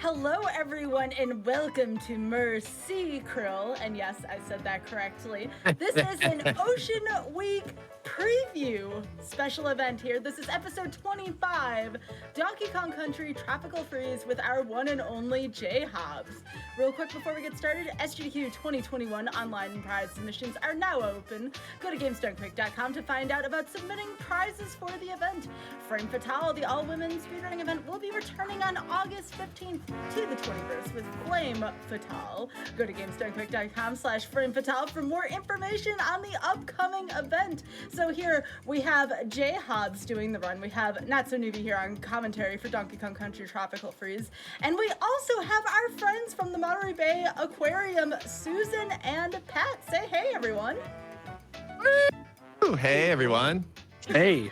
Hello, everyone, and welcome to Mersea Krill. And yes, I said that correctly. This is an Ocean Week preview special event here. This is episode 25, Donkey Kong Country Tropical Freeze with our one and only Jay Hobbs. Real quick before we get started, SGDQ 2021 online prize submissions are now open. Go to GamesDoneQuick.com to find out about submitting prizes for the event. Frame Fatale, the all-women speedrunning event, will be returning on August 15th to the 21st with Flame Fatale. Go to GamesDoneQuick.com/Frame Fatale for more information on the upcoming event. So here we have Jay Hobbs doing the run. We have Not So Newbie here on commentary for Donkey Kong Country Tropical Freeze. And we also have our friends from the Monterey Bay Aquarium, Susan and Pat. Say hey, everyone. Ooh, hey, everyone. Hey.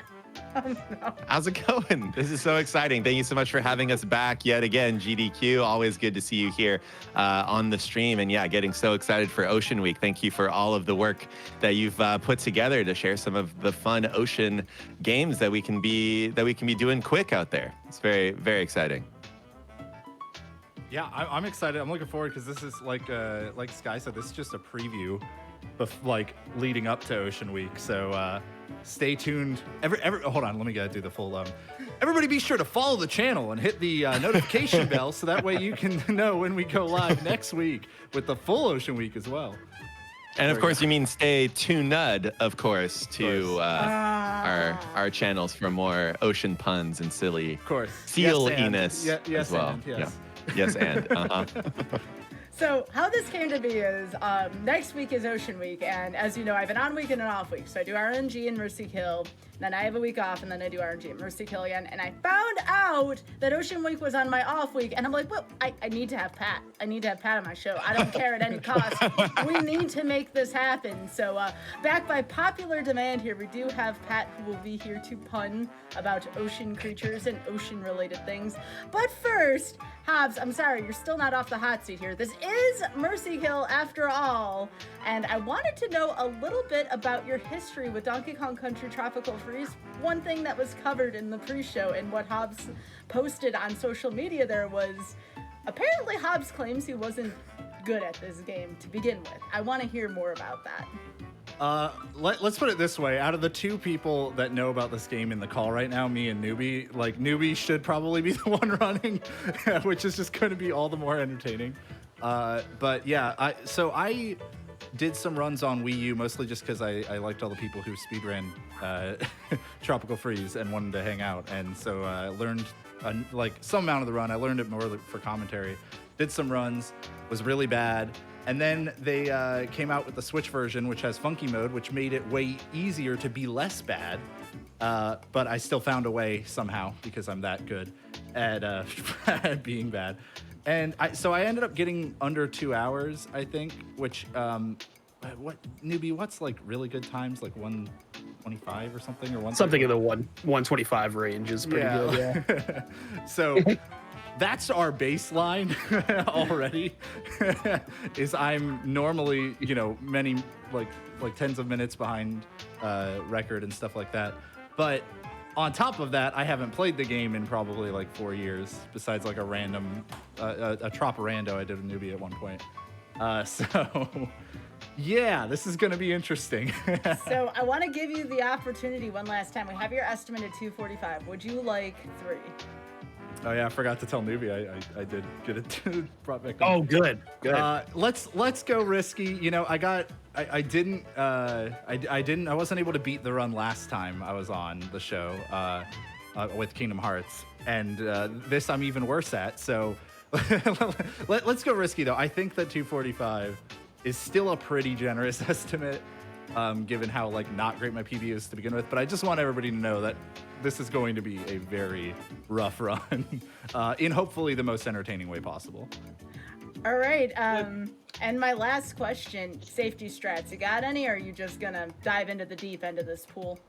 Oh, no. How's it going? This is so exciting. Thank you so much for having us back yet again, GDQ. Always good to see you here on the stream. And yeah, getting so excited for Ocean Week. Thank you for all of the work that you've put together to share some of the fun ocean games that we can be doing quick out there. It's very, very exciting. Yeah, I'm excited. I'm looking forward because this is like Sky said, this is just a preview of like leading up to Ocean Week. So stay tuned. Hold on, let me do the full. Everybody, be sure to follow the channel and hit the notification bell so that way you can know when we go live next week with the full Ocean Week as well. And of course, you mean stay tuned, of course, to our channels for more ocean puns and silly seal-iness as well. Yes. Yeah. Yes, and So how this came to be is next week is Ocean Week, and as you know, I have an on week and an off week. So I do RNG and Mersea Krill, then I have a week off, and then I do RNG and Mersea Krill again. And I found out that Ocean Week was on my off week, and I'm like, well, I need to have Pat. I need to have Pat on my show. I don't care at any cost. We need to make this happen. So back by popular demand here, we do have Pat who will be here to pun about ocean creatures and ocean-related things. But first, Hobbs, I'm sorry, you're still not off the hot seat here. This is Mersea Krill after all, and I wanted to know a little bit about your history with Donkey Kong Country Tropical Freeze. One thing that was covered in the pre-show and what Hobbs posted on social media there was, apparently Hobbs claims he wasn't good at this game to begin with. I want to hear more about that. Let's put it this way. Out of the two people that know about this game in the call right now, me and Newbie, Newbie should probably be the one running, which is just going to be all the more entertaining. But yeah, I did some runs on Wii U, mostly just because I liked all the people who speedran Tropical Freeze and wanted to hang out. And so I learned some amount of the run. I learned it more for commentary. Did some runs, was really bad. And then they came out with the Switch version, which has funky mode, which made it way easier to be less bad. But I still found a way somehow because I'm that good at at being bad. And so I ended up getting under 2 hours, I think, which, what's like really good times? Like 125 or something? Or something in the 125 range is pretty good, yeah. So that's our baseline already. Is I'm normally, many like tens of minutes behind record and stuff like that. But on top of that, I haven't played the game in probably like 4 years, besides like a random a trop rando I did a Newbie at one point. So yeah, this is gonna be interesting. So I want to give you the opportunity one last time. We have your estimate at 245. Would you like 3? Oh yeah, I forgot to tell Newbie I did get it brought back up. Oh, good. Let's go risky. I wasn't able to beat the run last time I was on the show with Kingdom Hearts, and this I'm even worse at. So let's go risky though. I think that 245 is still a pretty generous estimate, given how not great my PB is to begin with. But I just want everybody to know that this is going to be a very rough run in hopefully the most entertaining way possible. All right. And my last question, safety strats. You got any, or are you just going to dive into the deep end of this pool?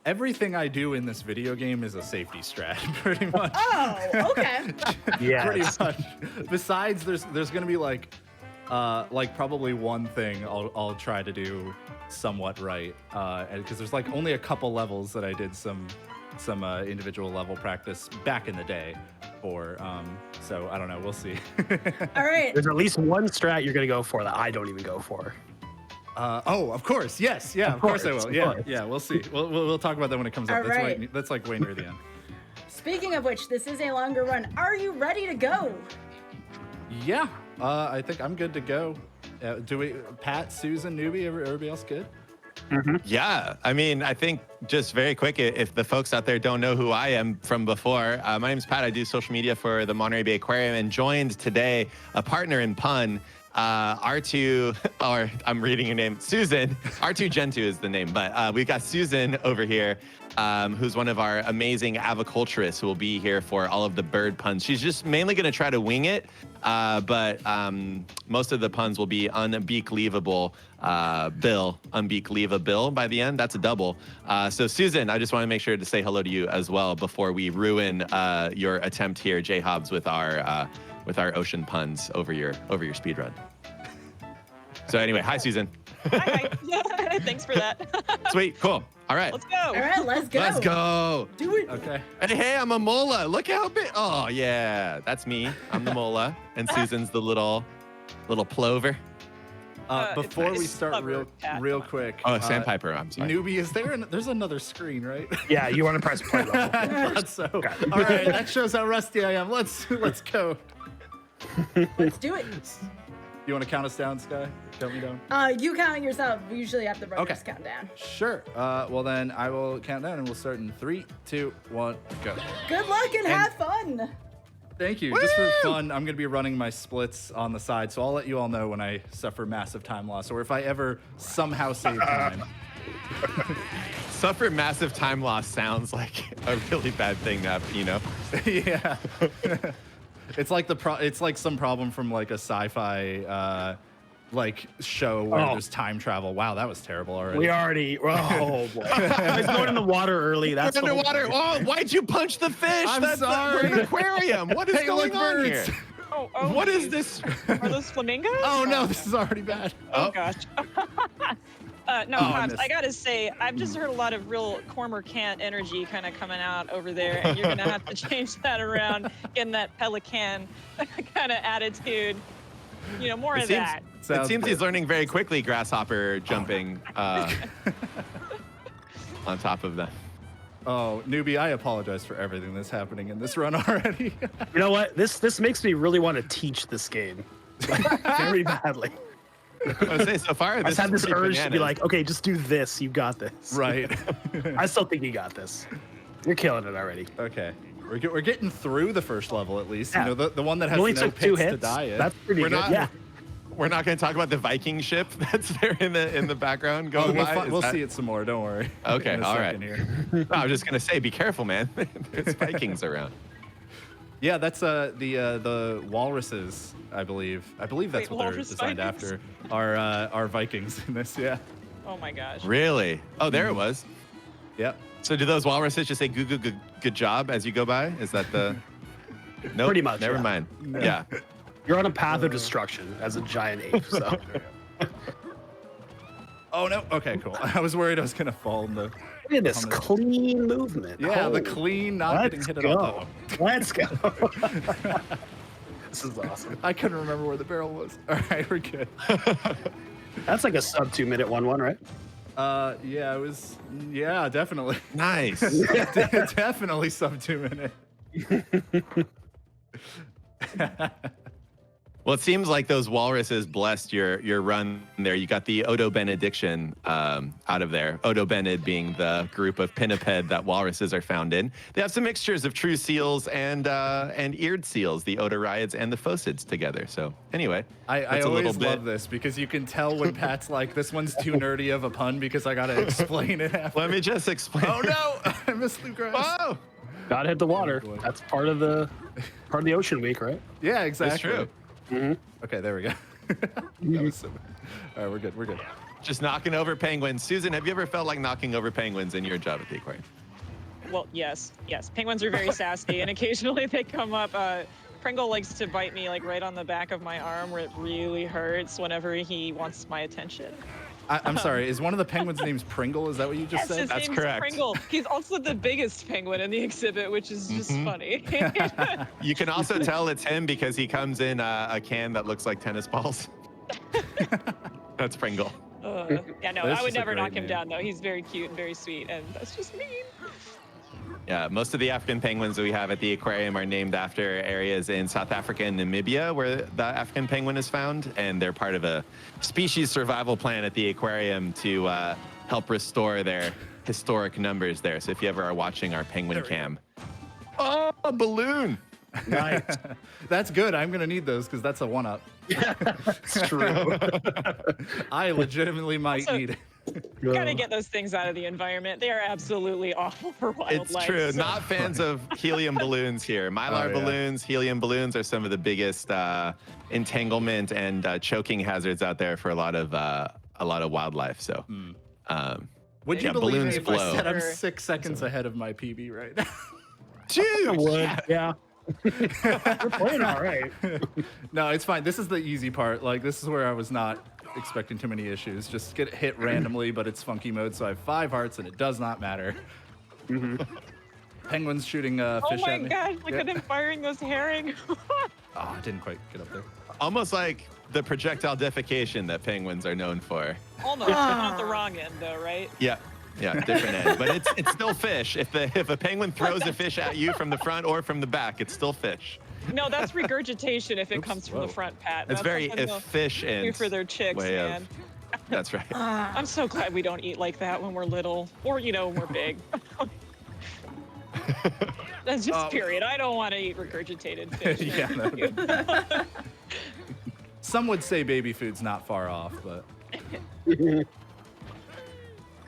Everything I do in this video game is a safety strat, pretty much. Oh, okay. Yeah. Pretty much. Besides, there's going to be probably one thing I'll try to do somewhat right, because there's only a couple levels that I did some individual level practice back in the day, for. So I don't know. We'll see. All right. There's at least one strat you're gonna go for that I don't even go for. Oh, of course. Yes. Yeah. Of course I will. Of Yeah. course. Yeah. We'll see. We'll talk about that when it comes up. All right. That's like way near the end. Speaking of which, this is a longer run. Are you ready to go? Yeah. I think I'm good to go. Do we, Pat, Susan, Newbie, everybody else good? Yeah, I mean, I think just very quick, if the folks out there don't know who I am from before, my name's Pat. I do social media for the Monterey Bay Aquarium and joined today a partner in pun, R2, or I'm reading your name, Susan. R2 Gen 2 is the name, but we've got Susan over here, who's one of our amazing aviculturists who will be here for all of the bird puns. She's just mainly going to try to wing it, but most of the puns will be unbeak-leavable unbeak-leavable by the end. That's a double. So Susan, I just want to make sure to say hello to you as well before we ruin your attempt here, J Hobbs, with our ocean puns over your speed run. So anyway, hi Susan. Hi. Thanks for that. Sweet, cool. All right. Let's go. All right, let's go. Let's go. Do it. Okay. Hey, I'm a mola. Look how big. Oh yeah, that's me. I'm the mola, and Susan's the little plover. Before we it's start covered, Pat. real quick. Oh, sandpiper. I'm sorry. Newbie, is there? There's another screen, right? Yeah, you want to press play level. I thought so. All right, that shows how rusty I am. Let's go. Let's do it. You want to count us down, Sky? Count me down. You count yourself. We usually have the runners Okay. count down. Sure. Well then, I will count down, and we'll start in 3, 2, 1, go. Good luck and have fun. Thank you. Just for fun, I'm going to be running my splits on the side, so I'll let you all know when I suffer massive time loss, or if I ever somehow save time. Suffer massive time loss sounds like a really bad thing to have, you know? Yeah. It's like it's like some problem from like a sci-fi like show where there's time travel. Wow, that was terrible already. We already. Oh boy. I was going in the water early. That's Underwater. Oh, why'd you punch the fish? I'm That's sorry. We're an aquarium. What is Hey, going look, on birds. here? Oh, What is geez. this? Are those flamingos? Oh no, this is already bad. Oh gosh. No, I Pops, missed. I gotta say, I've just heard a lot of real cormorant energy kind of coming out over there, and you're gonna have to change that around, getting that pelican kind of attitude. You know, more of that. It Sounds seems good. he's learning very quickly grasshopper jumping on top of them. Oh, Newbie, I apologize for everything that's happening in this run already. You know what? This makes me really want to teach this game very badly. I was say so far, I this just had is this pretty urge to be bananas. like, okay, just do this. You got this. Right. I still think you got this. You're killing it already. Okay. We're getting through the first level at least. Yeah. You know, the one that has You only no took 2 pits to hits. die in. That's pretty We're good. not- Yeah. We're not going to talk about the Viking ship that's there in the background Oh, going by. we'll Is that- see it some more. Don't worry. Okay, In a all second right. Here. No, I was just going to say, be careful, man. There's Vikings around. Yeah, that's the walruses, I believe. I believe that's Wait, what they're walrus designed Vikings? after. Are Vikings in this? Yeah. Oh my gosh. Really? Oh, there it was. Yep. So do those walruses just say good job as you go by? Is that the... Nope, Pretty much, Never yeah. mind. Yeah. You're on a path of destruction as a giant ape. So Oh no. Okay, cool. I was worried I was gonna fall in the. look at this On the- clean movement. Yeah, the Holy- clean, not getting Let's hit at go. all. Let's go. This is awesome. I couldn't remember where the barrel was. All right, we're good. That's like a sub 2 minute 1-1, right? Yeah, it was. Yeah, definitely. Nice. Definitely sub 2 minute. Well, it seems like those walruses blessed your run there. You got the Odo benediction out of there. Odo bened being the group of pinniped that walruses are found in. They have some mixtures of true seals and eared seals, the odoriids and the phocids together. So anyway, I that's a little always bit. love this because you can tell when Pat's like, this one's too nerdy of a pun because I gotta explain it after. Let me just explain. Oh no! I missed the grass. Oh, Gotta hit the water. boy. That's part of the ocean week, right? Yeah, exactly. that's true. Okay, there we go. That was so all right, we're good. We're good. Just knocking over penguins. Susan, have you ever felt like knocking over penguins in your job at the aquarium? Well, yes. Penguins are very sassy, and occasionally they come up. Pringle likes to bite me like right on the back of my arm where it really hurts whenever he wants my attention. I'm sorry. Is one of the penguins' names Pringle? Is that what you just Yes, said? his That's name's correct. Pringle. He's also the biggest penguin in the exhibit, which is just funny. You can also tell it's him because he comes in a can that looks like tennis balls. That's Pringle. Yeah, no, That's I would just a never great knock him name. down, though. He's very cute and very sweet, and that's just mean. Yeah, most of the African penguins that we have at the aquarium are named after areas in South Africa and Namibia where the African penguin is found, and they're part of a species survival plan at the aquarium to help restore their historic numbers there. So if you ever are watching our penguin cam, oh, a balloon! Nice. That's good. I'm gonna need those because that's a one-up. It's true. I legitimately might Also- need it. Gotta get those things out of the environment. They are absolutely awful for wildlife. It's true. so- Not fans of helium balloons here. Mylar yeah. balloons, helium balloons are some of the biggest entanglement and choking hazards out there for a lot of wildlife. So, Would you Yeah, believe me balloons if I flow. said I'm 6 seconds ahead of my PB right now? dude, Would. Yeah. We're playing all right. No, it's fine. This is the easy part. Like, this is where I was not expecting too many issues. Just get hit randomly, but it's funky mode, so I have 5 hearts, and it does not matter. Penguins shooting Oh fish my at me. gosh, look Yeah. at him firing those herring. Oh, I didn't quite get up there. almost like the projectile defecation that penguins are known for. Almost, but not the wrong end, though, right? Yeah, different end, but it's still fish. If a penguin throws a fish at you from the front or from the back, it's still fish. No, that's regurgitation if it Oops, comes from whoa. the front, Pat. It's That's very something they'll efficient. do for their chicks, way of- man. That's right. I'm so glad we don't eat like that when we're little, or when we're big. That's just period. I don't want to eat regurgitated fish. Yeah, no. Some would say baby food's not far off, but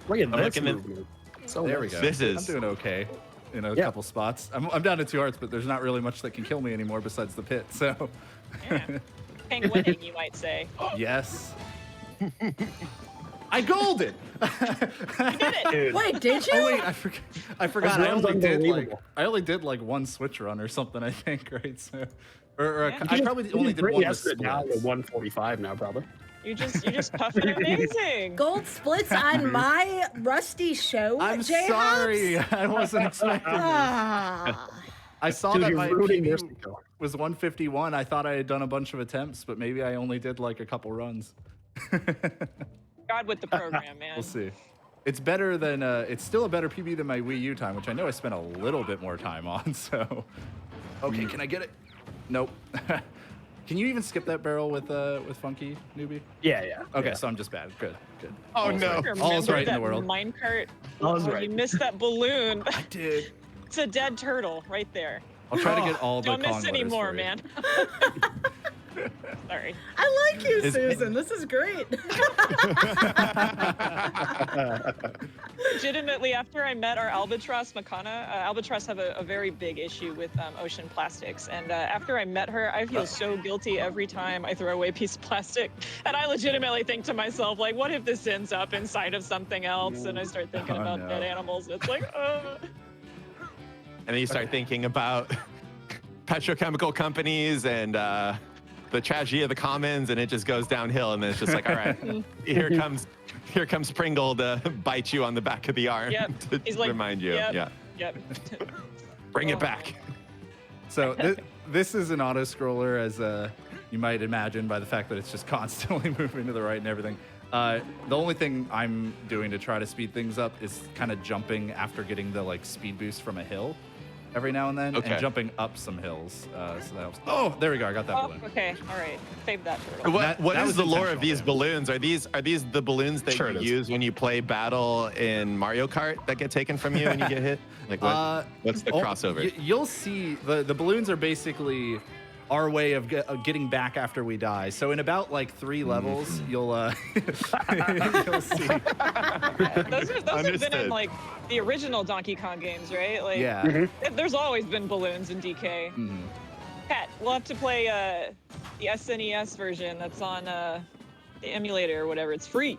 Look at I'm this looking at- movement. So there we nice. go. This is- I'm doing okay in a Yeah. couple spots. I'm down to 2 hearts, but there's not really much that can kill me anymore besides the pit. So, Yeah. Penguining, you might say. yes. I golded. Dude. Wait, did you? Oh wait, I forgot. This round's unbelievable. I only did like 1 switch run or something. I think, right? So, or Yeah. I probably only did 1 with Yes, down to splits. 145 now, probably. You're just puffing amazing. Gold splits on my rusty show. I'm J-Hops? sorry, I wasn't expecting. This. Ah. I saw Dude, that you're my ruining PB Mersea Krill. was 151. I thought I had done a bunch of attempts, but maybe I only did like a couple runs. God with the program, man. We'll see. It's better than it's still a better PB than my Wii U time, which I know I spent a little bit more time on. So, okay, can I get it? Nope. Can you even skip that barrel with Funky Newbie? Yeah. Okay, Yeah. so I'm just bad. Good. Oh no. Remember All's right in the that world. minecart? All's Oh, right. you missed that balloon. I did. It's a dead turtle right there. I'll try to get all the Don't miss Kong any letters more, for you. man. Sorry. I like you, Is- Susan. This is great. Legitimately, after I met our albatross, Makana, albatross have a very big issue with ocean plastics. And after I met her, I feel so guilty every time I throw away a piece of plastic. And I legitimately think to myself, like, what if this ends up inside of something else? And I start thinking Oh, about no. dead animals. It's like, And then you start thinking about petrochemical companies and the tragedy of the commons, and it just goes downhill. And then it's just like, all right, here comes Pringle to bite you on the back of the arm Yep. to He's like, remind you. yep. Yeah, yep. bring Oh. it back. So this is an auto scroller, as you might imagine by the fact that it's just constantly moving to the right and everything. The only thing I'm doing to try to speed things up is kind of jumping after getting the speed boost from a hill every now and then, Okay. and jumping up some hills. So that helps. Oh, there we go. I got that Oh, balloon. okay. All right. Save that turtle. What that is was the lore of intentional, these yeah. balloons? Are these the balloons that Sure you it is. use when you play battle in Mario Kart that get taken from you when you get hit? Like what's the crossover? You'll see the balloons are basically our way of getting back after we die. So in about 3 levels, you'll you'll see. Those have been Understood. in the original Donkey Kong games, right? Like, Yeah. There's always been balloons in DK. Mhm. Pat, we'll have to play the SNES version that's on the emulator or whatever. It's free.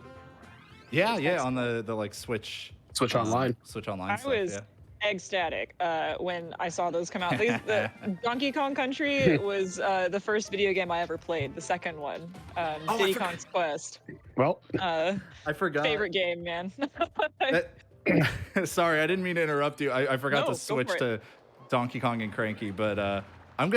Yeah, on the Switch Switch online. Switch online I stuff. was ecstatic when I saw those come out. The Donkey Kong Country was the first video game I ever played. The second one, I Diddy forgot. Kong's Quest. Well, I forgot. Favorite game, man. Sorry, I didn't mean to interrupt you. I forgot No, to go switch for it. to Donkey Kong and Cranky, but I'm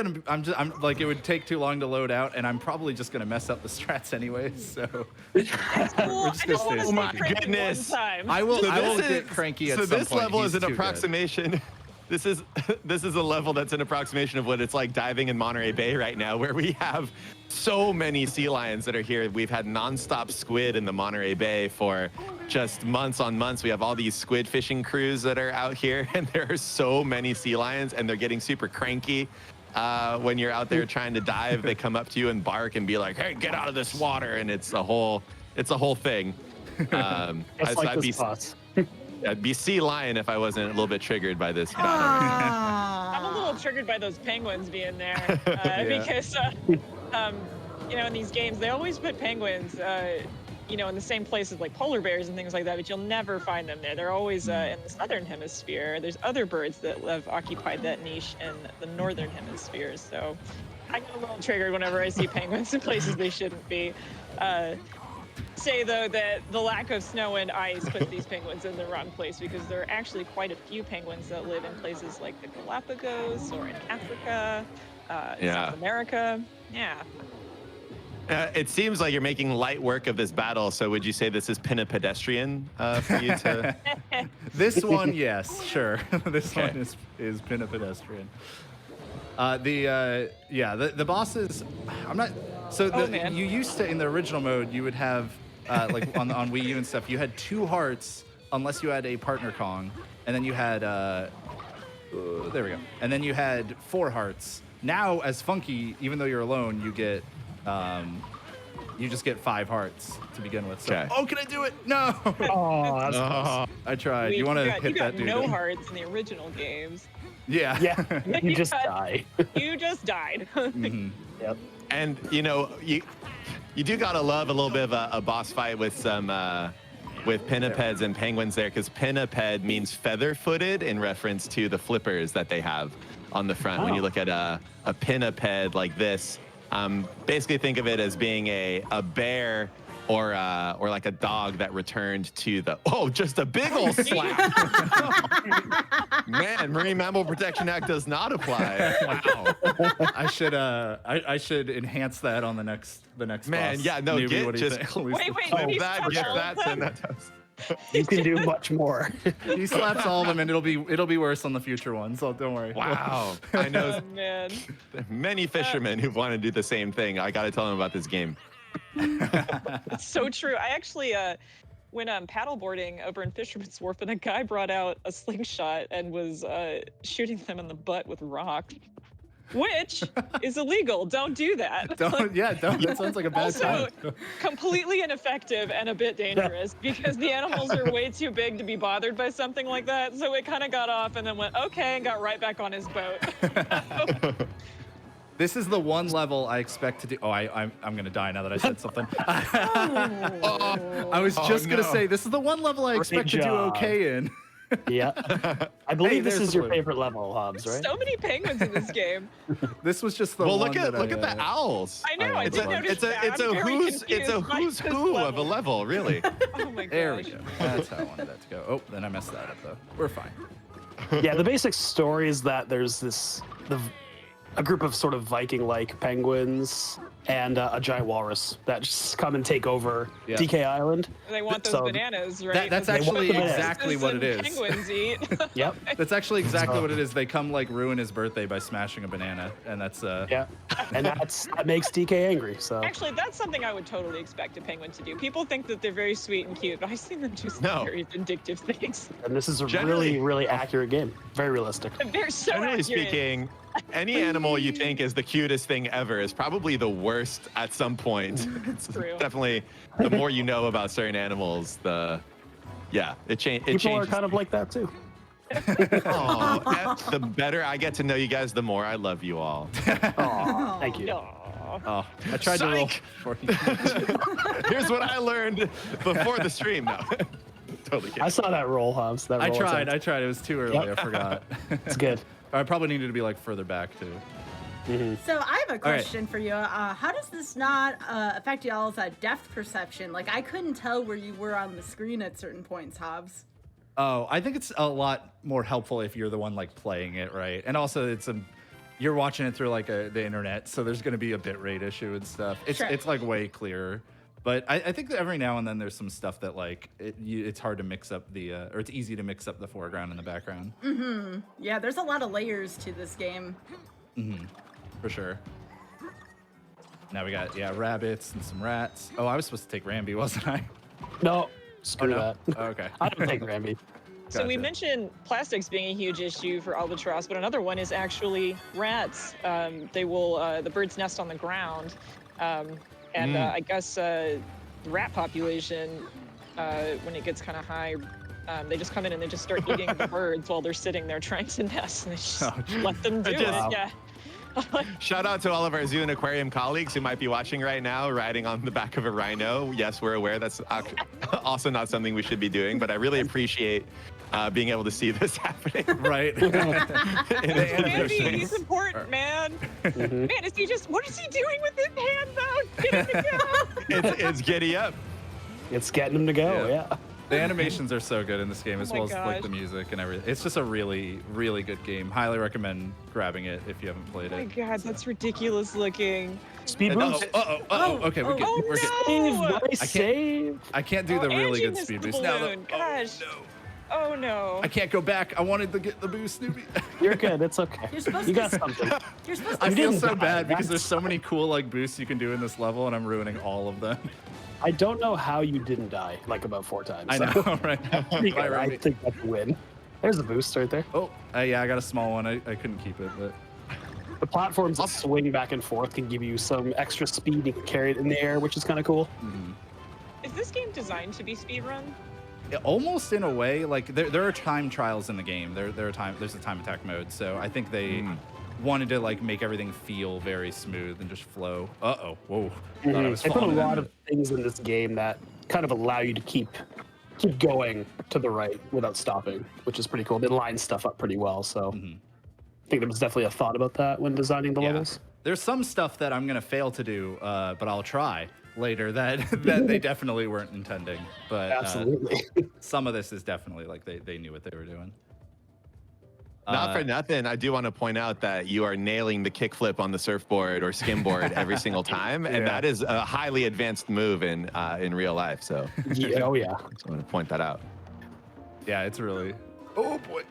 like, it would take too long to load out, and I'm probably just gonna mess up the strats anyway. So Cool. just I gonna just stay want to Oh my say Cranky goodness. one time. I will. So I will this get is- Cranky at So some this point. level He's is an too good. approximation. This is a level that's an approximation of what it's like diving in Monterey Bay right now, where we have so many sea lions that are here. We've had nonstop squid in the Monterey Bay for just months on months. We have all these squid fishing crews that are out here, and there are so many sea lions, and they're getting super cranky. When you're out there trying to dive, they come up to you and bark and be like, "Hey, get out of this water!" And it's a whole thing. it's so like I'd this boss. I'd be sea lion if I wasn't a little bit triggered by this battle. I'm a little triggered by those penguins being there because, in these games, they always put penguins, in the same places like polar bears and things like that, but you'll never find them there. They're always in the southern hemisphere. There's other birds that have occupied that niche in the northern hemisphere. So I get a little triggered whenever I see penguins in places they shouldn't be. Say though that the lack of snow and ice puts these penguins in the wrong place, because there are actually quite a few penguins that live in places like the Galapagos or in Africa, South America. Yeah. It seems like you're making light work of this battle. So would you say this is pedestrian for you to? This one, yes, sure. This one is been a pedestrian. The bosses. I'm not. So Man. you used to, in the original mode, you would have like on Wii U and stuff. You had 2 hearts unless you had a partner Kong, and then you had there we go. And then you had 4 hearts. Now, as Funky, even though you're alone, you get you just get 5 hearts to begin with. So, Okay. oh, can I do it? No. Oh, that's Oh, I tried. Wait, You want to got- hit you got that dude? no hearts in the original games. Yeah. yeah. You just got- die. You just died. Mhm. Yep. and you do gotta love a little bit of a boss fight with some with pinnipeds and penguins there, because pinniped means feather-footed in reference to the flippers that they have on the front. When you Oh. look at a pinniped like this, basically think of it as being a bear or like a dog that returned to the just a big old slap. Man, Marine Mammal Protection Act does not apply. Wow. I should enhance that on the next Man, boss. yeah, no, Newbie, what do you just think? Wait, Clip he's that, touched get all that, of send them? that to us. You can do much more. He slaps all of them, and it'll be worse on the future ones. So don't worry. Wow. I know Oh, man. many fishermen who want to do the same thing. I got to tell them about this game. It's so true. I actually went paddleboarding over in Fisherman's Wharf, and a guy brought out a slingshot and was shooting them in the butt with rocks, which is illegal. Don't do that. Don't. That sounds like a bad Also, time. completely ineffective and a bit dangerous, because the animals are way too big to be bothered by something like that. So it kind of got off and then went okay and got right back on his boat. This is the one level I expect to do. Oh, I'm gonna die now that I said something. I was just gonna say this is the one level I expect to do job. okay in. Yeah. I believe this there's is the your blue. favorite level, Hobbs, right? So many penguins in this game. This was just the Well, one. look at that the owls. I know. I It's did a notice that. it's a I'm very who's confused by who's this who of a level. level, really. Oh my gosh. There we go. That's how I wanted that to go. Oh, then I messed that up though. We're fine. Yeah, the basic story is that there's a group of sort of Viking-like penguins and a giant walrus that just come and take over Yeah. DK Island. They want those So- bananas, right? That's They want actually the bananas. exactly what it is. Penguins eat. Yep. That's actually exactly what it is. They come like ruin his birthday by smashing a banana, and that's Yeah. And that makes DK angry. So Actually, that's something I would totally expect a penguin to do. People think that they're very sweet and cute, but I've seen them do some No. very vindictive things. and this is a Generally- really accurate game. Very realistic. They're so Generally accurate. speaking, any animal you think is the cutest thing ever is probably the worst at some point. It's True. definitely the more you know about certain animals, it People changes. are kind of like that too. Aw, the better I get to know you guys, the more I love you all. Aw, thank you. Aw. oh, I tried to roll Psych! for you. Here's what I learned before the stream. No, totally kidding. I saw that roll, Hobbs. That I roll attempt. tried. It was too early. Yep. I forgot. It's good. I probably needed to be like further back too. So I have a question for you. How does this not affect y'all's depth perception? Like, I couldn't tell where you were on the screen at certain points, Hobbs. Oh, I think it's a lot more helpful if you're the one like playing it, right? And also, you're watching it through like the internet, so there's going to be a bitrate issue and stuff. It's like way clearer. But I think that every now and then there's some stuff that like it's hard to mix up or it's easy to mix up the foreground and the background. Yeah, there's a lot of layers to this game. For sure. Now we got rabbits and some rats. Oh, I was supposed to take Ramby, wasn't I? No, screw no? that. Oh, okay. I don't take Ramby. So we Gotcha. mentioned plastics being a huge issue for albatross, but another one is actually rats. The birds nest on the ground. I guess the rat population, when it gets kind of high, they just come in and they just start eating the birds while they're sitting there trying to nest, and they just let them do it. Yeah. Shout out to all of our zoo and aquarium colleagues who might be watching right now, riding on the back of a rhino. Yes, we're aware that's also not something we should be doing, but I really appreciate being able to see this happening. Right. Ramby, he's important, man. Man, what is he doing with his hand though? Get him to go. It's giddy up. It's getting him to go, yeah. The animations are so good in this game, as Oh my well as like gosh. the music and everything. It's just a really, really good game. Highly recommend grabbing it if you haven't played Oh my it. god, that's ridiculous looking. Speed No, boost. Okay, we're good. Oh, We're good. Save, no! nice save. I can't do the really Angie good missed speed the boost now. balloon. Oh, Gosh. no. Oh no. I can't go back. I wanted to get the boost, Snoopy. You're good. It's okay. You're supposed You to got something. You're supposed to I feel didn't so die. bad because there's That's- so many cool like boosts you can do in this level, and I'm ruining all of them. I don't know how you didn't die like about 4 times. I so- know, right? Pretty Bye, good. I Ramby. think that's a win. There's a boost right there. Oh, yeah, I got a small one. I couldn't keep it, but The platforms that swing back and forth can give you some extra speed. You can carry it in the air, which is kind of cool. Is this game designed to be speedrun? almost in a way, like there are time trials in the game. There's a time attack mode, so I think they wanted to like make everything feel very smooth and just flow. Whoa! Thought I was They put a falling lot into of things in this game that kind of allow you to keep going to the right without stopping, which is pretty cool. They line stuff up pretty well, so I think there was definitely a thought about that when designing the levels. There's some stuff that I'm gonna fail to do, but I'll try later that they definitely weren't intending. But Absolutely. some of this is definitely like they knew what they were doing. Not for nothing, I do want to point out that you are nailing the kickflip on the surfboard or skimboard every single time, and that is a highly advanced move in real life. So Oh yeah. I just want to point that out. Yeah, it's really. Oh boy.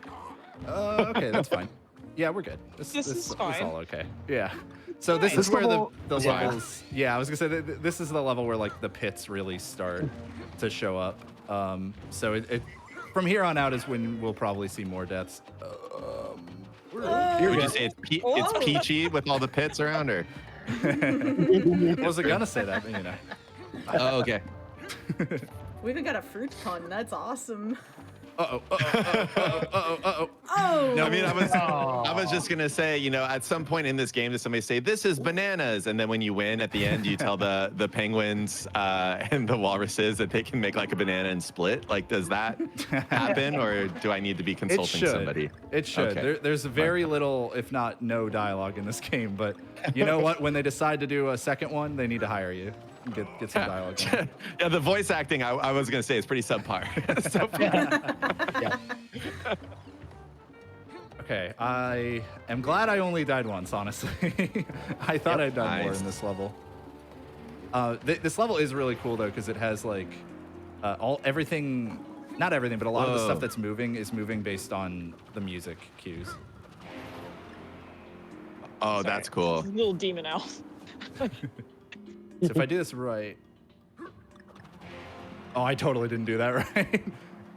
Okay, that's fine. Yeah, we're good. This is It's fine. all okay. Yeah. So this Nice. is where the level- yeah. levels. Yeah, I was gonna say this is the level where like the pits really start to show up. So it from here on out is when we'll probably see more deaths. Would you say it's peachy with all the pits around her? I wasn't gonna say that, but you know. Oh, okay. We even got a fruit pun. That's awesome. Uh-oh. Oh. No, I mean, I was just gonna say, you know, at some point in this game, does somebody say this is bananas, and then when you win at the end, you tell the penguins and the walruses that they can make like a banana and split. Like, does that happen, or do I need to be It consulting should. somebody? It should. Okay. There's very little, if not no, dialogue in this game. But you know what? When they decide to do a second one, they need to hire you and get some dialogue. in. Yeah, the voice acting I was gonna say is pretty subpar. So Yeah. Okay, I am glad I only died once, honestly. I thought I'd done more Nice. in this level. This level is really cool though, because it has like everything, not everything, but a lot of the Whoa. stuff that's moving is moving based on the music cues. Oh, that's cool. Little demon elf. So if I do this right, oh, I totally didn't do that right.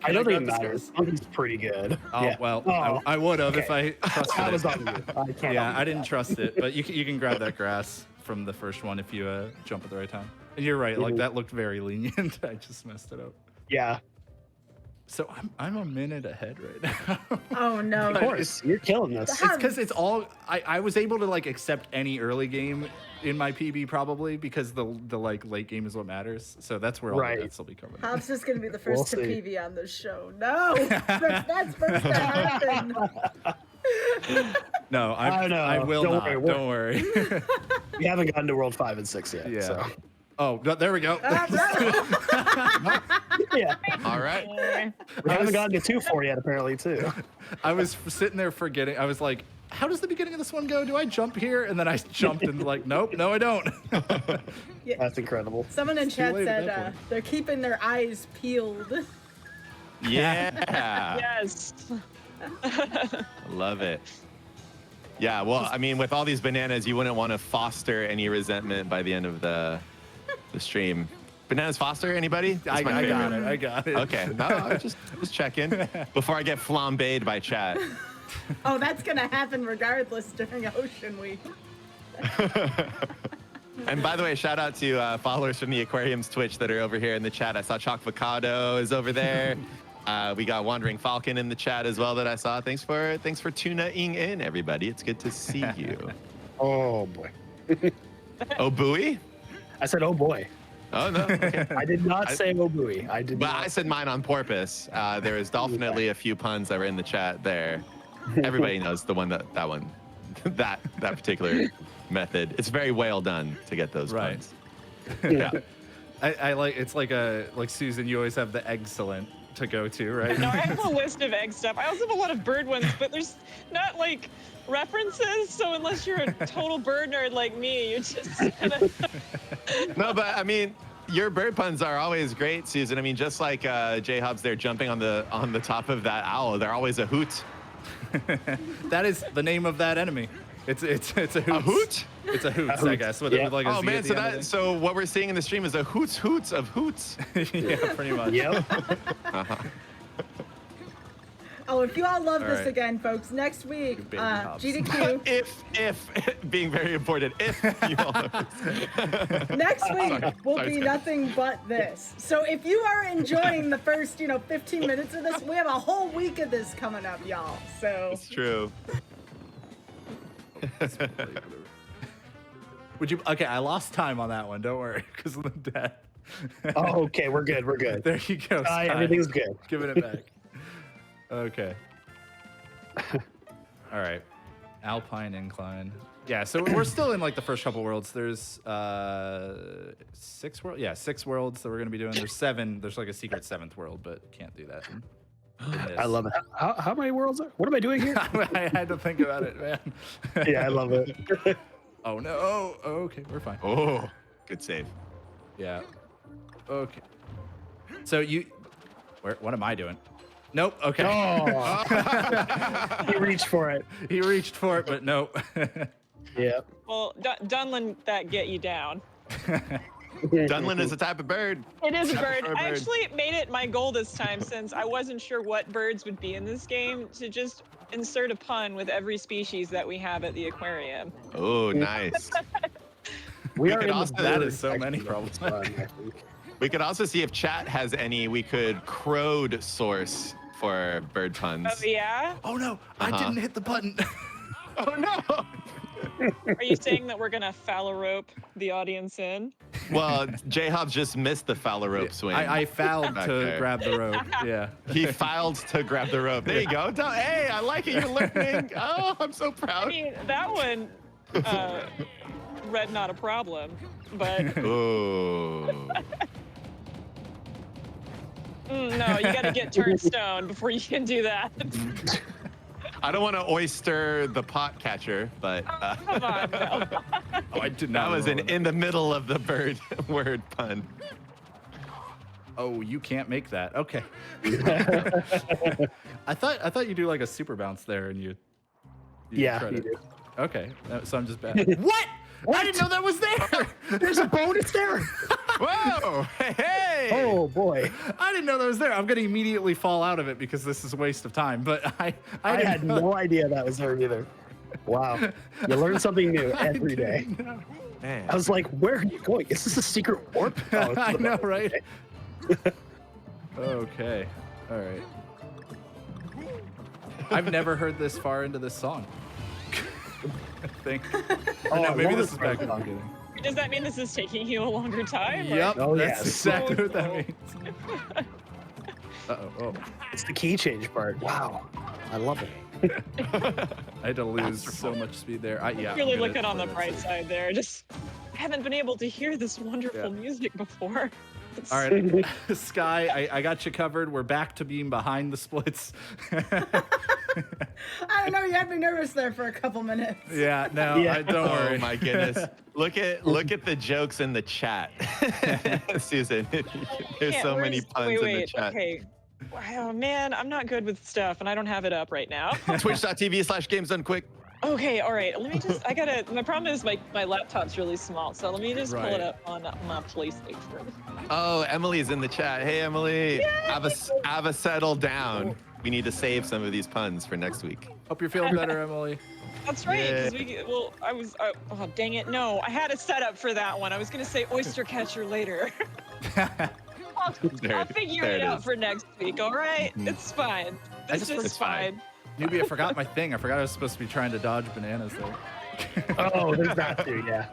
I don't grab think it the matters. scores? He's pretty good. Oh Yeah. well, Oh, I would have if I trusted that it. was on you. I can't. Yeah, argue I didn't that. trust it, but you can grab that grass from the first one if you jump at the right time. And you're right, like that looked very lenient. I just messed it up. Yeah. So I'm a minute ahead right now. Oh no. Of course, you're killing this. It's because it's all I was able to like accept any early game in my PB probably because the like late game is what matters. So that's where all Right. the deaths will be coming. Hobbs is gonna be the We'll first to see. PV on this show. No, that's first to happen. No, I will Don't not. worry, Don't worry. We haven't gotten to World 5 and 6 yet. Yeah. So. Oh, there we go. Yeah. All right. We haven't gotten to 2-4 yet, apparently, too. I was sitting there forgetting. I was like, how does the beginning of this one go? Do I jump here? And then I jumped and like, nope, no, I don't. Yeah. That's incredible. Someone in Too chat late at that said point. they're keeping their eyes peeled. Yeah. Yes. Love it. Yeah, well, I mean, with all these bananas, you wouldn't want to foster any resentment by the end of the stream. Bananas foster, anybody? That's I my got favorite. it. I got it. Okay, no, I just checking before I get flambéed by chat. Oh, that's gonna happen regardless during Ocean Week. And by the way, shout out to followers from the Aquarium's Twitch that are over here in the chat. I saw Chocvocado is over there. We got Wandering Falcon in the chat as well that I saw. Thanks for tuning in, everybody. It's good to see you. Oh, boy. Oh, buoy? I said, oh, boy. Oh, no. Okay. I did not say oh, buoy. I did But not. I said mine on purpose. There is definitely a few puns that were in the chat there. Everybody knows the one that one, that particular method. It's very well done to get those Right. puns. Yeah. I like. It's like Susan. You always have the excellent to go to, right? No, I have a list of egg stuff. I also have a lot of bird ones, but there's not like references. So unless you're a total bird nerd like me, you're just gonna. No, but I mean, your bird puns are always great, Susan. I mean, just like J Hobbs there jumping on the top of that owl, they're always a hoot. That is the name of that enemy. It's a hoot. A hoot? It's a hoots, A I hoot. guess. With, Yeah. with like a Oh Z man, at so the end of so what we're seeing in the stream is a hoots of hoots. it. Yeah, pretty much. Yep. Uh-huh. Oh, if you all love All this right. again, folks, next week, You baby hops. GDQ. If being very important, if you all Next week will Sorry, be Scott. nothing but this. So if you are enjoying the first, 15 minutes of this, we have a whole week of this coming up, y'all. So It's true. Would you? Okay, I lost time on that one. Don't worry, because of the death. Oh, okay. We're good. We're good. There you go. Sky. Everything's good. Giving it back. Okay. All right. Alpine incline. Yeah, so we're still in like the first couple worlds. There's 6 worlds. Yeah, 6 worlds that we're gonna be doing. There's 7. There's like a secret 7th world, but can't do that. in this. I love it. How many worlds are? What am I doing here? I had to think about it, man. Yeah, I love it. Oh no. Oh, okay, we're fine. Oh, good save. Yeah. Okay. So what am I doing? Nope. Okay. Oh, he reached for it. He reached for it, but nope. Yeah. Well, Dunlin, that get you down. Dunlin is a type of bird. It is a I bird. prefer a I bird. actually made it my goal this time, since I wasn't sure what birds would be in this game, to just insert a pun with every species that we have at the aquarium. Oh, nice. We are could in the also- that bird is so many section of this problems. one, I think. We could also see if chat has any we could crowdsource for bird puns. Oh yeah? Oh no! I Uh-huh. didn't hit the button. Oh no! Are you saying that we're gonna fallow rope the audience in? Well, J Hobbs just missed the Fowler rope swing. I fouled Back to there. grab the rope. Yeah. He filed to grab the rope. There you go. Hey, I like it. You're learning. Oh, I'm so I proud. mean, that one, read not a problem, but Oh. no, you gotta get turned stone before you can do that. I don't want to oyster the pot catcher, but Come on, no. Oh, I did that not. was roll in it. the middle of the bird word pun. Oh, you can't make that. Okay. I thought you do like a super bounce there, and you Yeah, try you to- do. Okay, so I'm just bad. What? I didn't know that was there. There's a bonus there. Whoa! Hey! Oh boy, I didn't know that was there. I'm gonna immediately fall out of it because this is a waste of time. But I I didn't had know. no idea that was there either. Wow, you learn something new every day. didn't know. Man. I was like, where are you going? Is this a secret warp? Oh, it's I the know, bonus. right? Okay. All right. I've never heard this far into this song. I think. Oh, no, I maybe love this this is back in song. the beginning. Does that mean this is taking you a longer time? or- Yep, Oh, that's yes. exactly what that Oh, means. Uh-oh. Oh. It's the key change part. Wow, I love it. I had to lose so much speed there. Yeah. I'm Really gonna looking on the play bright this. side there. Just haven't been able to hear this wonderful music before. All right, Sky, I got you covered. We're back to being behind the splits. I don't know. You had me nervous there for a couple minutes. Yeah, no, Yeah. don't worry. Oh my goodness! Look at the jokes in the chat, Susan. There's so many puns in the chat. Okay. Oh man, I'm not good with stuff, and I don't have it up right now. Twitch.tv/GamesDoneQuick. Okay, all right. Let me just. My problem is my laptop's really small, so let me just pull Right. it up on my PlayStation. Oh, Emily's in the chat. Hey, Emily. Ava, settle down. We need to save some of these puns for next week. Hope you're feeling better, Emily. That's right. Yeah. Because oh dang it! No, I had it set up for that one. I was gonna say oyster catcher later. I'll figure there it it out is. for next week. All right, it's fine. This is It's fine. fine. Newbie, I forgot my thing. I forgot I was supposed to be trying to dodge bananas there. Oh, there's that too. Yeah.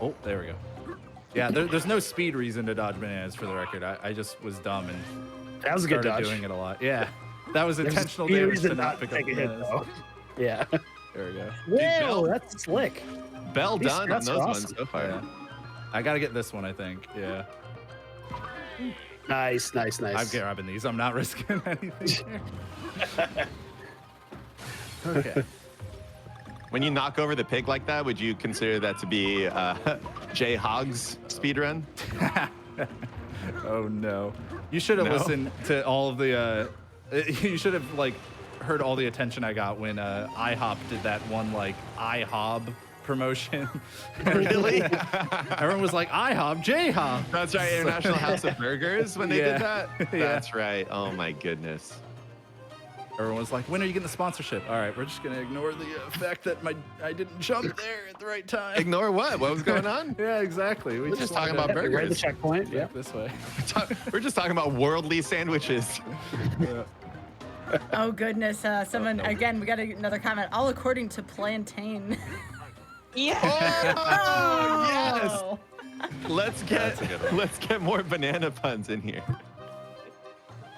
Oh, there we go. Yeah, there's no speed reason to dodge bananas for the record. I just was dumb and That was a good started dodge. doing it a lot. Yeah, that was There's intentional speed damage reason to not pick up take a hit, bananas. though. Yeah. There we go. Bell. Whoa, that's slick. Bell These done on struts those are ones awesome. so far. Yeah. I gotta get this one, I think. Yeah. Nice. I'm grabbing these. I'm not risking anything. Okay. When you knock over the pig like that, would you consider that to be Jay Hogg's speedrun? Oh no. You should have No? listened to all of the you should have like heard all the attention I got when IHOP did that one like IHOB promotion. Really? Everyone was like IHOP, J-Hop. That's right, International House of Burgers when they Yeah. did that? Yeah. That's right. Oh my goodness. Everyone was like, when are you getting the sponsorship? All right, we're just gonna ignore the fact that I didn't jump there at the right time. Ignore what? What was going on? Yeah, exactly. We're just talking wanted about to Right at the burgers. checkpoint. Yeah. back this way. We're just talking about worldly sandwiches. Yeah. Oh goodness! Someone again. We got another comment. All according to Plantain. Yeah. Oh, yes. Let's get more banana puns in here.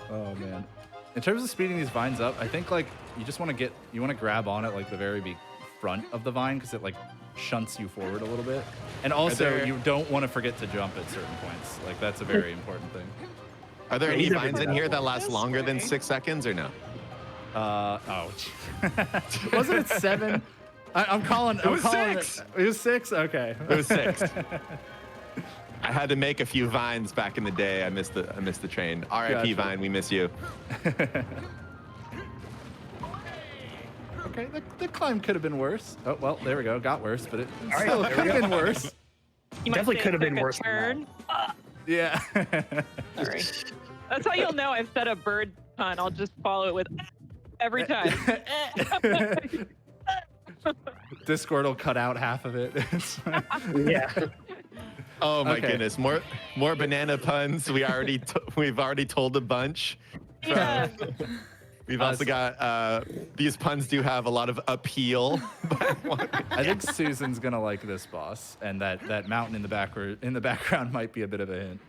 Oh man. In terms of speeding these vines up, I think like you just want to grab on at like the very front of the vine because it like shunts you forward a little bit. And also you don't want to forget to jump at certain points. Like that's a very important thing. Are there Yeah, any you never vines do in that here one. that last This longer than way. 6 seconds or no? Wasn't it 7? I'm calling. It was calling 6. It was 6. Okay. It was 6. I had to make a few vines back in the day. I missed the train. R.I.P. Gotcha. Vine, we miss you. Okay, the climb could have been worse. Oh well, there we go. Got worse, but it All right, still there could we have go. been worse. You might Definitely say could have it been took a worse than turn. Yeah. Sorry. That's how you'll know I've said a bird pun. I'll just follow it with every time. Discord will cut out half of it. Yeah. Oh my Okay. goodness, more banana puns. We've already told a bunch. Yeah. We've also got these puns do have a lot of appeal. I think Susan's gonna like this boss, and that mountain in the background might be a bit of a hint.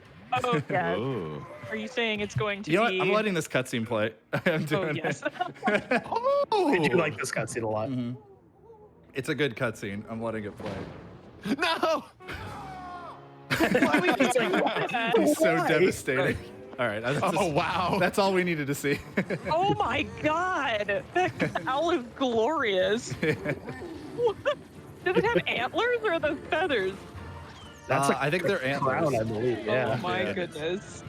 Oh, yeah. Ooh. Are you saying it's going to You know be? what? I'm letting this cutscene play. I'm Oh, doing yes. it. Oh, I do like this cutscene a lot. It's a good cutscene. I'm letting it play. No. It's like, It's so why? devastating. All right. That's Oh wow. That's all we needed to see. Oh my God! That owl is glorious. Does it have antlers or are those feathers? That's a I think they're crown, antlers. I believe. Oh Yeah. my Yeah. goodness.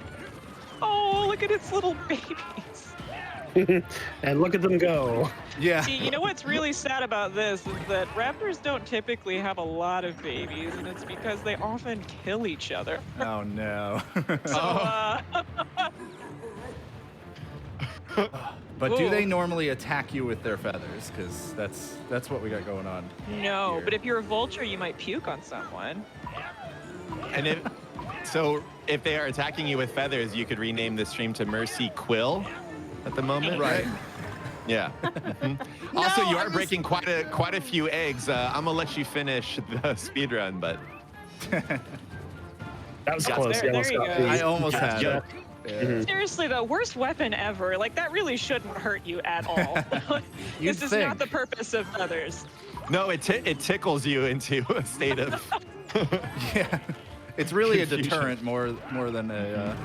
Oh, look at its little babies. And look at them go. Yeah. See, you know what's really sad about this is that raptors don't typically have a lot of babies, and it's because they often kill each other. Oh no. So, But do they Ooh. normally attack you with their feathers? Because that's what we got going on. no, Here. but if you're a vulture, you might puke on someone. And if they are attacking you with feathers, you could rename the stream to Mersea Krill at the moment, right? Yeah. Mhm. Also, you are breaking quite a few eggs. I'm gonna let you finish the speed run, but That was Yeah, close. there- You there you almost got go. the- I almost had yo, it. Seriously though, worst weapon ever. Like that really shouldn't hurt you at all. You'd This is think. not the purpose of feathers. No, it tickles you into a state of. Yeah. It's really a Confusion. deterrent more than a.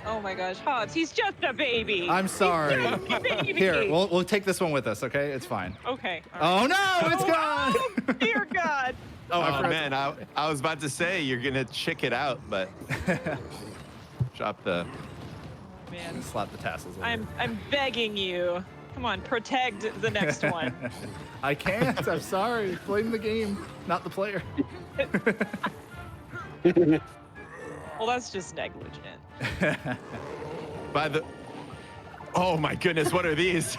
Oh my gosh, Hobbs, he's just a baby. I'm sorry. He's just a baby. Here, we'll take this one with us, okay? It's fine. Okay. all right. Oh no, it's gone. Oh, dear God. Oh, I Oh forgot man, I was about to say you're gonna chick it out, but drop the. Man, slap the tassels. Over. I'm begging you. Come on, protect the next one. I can't. I'm sorry. Blame the game, not the player. Well, that's just negligent. By the. Oh my goodness, what are these?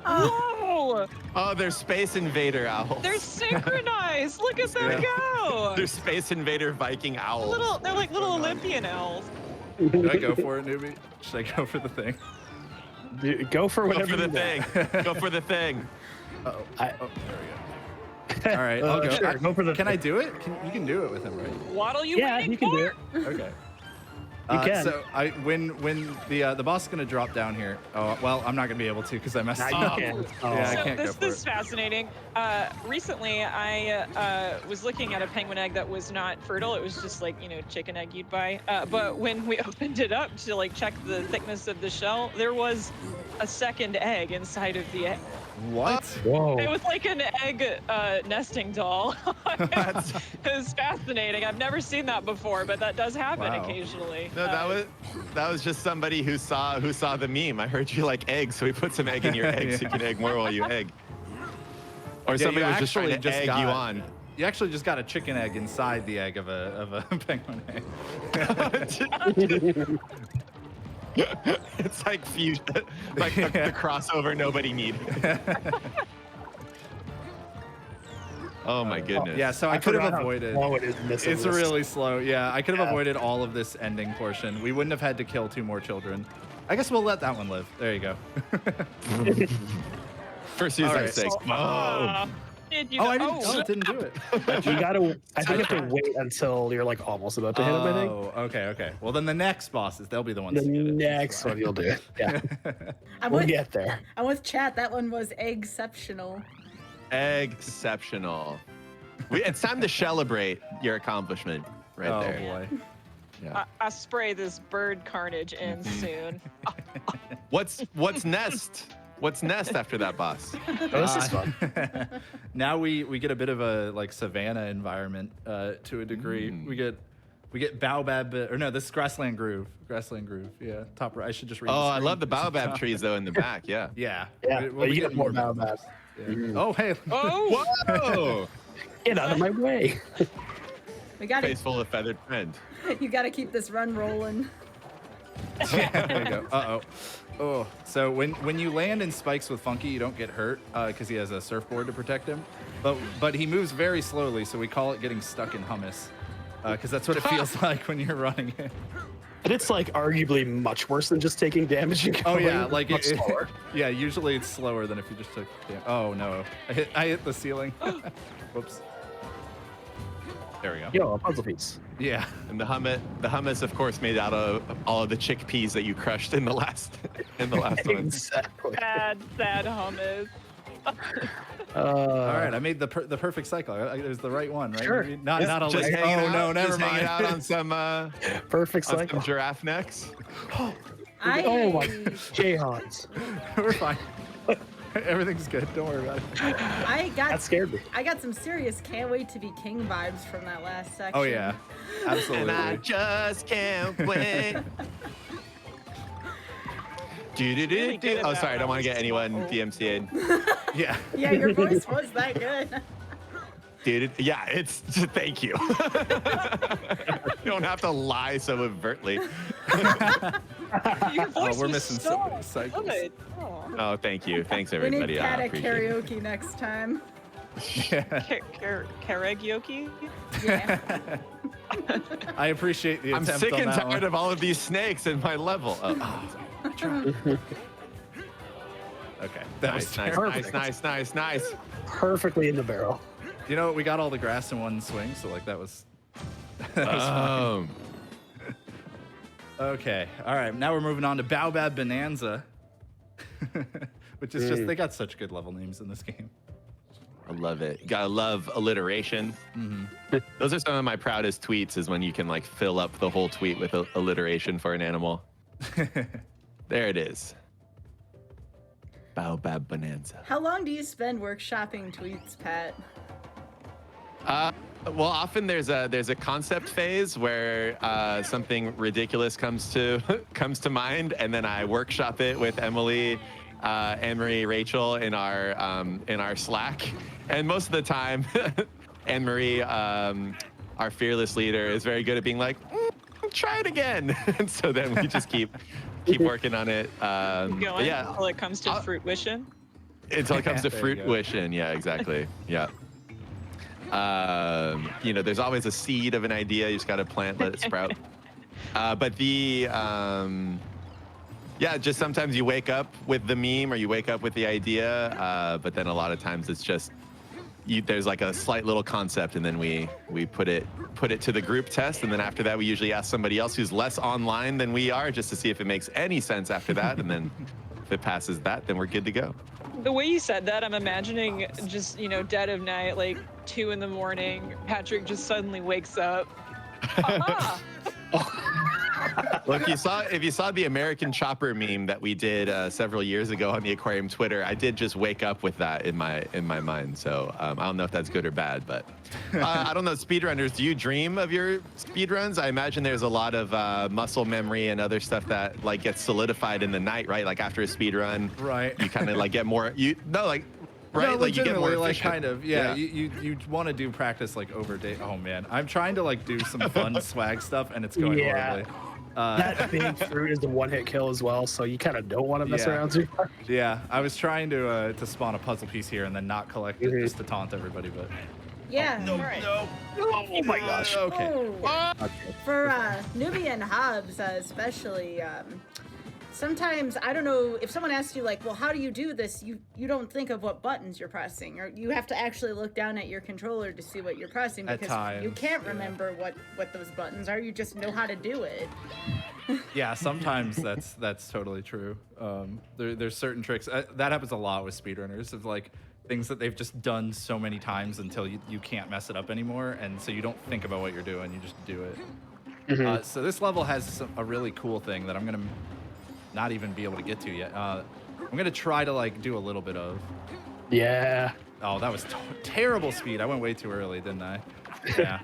Whoa! Oh, they're Space Invader owls. They're synchronized. Look at them Yeah. go. They're Space Invader Viking owls. They're like little Olympian elves. Should I go for it, newbie? Should I go for the thing? Dude, go for Go whatever for the you want. thing. Go for the thing. Uh-oh. I- Oh, there we go. All right, I'll go. Sure, go for the Can I thing. do it? You can do it with him, right? What are you Yeah, waiting you can for? do it. Okay. You can. So when the boss is gonna drop down here. Oh well, I'm not gonna be able to because I messed Now up. you can. Yeah, I So can't go this for is it. fascinating. Recently, I was looking at a penguin egg that was not fertile. It was just like, chicken egg you'd buy. But when we opened it up to like check the thickness of the shell, there was a second egg inside of the egg. What? Whoa. It was like an egg nesting doll. That's, It was fascinating. I've never seen that before, but that does happen Wow. occasionally. no, that was just somebody who saw the meme. I heard you like eggs, so we put some egg in your egg so you can egg more while you egg. Or Yeah, somebody you was just trying to actually just egg got- you on. You actually just got a chicken egg inside the egg of a penguin egg. It's like fusion, like the crossover nobody needed. Oh my goodness. Yeah, so I could have forgot how avoided. slow it is in this It's list. really slow. Yeah, I could have Yeah. avoided all of this ending portion. We wouldn't have had to kill 2 more children. I guess we'll let that one live. There you go. For Susan's All right. sake. Did you Oh, go- I didn't. Oh, it didn't do it. You gotta. I think you have to wait until you're like almost about to hit him. I think. Oh, okay. Well, then the next bosses, they'll be the ones The to get it. next one you'll do it. Yeah, I'm we'll with, get there. I'm with chat. That one was exceptional. Exceptional. It's time to celebrate your accomplishment right Oh there. boy. Yeah. I spray this bird carnage in Mm-hmm. soon. What's nest? What's nest after that boss? Oh, this is fun. Now we get a bit of a like savanna environment to a degree. Mm. We get baobab or no, this is grassland groove. Grassland groove. Yeah, top right. I should just read. Oh, the I screen. love the baobab trees though in the back. Yeah. Yeah. Yeah, We'll but be you get getting more baobabs. Yeah. Oh hey. Oh, Whoa! Get out of my way. We got Face full of feathered friend. You got to keep this run rolling. Yeah, there you go. Uh-oh. Oh, so when you land in spikes with Funky, you don't get hurt because he has a surfboard to protect him. But he moves very slowly, so we call it getting stuck in hummus because that's what it feels like when you're running it. But it's like arguably much worse than just taking damage and Oh going. yeah, like much slower. yeah. Usually it's slower than if you just took. Oh no, I hit the ceiling. Whoops. There we go. Yo, a puzzle piece. Yeah. And the hummus, of course, made out of all of the chickpeas that you crushed in the last one. Exactly. sad hummus. All right, I made the perfect cycle. It was the right one, right? Sure. Not a Just list. hanging Oh out, no, never just hanging mind. out on some Perfect on cycle. some giraffe necks. Oh my, Jayhans. We're fine. Everything's good. Don't worry about it. That scared me. I got some serious can't wait to be king vibes from that last section. Oh yeah, absolutely. And I just can't wait. Really good at Oh, that sorry, I don't want to get anyone Oh. DMCA'd. Yeah. Yeah, your voice was that good. Yeah, it's thank you. You don't have to lie so overtly. Your voice we're was missing so so many cycles. good. Oh. Oh, thank you. Thanks, We everybody. need I cat at appreciate it. karaoke next time. Karaoke? Yeah. I appreciate the I'm attempt sick on and that tired one. of all of these snakes in my level. Oh, Okay, that was nice, terrible. nice. Perfectly in the barrel. You know, we got all the grass in one swing, so like that was. That was fine. Okay. All right. Now we're moving on to Baobab Bonanza, which is just, they got such good level names in this game. I love it. You gotta love alliteration. Those are some of my proudest tweets, is when you can like fill up the whole tweet with alliteration for an animal. There it is. Baobab Bonanza. How long do you spend workshopping tweets, Pat? Well, often there's a concept phase where something ridiculous comes to mind, and then I workshop it with Emily, Anne-Marie, Rachel in our Slack. And most of the time, Anne-Marie, our fearless leader, is very good at being like, try it again. And so then we just keep working on it. Going yeah, until it comes to fruition. until it comes to There you go. fruition. Yeah, exactly. Yeah. There's always a seed of an idea. You just got to plant, let it sprout. But just sometimes you wake up with the meme or you wake up with the idea. But then a lot of times it's just, there's like a slight little concept, and then we put it to the group test. And then after that, we usually ask somebody else who's less online than we are, just to see if it makes any sense after that. And then if it passes that, then we're good to go. The way you said that, I'm imagining just, dead of night, like 2 a.m, Patrick just suddenly wakes up. Aha! Look, if you saw the American Chopper meme that we did several years ago on the Aquarium Twitter, I did just wake up with that in my mind. So I don't know if that's good or bad, but I don't know. Speedrunners, do you dream of your speedruns? I imagine there's a lot of muscle memory and other stuff that like gets solidified in the night, right? Like after a speedrun, Right. you kind of like get more. Right? No, like you get more legitimately, like efficient. kind of, yeah. You want to do practice like over day. Oh man, I'm trying to like do some fun swag stuff, and it's going horribly. That big fruit is a one-hit kill as well, so you kind of don't want to mess Yeah. around too much. Yeah, I was trying to spawn a puzzle piece here and then not collect it just to taunt everybody, but Yeah. All right. Oh my gosh. okay. Oh. Okay. For Newbie and Hobbs, especially, sometimes, I don't know, if someone asks you, like, well, how do you do this? You don't think of what buttons you're pressing, or you have to actually look down at your controller to see what you're pressing, At because you times, can't yeah. remember what those buttons are. You just know how to do it. Yeah, sometimes that's totally true. There's certain tricks that happens a lot with speedrunners, of like things that they've just done so many times until you can't mess it up anymore, and so you don't think about what you're doing, you just do it. So this level has a really cool thing that I'm gonna not even be able to get to yet. I'm gonna try to like do a little bit of. Yeah. Oh, that was terrible speed. I went way too early, didn't I? Yeah.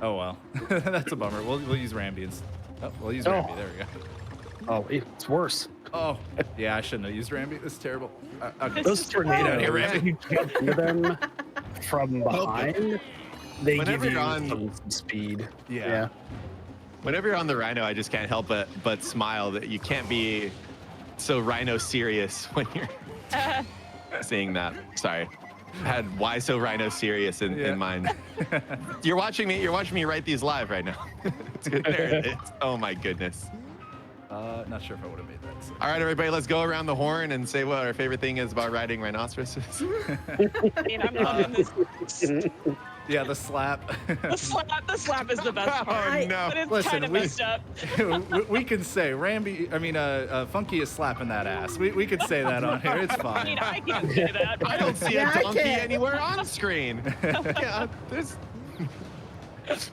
Oh well, that's a bummer. We'll use Rambi. We'll use Rambi. There we go. Oh, it's worse. Oh, yeah, I shouldn't have used Rambi. This is terrible. Okay. Those is tornadoes, Hey, Randy. if you jump into them from behind, they Whenever give you you're on- some speed. Yeah. Whenever you're on the Rhino, I just can't help but smile. That you can't be so Rhino serious when you're seeing that. Sorry, I had why so Rhino serious in mind. You're watching me write these live right now. It's good. There it is. Oh my goodness. Not sure if I would have made that. So. All right, everybody, let's go around the horn and say what our favorite thing is about riding rhinoceroses. I mean, I'm not in this. Yeah, the slap. The slap is the best part. Oh no. But it's Listen, kind of we- messed up. we can say Funky is slapping that ass. We could say that on here. It's I mean, fine. I can't say that. I don't see Yeah, a I donkey can. anywhere on screen. Yeah, there's.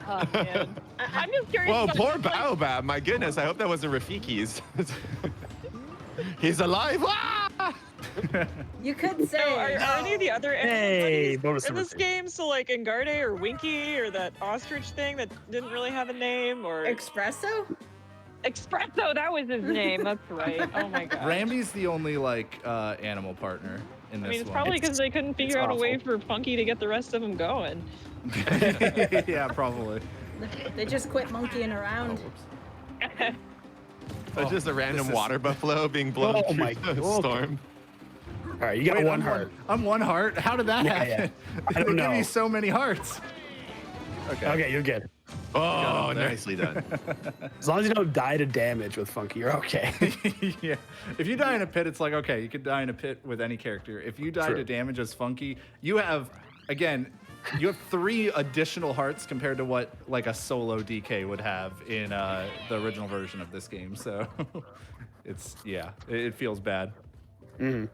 Oh, man. I'm just curious. Whoa, about poor this, like, Baobab. My goodness, I hope that wasn't Rafiki's. He's alive. Ah! You could say. So are any of the other Hey, bonus in number this 2. game? So like Engarde or Winky or that ostrich thing that didn't really have a name, or Espresso? Espresso, that was his name. That's right. Oh my god. Rambi's the only like animal partner in this I mean, it's one. probably because they couldn't figure out a way for Funky to get the rest of them going. Yeah, probably. They just quit monkeying Oh, around. whoops. That's just a random this is- water buffalo being blown Oh through my the God. storm. All right, you got Wait, one I'm heart. I'm one heart. How did that Yeah, happen? I don't They know. give you so many hearts. Okay. Okay, you're good. Oh, there. nicely done. As long as you don't die to damage with Funky, you're okay. Yeah. If you die in a pit, it's like, okay, you could die in a pit with any character. If you die True. to damage as Funky, you have, again, you have 3 additional hearts compared to what like a solo DK would have in the original version of this game. So it's it feels bad. You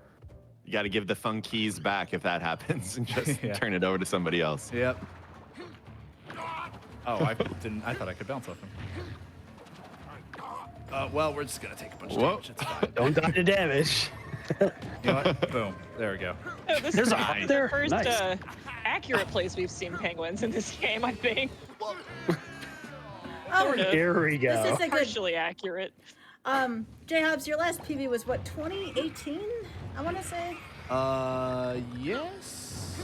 got to give the funkies back if that happens, and just turn it over to somebody else. Yep. Oh, I didn't. I thought I could bounce off him. Well, we're just gonna take a bunch of damage. It's fine. Don't die to damage. You know what? Boom. There we go. Oh, this There's is a hut the there? first Nice. accurate place we've seen penguins in this game, I think. Oh, Sort of. Here we go. this is a good. Partially accurate. J-Hobbs, your last PV was what, 2018? I want to say. Yes.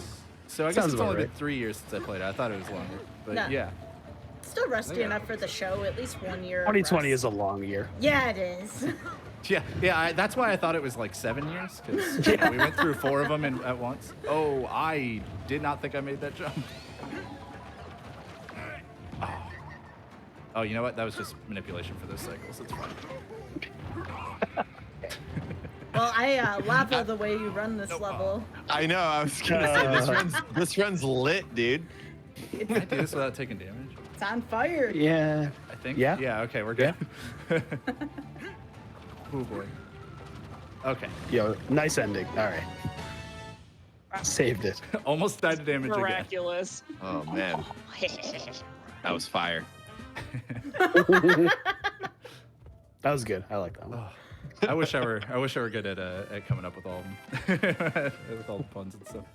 So I guess Sounds it's only about been right. 3 years since I played it. I thought it was longer, but No. yeah. Still rusty Yeah. enough for the show. At least 1 year. of 2020 rust. is a long year. Yeah, it is. Yeah. That's why I thought it was like 7 years, because we went through 4 of them at once. Oh, I did not think I made that jump. Oh, you know what? That was just manipulation for those cycles. It's fine. Well, I lava the way you run this level. I know. I was gonna say this run's lit, dude. Can I do this without taking damage? It's on fire. Yeah. I think. Yeah. Yeah. Okay, we're good. Oh boy. Okay. Yo, nice ending. All right. Saved it. Almost died to damage again. Miraculous. Oh man, that was fire. That was good. I like that one. I wish I were good at coming up with all of them, with all the puns and stuff.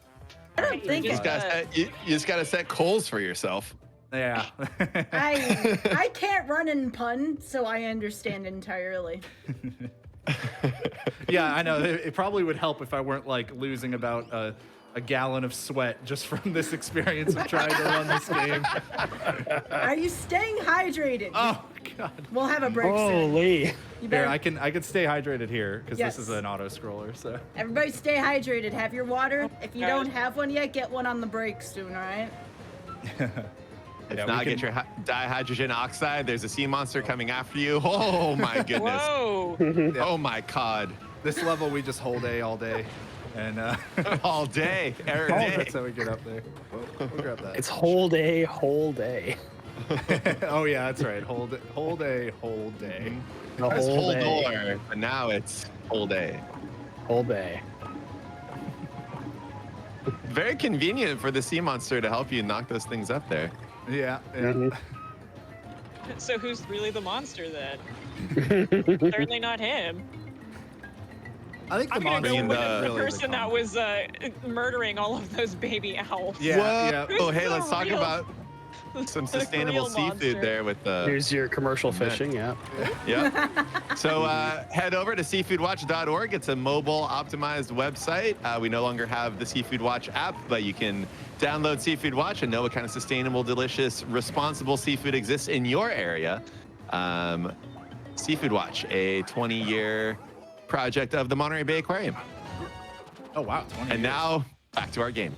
I don't think You just just gotta you just gotta set goals for yourself. Yeah. I can't run and pun, so I understand entirely. Yeah, I know. It probably would help if I weren't like losing about a gallon of sweat just from this experience of trying to run this game. Are you staying hydrated? Oh God. We'll have a break soon. Holy. You Here, better, I can stay hydrated here because Yes. this is an auto scroller. So everybody stay hydrated. Have your water. If you Guys. don't have one yet, get one on the break soon, all right? If Yeah, we not, get can- your dihydrogen oxide. There's a sea monster coming after you. Oh my goodness. Whoa. Oh my god. this level we just hold A all day, and All day, every day. that's how we get up there. We'll grab that. It's whole day, whole day. Oh yeah, that's right. Hold A, whole day. The It's whole whole day. door, but now it's whole day. Whole day. Very convenient for the sea monster to help you knock those things up there. Yeah. Mhm. So who's really the monster then? Certainly not him. I think the I'm gonna monster go in with the- the really person that was murdering all of those baby owls. Yeah. Oh, hey, the let's talk real- about some the sustainable real seafood monster. there with the. Here's your commercial fishing, yeah. Yeah. So head over to seafoodwatch.org. It's a mobile optimized website. We no longer have the Seafood Watch app, but you can download Seafood Watch and know what kind of sustainable, delicious, responsible seafood exists in your area. Seafood Watch, a 20-year project of the Monterey Bay Aquarium. Oh wow, 20 And years. now back to our game.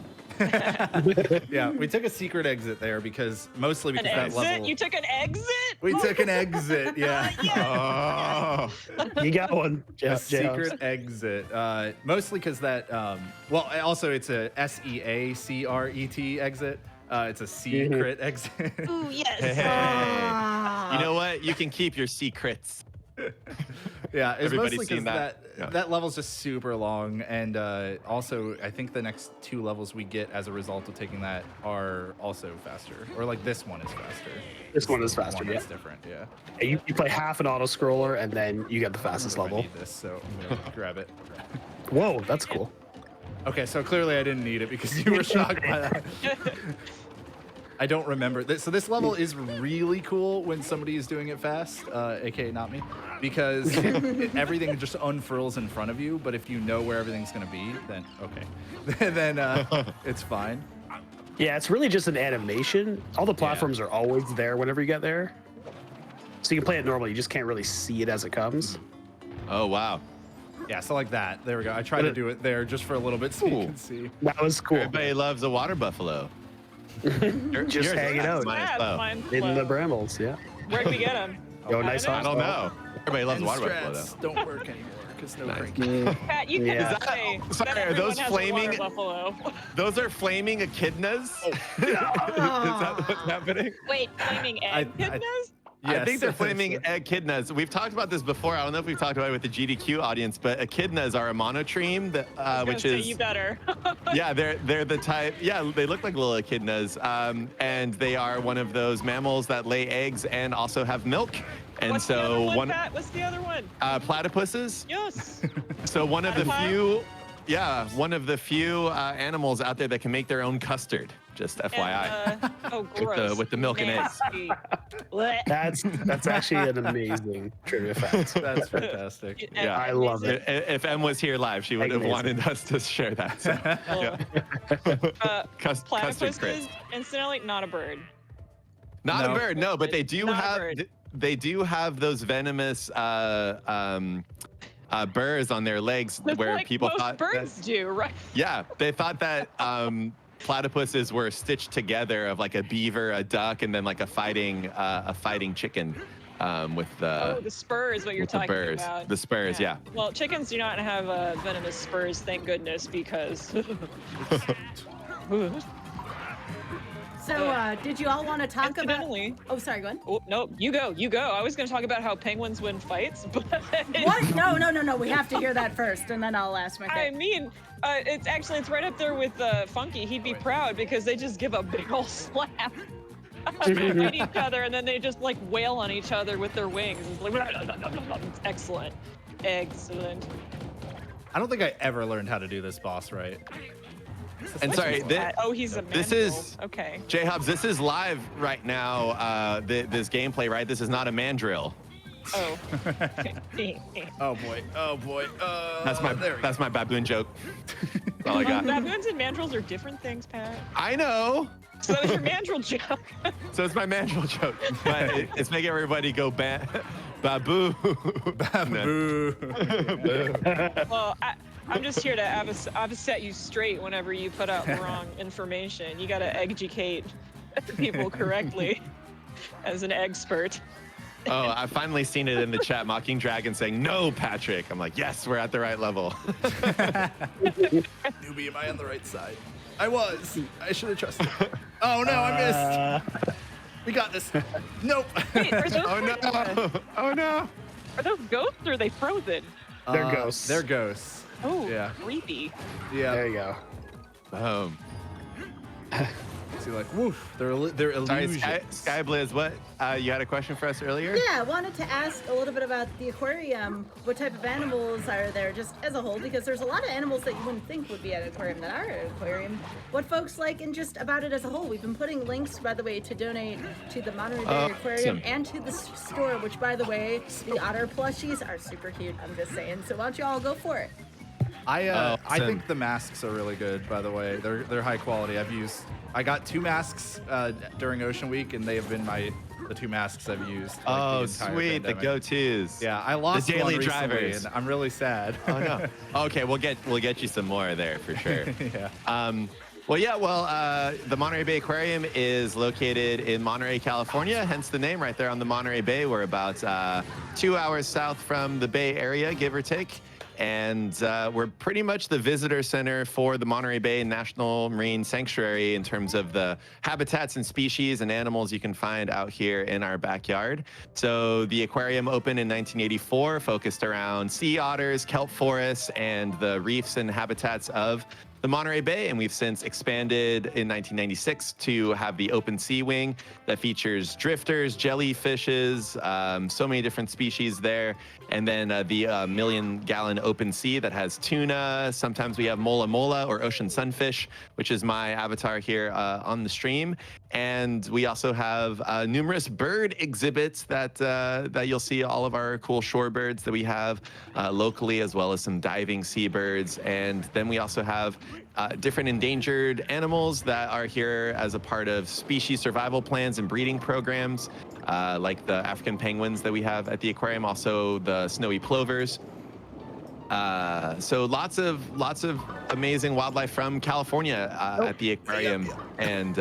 Yeah, we took a secret exit there mostly An because that exit? level. You took an exit? We took an exit. Yeah. Oh. You got one. A Jeff. secret exit. Mostly because that. Well, also it's a SEACRET exit. It's a secret exit. Ooh, yes. Hey. Ah. You know what? You can keep your secrets. Yeah, it's Everybody's mostly seen because that. that level's just super long, and also I think the next 2 levels we get as a result of taking that are also faster, or like this one is faster. This one is faster, One yeah. is different, yeah. You play half an auto scroller and then you get the fastest I level. need this, so I'm gonna grab it. Whoa, that's cool. Okay, so clearly I didn't need it because you were shocked by that. I don't remember. So this level is really cool when somebody is doing it fast, aka not me, because everything just unfurls in front of you. But if you know where everything's gonna be, then okay, then it's fine. Yeah, it's really just an animation. All the platforms are always there whenever you get there. So you can play it normally, you just can't really see it as it comes. Oh, wow. Yeah, so like that. There we go. I tried to do it there just for a little bit so you Ooh. can see. That was cool. Everybody loves a water buffalo. Just Yours is hanging out. mine is Yeah, slow. mine's In the slow. brambles, yeah. Where'd we get him? Yo, nice I hot don't spot. know. Everybody loves And water buffalo, strats though. don't work anymore. because no Nice. drinking. Pat, you Yeah. cannot Is that- say sorry, that are everyone those has a water flaming- buffalo. Those are flaming echidnas. Is that what's happening? Wait, flaming egg echidnas? I think they're Yes. flaming echidnas. We've talked about this before. I don't know if we've talked about it with the GDQ audience, but echidnas are a monotreme, that, I was which gonna say, is you better. yeah, they're the type. Yeah, they look like little echidnas, and they are one of those mammals that lay eggs and also have milk. And What's the other so one, Pat? What's the other one? platypuses. Yes. So one of the Platypus? few animals out there that can make their own custard. Just FYI. And, oh, gross. with the milk and eggs. Nasty. Blech. That's actually an amazing trivia fact. That's fantastic. Yeah. I love it. If Em was here live, she would have Amazing. wanted us to share that. So, yeah. Custard crisp. Platypuses, incidentally, not a bird. Not No. a bird, no, but they do Not a have bird. they do have those venomous burrs on their legs That's where like people most thought birds do, right? yeah, they thought that platypuses were stitched together of like a beaver, a duck, and then like a fighting chicken with the Oh, the spur is what you're with the talking burrs. about. The spurs, yeah. Well, chickens do not have venomous spurs, thank goodness, because. So, did you all want to talk about? Incidentally. Oh, sorry. Go on. Oh, no, you go. I was going to talk about how penguins win fights, but. What? No. We have to hear that first, and then I'll ask my I question. mean, it's right up there with Funky. He'd be proud because they just give a big ol' slap. They hit each other and then they just like wail on each other with their wings. It's like, it's excellent. Excellent. I don't think I ever learned how to do this boss right. And sorry, Oh, he's a this mandrill. is- Okay. J-Hubs, this is live right now, this gameplay, right? This is not a mandrill. Oh. Oh boy. Oh boy. That's my baboon joke. That's all I got. Baboons and mandrills are different things, Pat. I know. So that was your mandrill joke. So it's my mandrill joke, but it's making everybody go baboo. Boo. Well, I'm just here to set you straight whenever you put out the wrong information. You got to educate people correctly as an expert. Oh, I've finally seen it in the chat. Mocking Dragon saying, "No, Patrick." I'm like, yes, we're at the right level. Newbie, am I on the right side? I was. I should have trusted. Oh no, I missed. We got this. Nope. Wait, are those Oh no! Oh no! Are those ghosts or are they frozen? They're ghosts. They're ghosts. Oh, Yeah. creepy. Yeah. There you go. See, like, woof. They're Sorry, illusions. Sky Blizz, what? You had a question for us earlier? Yeah, I wanted to ask a little bit about the aquarium. What type of animals are there, just as a whole? Because there's a lot of animals that you wouldn't think would be at an aquarium that are at an aquarium. What folks like, and just about it as a whole. We've been putting links, by the way, to donate to the Monterey Bay Aquarium awesome. and to the store. Which, by the way, the otter plushies are super cute. I'm just saying. So why don't you all go for it? I Awesome. think the masks are really good. By the way, they're high quality. I got 2 masks during Ocean Week, and they have been the 2 masks I've used. Like, Oh, the entire sweet, the pandemic. go-tos. Yeah, I lost The daily one recently, drivers. and I'm really sad. Oh no. Okay, we'll get you some more there for sure. Yeah. The Monterey Bay Aquarium is located in Monterey, California, hence the name right there on the Monterey Bay. We're about 2 hours south from the Bay Area, give or take. And we're pretty much the visitor center for the Monterey Bay National Marine Sanctuary in terms of the habitats and species and animals you can find out here in our backyard. So the aquarium opened in 1984, focused around sea otters, kelp forests, and the reefs and habitats of the Monterey Bay, and we've since expanded in 1996 to have the open sea wing that features drifters, jellyfishes, so many different species there, and then the million-gallon open sea that has tuna. Sometimes we have mola mola or ocean sunfish, which is my avatar here on the stream, and we also have numerous bird exhibits that you'll see all of our cool shorebirds that we have locally, as well as some diving seabirds, and then we also have different endangered animals that are here as a part of species survival plans and breeding programs, like the African penguins that we have at the aquarium, also the snowy plovers. So lots of amazing wildlife from California at the aquarium, and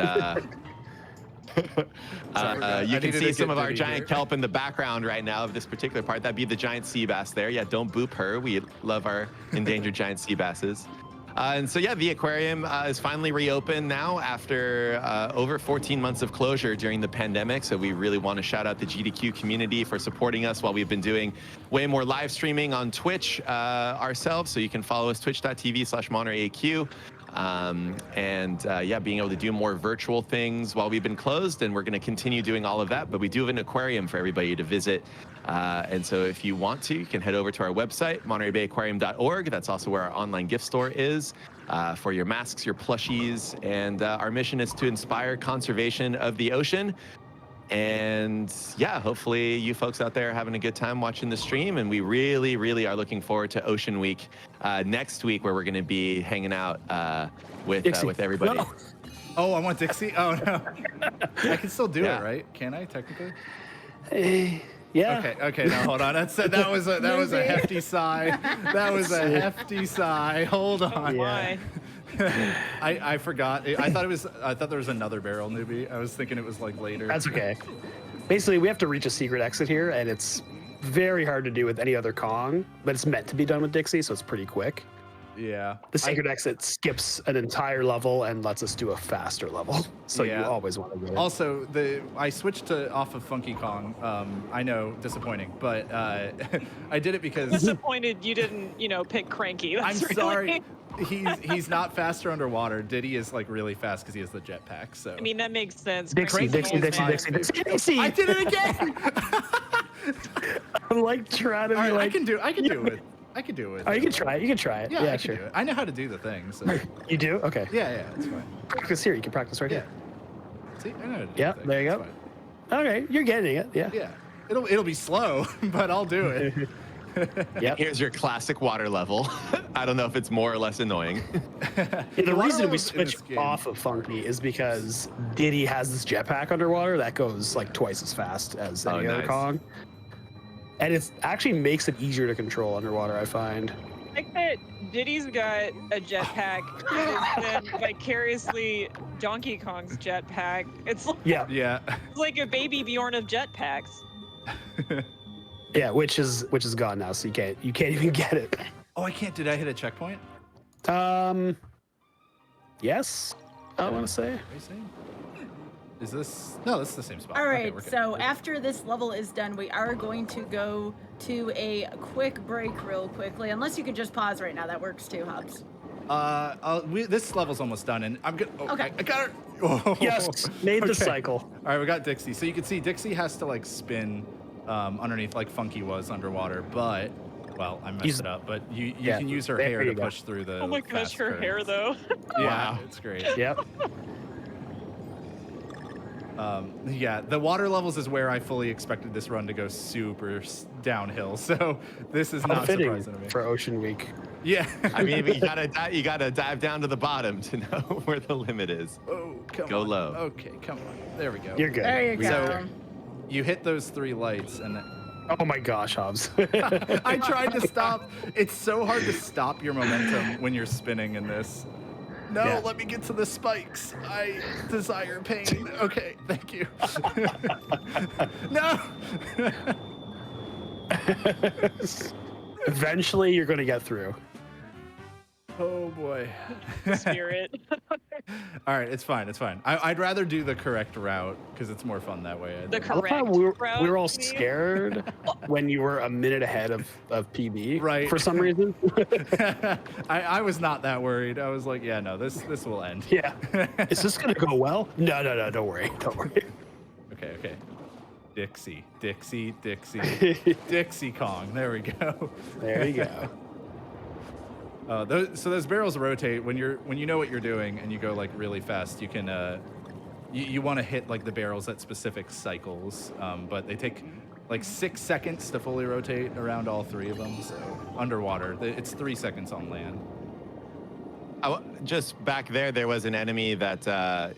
You can needed see to some get of our Diddy giant here. kelp in the background right now of this particular part. That'd be the giant sea bass there. Yeah, don't boop her. We love our endangered giant sea basses. And so, yeah, the aquarium is finally reopened now after over 14 months of closure during the pandemic. So we really want to shout out the GDQ community for supporting us while we've been doing way more live streaming on Twitch ourselves. So you can follow us, twitch.tv/MontereyAQ. Yeah, being able to do more virtual things while we've been closed, and we're going to continue doing all of that. But we do have an aquarium for everybody to visit. And so if you want to, you can head over to our website, MontereyBayAquarium.org. That's also where our online gift store is for your masks, your plushies. And our mission is to inspire conservation of the ocean. And yeah, hopefully you folks out there are having a good time watching the stream. And we really, really are looking forward to Ocean Week next week, where we're going to be hanging out with everybody. No. Oh, I want Dixie. Oh no, I can still do Yeah. it, right? Can I technically? Yeah. Okay. Now hold on. That was a hefty sigh. That was a hefty sigh. Hold on. Why? I forgot. I thought there was another barrel, newbie. I was thinking it was like later. That's okay. Basically, we have to reach a secret exit here, and it's very hard to do with any other Kong, but it's meant to be done with Dixie, so it's pretty quick. Yeah. The secret exit skips an entire level and lets us do a faster level, so you always want to do it. Also, I switched to off of Funky Kong. I know, disappointing, but I did it because Disappointed you didn't, pick Cranky. I'm That's really... sorry. He's not faster underwater. Diddy is like really fast because he has the jetpack. So I mean, that makes sense. Dixie. I did it again. I'm like trying to be All right, like. I can do it. I can do it. Oh, you can try it. You can try it. Yeah, I sure. can do it. I know how to do the thing. So. You do? Okay. Yeah, it's fine. Practice here. You can practice right Yeah. here. See, I know how to do Yeah, the thing. there you It's go. fine. Okay, you're getting it. Yeah. Yeah, it'll be slow, but I'll do it. Yep. Here's your classic water level. I don't know if it's more or less annoying. Yeah, the water reason we levels in this switch game- off of Funky is because Diddy has this jetpack underwater that goes like twice as fast as any other nice. Kong. And it actually makes it easier to control underwater, I find. I think that Diddy's got a jetpack and then vicariously Donkey Kong's jetpack. It's Yeah. like a baby Bjorn of jetpacks. Yeah, which is gone now, so you can't even get it. Oh, I can't. Did I hit a checkpoint? Yes, I want to say. What are you saying? Is this? No, this is the same spot. All Okay, right, we're good. so after this level is done, we are going to go to a quick break real quickly. Unless you could just pause right now. That works too, Hobbs. This level's almost done, and I'm good. Oh, Okay. I got her. Oh, Yes, made the okay. cycle. All right, we got Dixie. So you can see Dixie has to like spin underneath like Funky was underwater, but well, I messed Use- it up. But you Yeah, can use her there hair you to go. push through the. Oh my gosh, fast her curves. hair though. Yeah, Wow. it's great. Yep. Yeah, the water levels is where I fully expected this run to go super downhill. So this is How not fitting surprising to me. for Ocean Week. Yeah. I mean, you gotta dive down to the bottom to know where the limit is. Oh, come Go on. low. Okay, come on. There we go. You're good. There you go. So you hit those 3 lights, and Oh my gosh, Hobbs. I tried to stop. It's so hard to stop your momentum when you're spinning in this. No, Yeah. let me get to the spikes. I desire pain. Okay, thank you. No. Eventually, you're gonna get through. Oh boy. Spirit. All right, it's fine. It's fine. I'd rather do the correct route because it's more fun that way. I The think. I love how correct we were all route, you mean? scared when you were a minute ahead of PB. Right. For some reason. I was not that worried. I was like, yeah, no, this will end. Yeah. Is this gonna go well? No. Don't worry. Don't worry. Okay. Dixie, Dixie Kong. There we go. There you go. Those barrels rotate when you know what you're doing and you go like really fast. You can you want to hit like the barrels at specific cycles, but they take like 6 seconds to fully rotate around all 3 of them. So underwater, it's 3 seconds on land. Just back there was an enemy that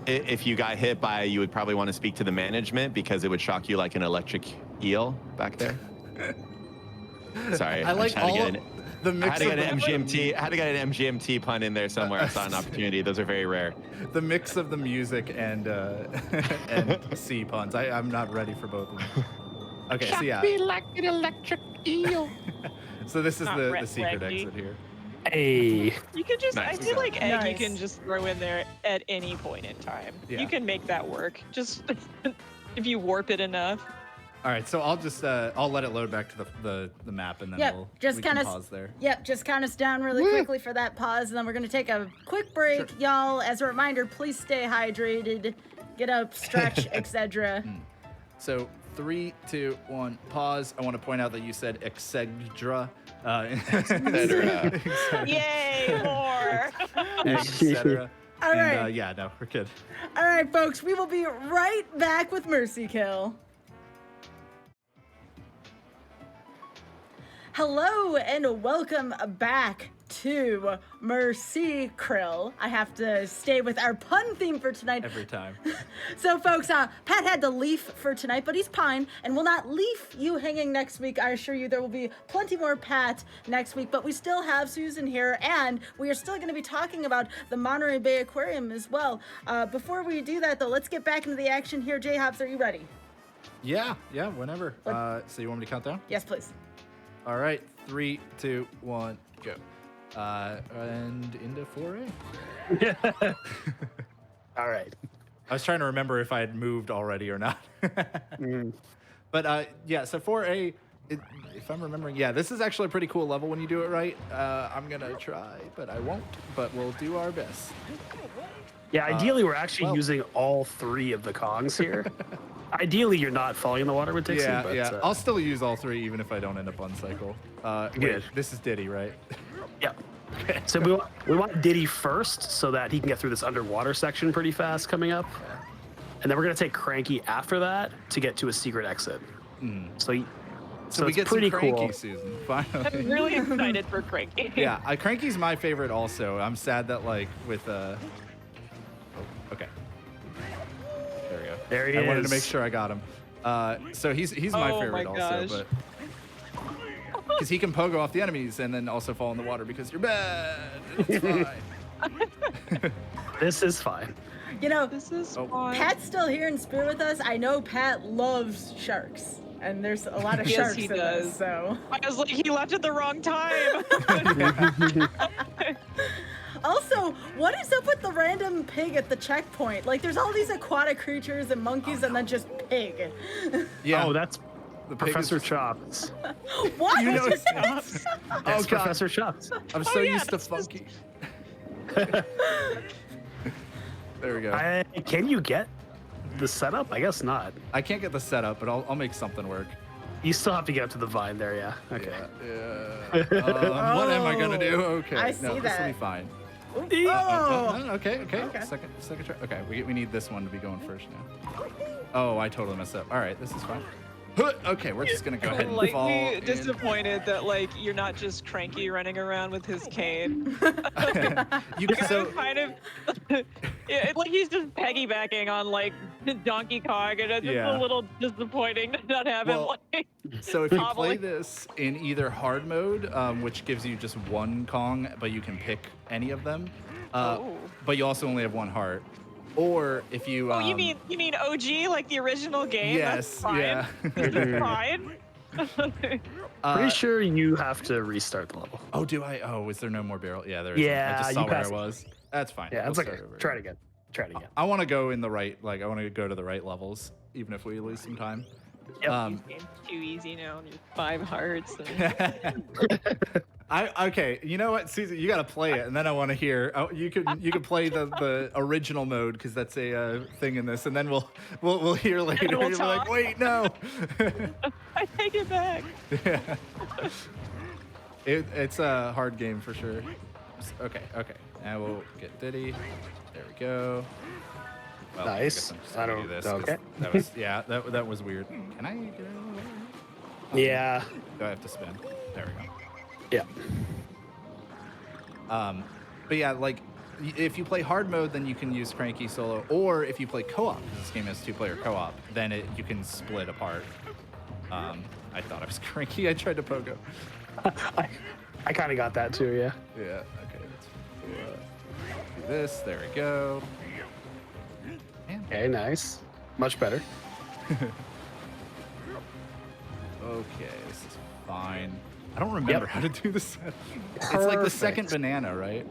if you got hit by, you would probably want to speak to the management because it would shock you like an electric eel back there. Sorry, I I'm like trying to all get The I mix had to get of an MGMT. I had to get an MGMT pun in there somewhere. I saw an opportunity. Those are very rare. the mix of the music and and C puns. I'm not ready for both of them. Okay, so yeah. like an electric eel. So this is Not the Brett secret Wagner. exit here. Hey. You can just, Nice. I feel like egg you Nice. can just throw in there at any point in time. Yeah. You can make that work. Just if you warp it enough. All right, so I'll just I'll let it load back to the map and then Yep, we can pause there. Yep, just count us down really quickly for that pause, and then we're gonna take a quick break, y'all. As a reminder, please stay hydrated, get up, stretch, etc. So 3, 2, 1, pause. I want to point out that you said etc. Etc. Yay, more! etc. All And right. yeah, no, we're good. All right, folks, we will be right back with Mersea Krill. Hello and welcome back to Mersea Krill. I have to stay with our pun theme for tonight. Every time. So, folks, Pat had to leave for tonight, but he's fine and will not leave you hanging next week. I assure you there will be plenty more Pat next week, but we still have Susan here, and we are still going to be talking about the Monterey Bay Aquarium as well. Before we do that, though, let's get back into the action here. J-Hops, are you ready? Yeah, whenever. So you want me to count down? Yes, please. All right, 3, 2, 1, go. And into 4A. All right. I was trying to remember if I had moved already or not. But yeah, so 4A, if I'm remembering, yeah, this is actually a pretty cool level when you do it right. I'm going to try, but I won't. But we'll do our best. Yeah, ideally, we're actually well- using all 3 of the Kongs here. Ideally, you're not falling in the water with Dixie, Yeah, but yeah. I'll still use all 3 even if I don't end up on cycle. Wait, Good. this is Diddy, right? yeah. So we want Diddy first so that he can get through this underwater section pretty fast coming up. And then we're going to take Cranky after that to get to a secret exit. So we it's get pretty some Cranky, cool. Susan, finally. I'm really excited for Cranky. Yeah, Cranky's my favorite also. I'm sad that like with oh, okay. There we go. There he I wanted to is. make sure I got him. So he's my Oh favorite my also, gosh. but because he can pogo off the enemies and then also fall in the water because you're bad. It's fine. This is fine. You know, This is Oh. fun. Pat's still here in spirit with us. I know Pat loves sharks, and there's a lot of Yes, sharks he in does. this, so. I was like, he left at the wrong time. Also, what is up with the random pig at the checkpoint? Like, there's all these aquatic creatures and monkeys, and then just pig. Yeah. Oh, that's the pig is Professor just- Chops. What? You know, That's oh god, Professor Chops. I'm so yeah, used to that's just- funky. There we go. Can you get the setup? I guess not. I can't get the setup, but I'll make something work. You still have to get up to the vine there, yeah. Okay. Yeah. What am I gonna do? Okay. I no, see this will that. be fine. Oh! Okay. Okay. Second try. Okay, we need this one to be going first now. Oh, I totally messed up. All right, this is fine. Okay, we're just gonna go ahead and Like fall. me in. disappointed that like you're not just Cranky running around with his cane. You Like, so I'm kind of yeah, like he's just piggybacking on like Donkey Kong, and it's just Yeah. a little disappointing to not have Well, him like. so if you play Hobbling. this in either hard mode, which gives you just one Kong, but you can pick any of them, Oh. but you also only have one heart. Or if you Oh, you mean OG like the original game? yes, That's fine. yeah. This is fine. Pretty sure you have to restart the level. Oh, do I? Oh, is there no more barrel? Yeah, there is. I Yeah, just saw you where I passed it. was. That's fine. Yeah, We'll it's okay. start over. Try it again. Try it again. I want to go in the right, like I want to go to the right levels, even if we lose some time. Yep. These games too easy now, and you're 5 hearts. Okay, you know what, Susan, you got to play it, and then I want to hear. Oh, you can play the original mode because that's a thing in this, and then we'll hear later. we'll You'll be like, talk. wait, no. I take it back. Yeah. It's a hard game for sure. Okay. Now we'll get Diddy. There we go. Well, Nice. I guess I'm just I gonna don't- do this 'cause okay. That was that was weird. Can I get out of the way? Yeah. Do I have to spin? There we go. Yeah. But yeah, like if you play hard mode, then you can use Cranky solo, or if you play co-op, because this game has 2-player co-op, then you can split apart. I thought I was Cranky. I tried to pogo. I kind of got that too, yeah. Yeah. Okay. Let's do this. There we go. Man. Okay, nice. Much better. Okay, this is fine. I don't remember how to do this. It's like the second Perfect. banana, right?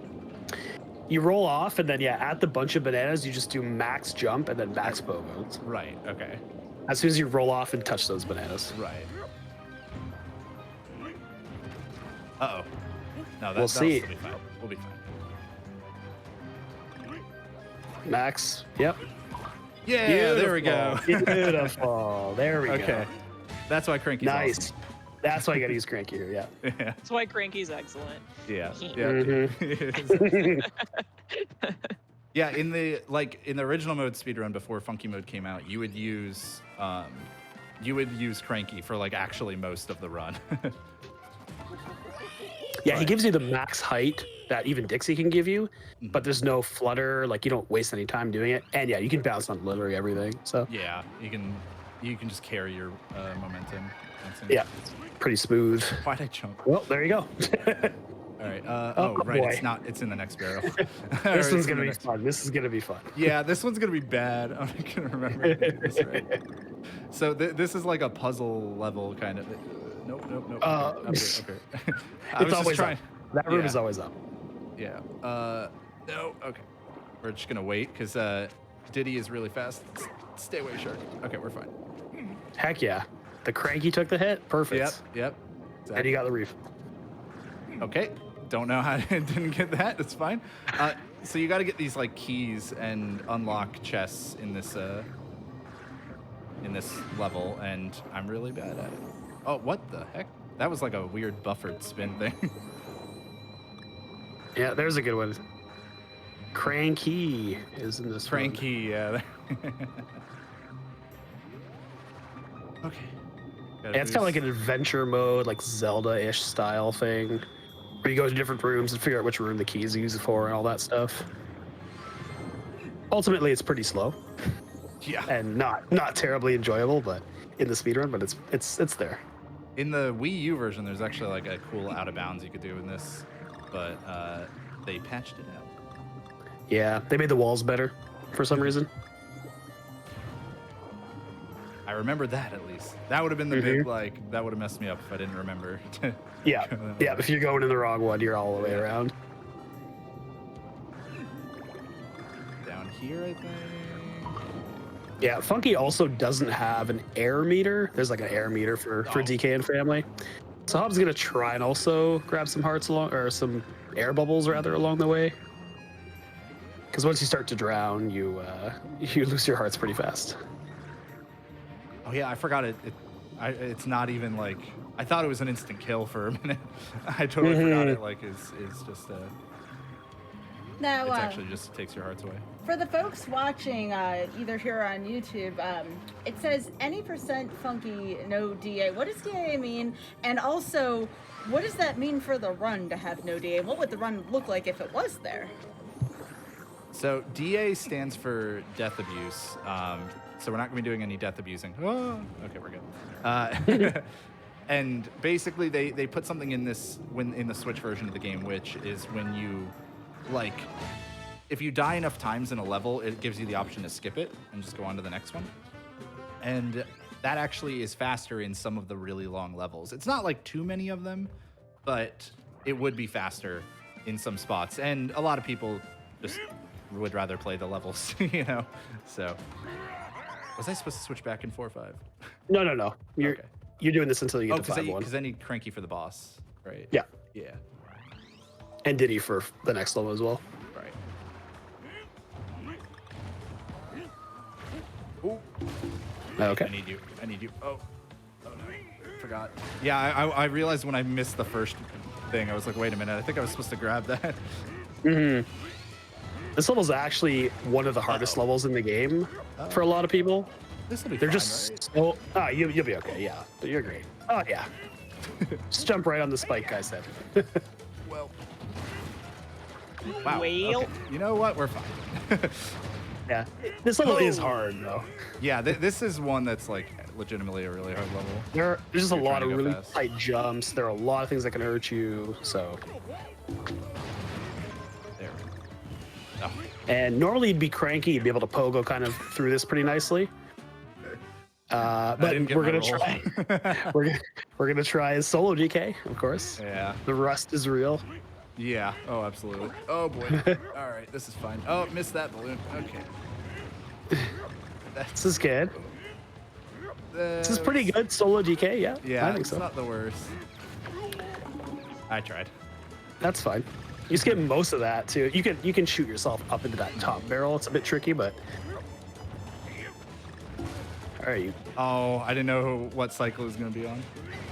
You roll off, and then at the bunch of bananas, you just do max jump and then max pogos. Right. Okay. As soon as you roll off and touch those bananas. Right. Uh oh. No, We'll see. Be fine. We'll be fine. Max. Yep. Yeah, there we go. Beautiful. There we go. Okay. That's why Cranky's Nice. awesome. That's why you gotta use Cranky here, yeah. Yeah. That's why Cranky's excellent. Yeah. Mhm. Yeah, in the original mode speedrun before Funky mode came out, you would use Cranky for like actually most of the run. Yeah, he gives you the max height that even Dixie can give you, but there's no flutter, like you don't waste any time doing it. And yeah, you can bounce on literally everything. So Yeah, you can just carry your momentum. yeah, it's pretty smooth. Why'd I jump? Well, there you go. All right. Oh, Right. boy. It's not. It's in the next barrel. This one's gonna be fun. This is gonna be fun. Yeah, this one's gonna be bad. I'm not gonna remember to do this right. So this is like a puzzle level kind of. Nope. Okay. I was It's just always trying. up. That room Yeah. is always up. Yeah. No. Okay. We're just gonna wait because Diddy is really fast. Stay away, shark. Okay, we're fine. Heck yeah. The Cranky took the hit. Perfect. Yep. And you got the reef. Okay. Don't know how I didn't get that. That's fine. So you got to get these like keys and unlock chests in this level, and I'm really bad at it. Oh, what the heck? That was like a weird buffered spin thing. Yeah, there's a good one. Cranky is in this one. Cranky, yeah. Okay. Yeah, it's kind of like an adventure mode, like Zelda-ish style thing, where you go to different rooms and figure out which room the keys are used for and all that stuff. Ultimately, it's pretty slow Yeah. and not terribly enjoyable, but in the speedrun, but it's there. In the Wii U version, there's actually like a cool out of bounds you could do in this, but they patched it out. Yeah, they made the walls better for some reason. I remember that at least. That would have been the big that would have messed me up if I didn't remember. Yeah, if you're going in the wrong one, you're all the way around. Down here, I think. Yeah, Funky also doesn't have an air meter. There's like an air meter for DK and family. So Hobbs is gonna try and also grab some hearts or some air bubbles rather along the way. Because once you start to drown, you lose your hearts pretty fast. Oh yeah, I forgot it. It's not even like I thought it was an instant kill for a minute. I totally forgot it. Like is just Now, it's actually just takes your hearts away. for the folks watching, either here or on YouTube, it says any percent funky, no DA. What does DA mean? And also, what does that mean for the run to have no DA? What would the run look like if it was there? So DA stands for death abuse. So we're not going to be doing any death abusing. Oh, okay, we're good. And basically, they put something in this in the Switch version of the game, which is when you if you die enough times in a level, it gives you the option to skip it and just go on to the next one. And that actually is faster in some of the really long levels. It's not like too many of them, but it would be faster in some spots. And a lot of people just would rather play the levels, you know? So, was I supposed to switch back in 4 or 5? No. You're doing this until you get to 5-1. Because I need Cranky for the boss, right? Yeah. Yeah, And Diddy for the next level as well. right. Ooh. Okay. I need you. Oh no. Forgot. Yeah, I realized when I missed the first thing, I was like, wait a minute, I think I was supposed to grab that. This level's actually one of the hardest levels in the game for a lot of people. This will be They're fine, just right? so. Ah, you'll be okay. Yeah, but you're great. Oh yeah. Just jump right on the spike, I said. Well. Wow. Whale. Okay. You know what? We're fine. Yeah, this level is hard though. Yeah, this is one that's like legitimately a really hard level. There's just a You're lot trying of to go really fast. tight jumps. There are a lot of things that can hurt you. So, There. Oh. and normally you'd be cranky, you'd be able to pogo kind of through this pretty nicely. But didn't get we're my gonna roll. try. we're gonna try a solo GK, of course. Yeah. The rust is real. Yeah. Oh, absolutely. Oh boy. All right, this is fine. Oh, missed that balloon. Okay. This is good. This is pretty good solo GK. Yeah. Yeah, I think it's so. not the worst. I tried. That's fine. You just get most of that too. You can shoot yourself up into that top barrel. It's a bit tricky, but. All right, Oh, I didn't know what cycle it was gonna be on.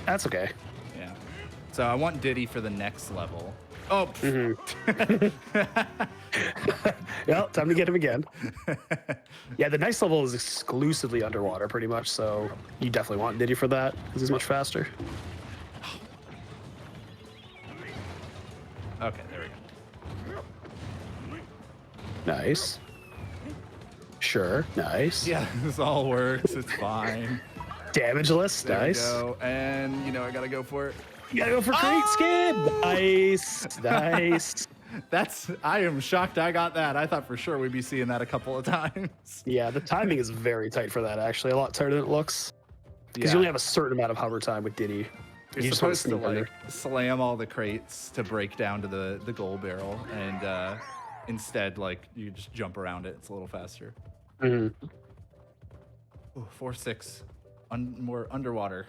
that's okay. Yeah. So I want Diddy for the next level. Oh. Yep, time to get him again. Yeah, the next level is exclusively underwater, pretty much. So you definitely want Diddy for that because he's much faster. Okay, there we go. Nice. Sure, nice. Yeah, this all works. It's fine. Damageless, There nice. we go. And you know I gotta go for it. You gotta go for crate skid. Nice, nice. I am shocked I got that. I thought for sure we'd be seeing that a couple of times. Yeah, the timing is very tight for that. Actually, a lot tighter than it looks. Because you only have a certain amount of hover time with Diddy. You're You just wanna supposed to sneak under. like slam all the crates to break down to the goal barrel, and instead like you just jump around it. It's a little faster. Mhm. Ooh, 4-6, more underwater.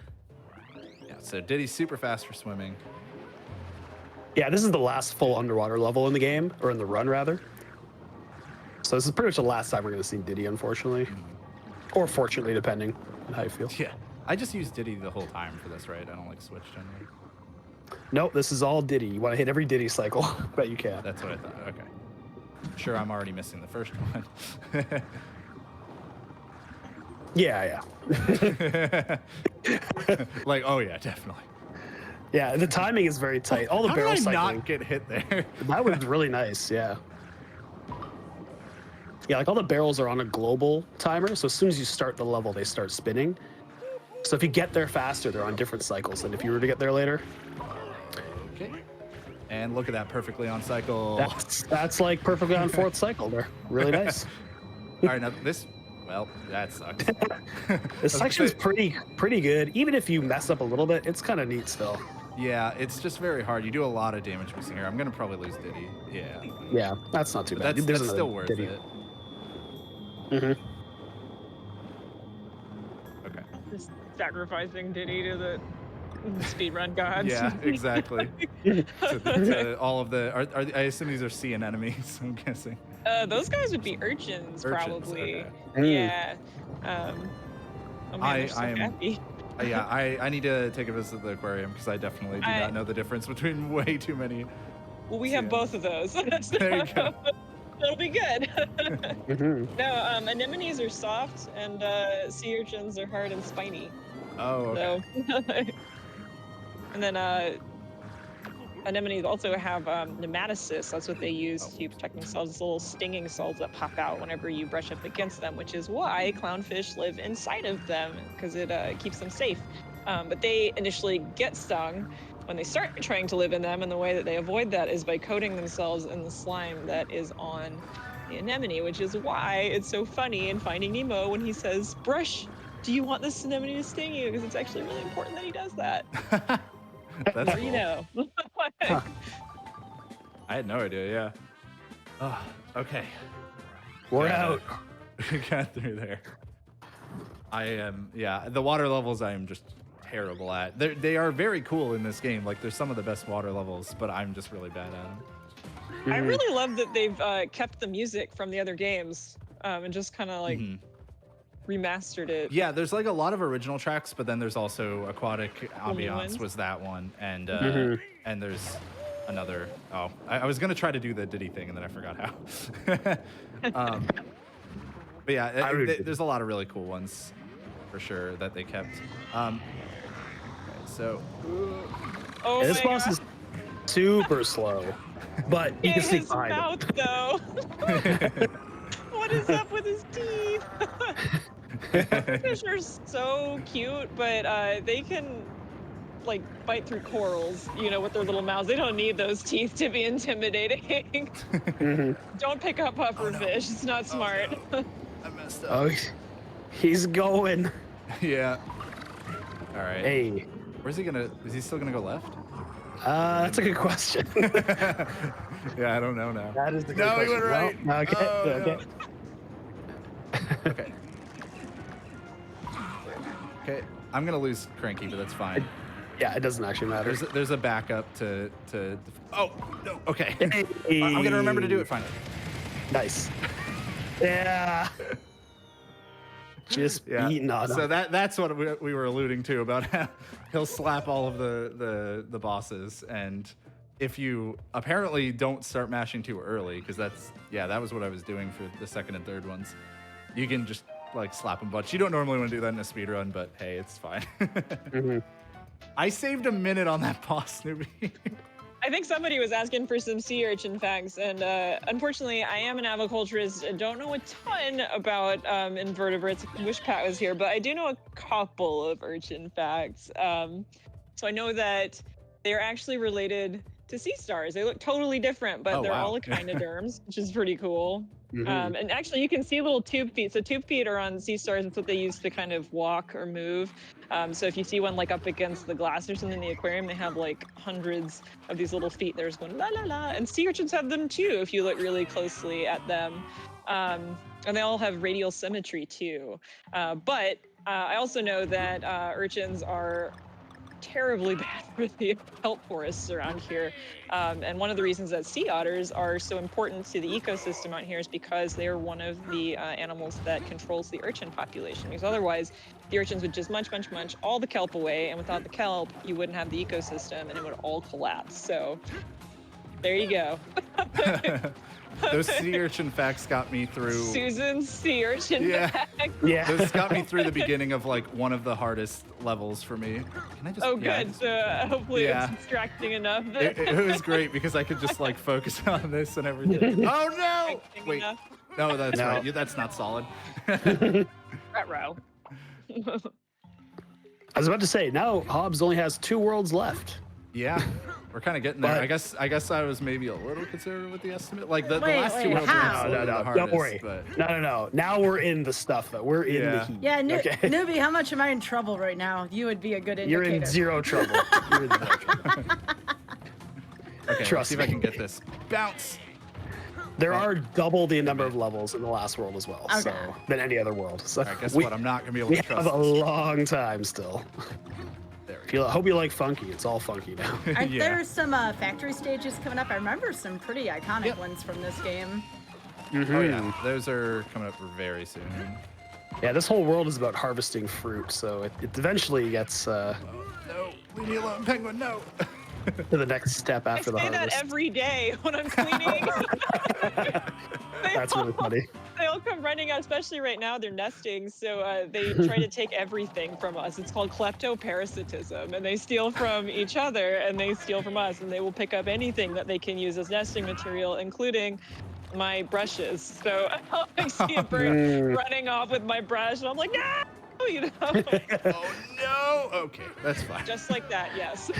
Yeah, so Diddy's super fast for swimming. Yeah, this is the last full underwater level in the game, or in the run rather. So this is pretty much the last time we're gonna see Diddy, unfortunately, or fortunately, depending on how you feel. Yeah, I just used Diddy the whole time for this, right? I don't like switch generally. Nope, this is all Diddy. You want to hit every Diddy cycle, but you can. That's what I thought. Okay. Sure, I'm already missing the first one. Yeah. Like, oh yeah, definitely. Yeah, the timing is very tight. All the How barrel did I cycling. not get hit there? That was really nice, yeah. Yeah, like all the barrels are on a global timer, so as soon as you start the level, they start spinning. So if you get there faster, they're on different cycles than if you were to get there later. Okay. And look at that, perfectly on cycle. That's like perfectly on fourth cycle there. Really nice. All right, now this, well, that sucks. This section's pretty good. Even if you mess up a little bit, it's kind of neat still. Yeah, it's just very hard. You do a lot of damage missing here. I'm gonna probably lose Diddy. Yeah. Yeah, that's not too But bad. that's There's another still worth Diddy. it. Mhm. Okay. Just sacrificing Diddy to the speedrun gods. Yeah, exactly. to all of the, I assume these are sea anemones, I'm guessing. Those guys would be urchins, probably. okay. Mm. Yeah. Oh man, they're so I am- happy. Yeah, I need to take a visit to the aquarium because I definitely do not know the difference between way too many. Well, we have Yeah. both of those. There you go. It'll be good. Mhm. No, anemones are soft, and sea urchins are hard and spiny. Oh, okay. So, and then anemones also have nematocysts. That's what they use to protect themselves. These little stinging cells that pop out whenever you brush up against them, which is why clownfish live inside of them, because it keeps them safe. But they initially get stung when they start trying to live in them, and the way that they avoid that is by coating themselves in the slime that is on the anemone, which is why it's so funny in Finding Nemo when he says, "Brush, do you want this anemone to sting you?" Because it's actually really important that he does that. That's Or, you know. Huh. I had no idea, yeah. Oh, okay. We're Yeah. out. We got through there. The water levels I am just terrible at. They are very cool in this game. Like, they're some of the best water levels, but I'm just really bad at them. I Mhm. really love that they've kept the music from the other games and just kind of like Mhm. remastered it. Yeah, there's like a lot of original tracks, but then there's also Aquatic Only Ambiance Winds? was that one, and Mhm. and there's another. Oh, I was gonna try to do the Diddy thing, and then I forgot how. But yeah, I would- there's a lot of really cool ones for sure that they kept. Okay, so Oh This my boss God. is super slow, but you can In sneak his behind him. mouth, though. What What is up with his teeth? Fish are so cute, but they can like bite through corals, with their little mouths. They don't need those teeth to be intimidating. Don't pick up puffer fish. It's not smart. No. I messed up. Oh, he's going. Yeah. All right. Hey. Where's he gonna? Is he still gonna go left? That's a good question. Yeah, I don't know now. That is the good No, question. he went right. No, okay. Oh, Okay. no. Okay. Okay. I'm gonna lose Cranky, but that's fine. Yeah, it doesn't actually matter. There's a backup to. Oh no. Okay. Hey. I'm gonna remember to do it finally. Nice. Yeah. Just beating on So him. that's what we were alluding to about how he'll slap all of the bosses, and if you apparently don't start mashing too early, because that was what I was doing for the second and third ones. You can just like slap them, but you don't normally want to do that in a speed run. But hey, it's fine. I saved a minute on that boss, Newbie. I think somebody was asking for some sea urchin facts, and unfortunately, I am an aviculturist and don't know a ton about invertebrates. I wish Pat was here, but I do know a couple of urchin facts. So I know that they're actually related to sea stars. They look totally different, but they're all echinoderms, which is pretty cool. And actually, you can see little tube feet. So tube feet are on sea stars. That's what they use to kind of walk or move. So if you see one like up against the glass or something in the aquarium, they have like hundreds of these little feet. They're just going la la la. And sea urchins have them too, if you look really closely at them. And they all have radial symmetry too. But I also know that urchins are terribly bad for the kelp forests around here. And one of the reasons that sea otters are so important to the ecosystem out here is because they are one of the animals that controls the urchin population. Because otherwise, the urchins would just munch all the kelp away, and without the kelp, you wouldn't have the ecosystem, and it would all collapse. So there you go. Those sea urchin facts got me through. Susan's sea urchin fact. Yeah. Those got me through the beginning of like one of the hardest levels for me. Can I just? Oh, yeah, good. So hopefully it's distracting enough. It was great because I could just like focus on this and everything. Oh no! Wait. No, that's right. That's not solid. Ruh-roh. I was about to say, now Hobbs only has 2 worlds left. Yeah, we're kind of getting there. But- I guess I was maybe a little conservative with the estimate. Like the Wait, last 2 wait, worlds how? are absolutely the hardest. Don't worry. But No. Now we're in the stuff, though. We're in the heat. Yeah, Okay? Newbie, how much am I in trouble right now? You would be a good indicator. You're in zero trouble. You're in zero trouble. okay, let's Trust see if I me. can get this. Bounce. There are double the number of levels in the last world as well, so than any other world. So All right, guess what? I'm not gonna be able we to have trust a this. long time still. There we go. I hope you like funky. It's all funky now. Aren't Yeah. there some factory stages coming up? I remember some pretty iconic ones from this game. Oh yeah, those are coming up very soon. Yeah, this whole world is about harvesting fruit, so it eventually gets No, leave me alone, penguin. No. to the next step I after the say that harvest. every day when I'm cleaning. That's really funny. They all come running out, especially right now. They're nesting, so they try to take everything from us. It's called kleptoparasitism, and they steal from each other, and they steal from us, and they will pick up anything that they can use as nesting material, including my brushes. So I see a bird running off with my brush, and I'm like, no! You know, Oh no. Okay, that's fine. just like that. Yes.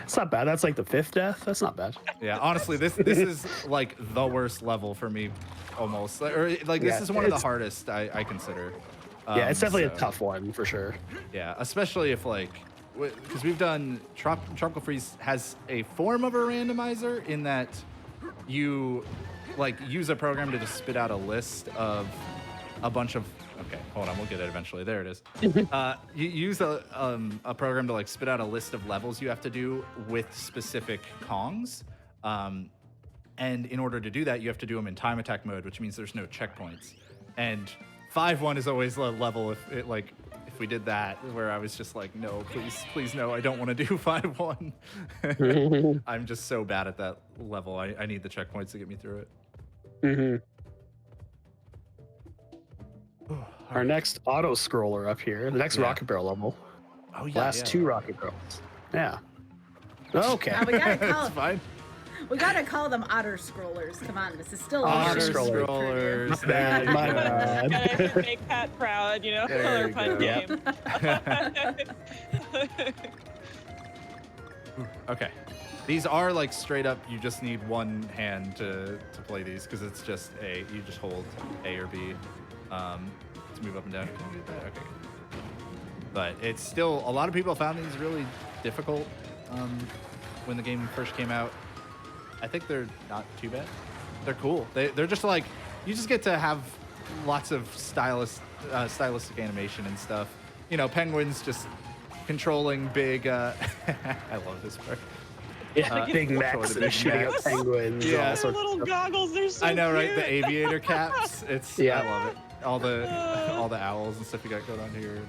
It's not bad. That's like the 5th death. That's not bad. Yeah, honestly, this is like the worst level for me, almost. Or like this Yeah, is one of the it's- hardest I consider. Yeah, it's definitely a so, tough one for sure. Yeah, especially if like, because we've done Tropical Freeze has a form of a randomizer in that you like use a program to just spit out a list of a bunch of. Okay, hold on, we'll get it eventually. There it is. You use a program to like spit out a list of levels you have to do with specific Kongs. And in order to do that, you have to do them in time attack mode, which means there's no checkpoints. And 5-1 is always a level if we did that, where I was just like, no, please no, I don't want to do 5-1. I'm just so bad at that level. I need the checkpoints to get me through it. Mm-hmm. Our next auto scroller up here, the next rocket barrel level. Oh yeah. Last 2 rocket barrels. Yeah. Okay. Now we gotta That's fine. We gotta call them otter scrollers. Come on, this is still Otter Ocean Week scrollers. preview. My bad, my bad. Gotta make Pat proud, you know, There our you fun go. game. Okay. These are like straight up, you just need one hand to play these because it's just you just hold A or B to move up and down. Can you do that? Okay. But it's still, a lot of people found these really difficult when the game first came out. I think they're not too bad. They're cool. They're just like, you just get to have lots of stylistic animation and stuff. You know, penguins just controlling big, I love this part. Yeah, big mechs that are shooting up penguins. Yeah. all Their sorts of little stuff. goggles, they're so I know, right? cute. The aviator caps. It's Yeah. I love it. All the owls and stuff you got going on here.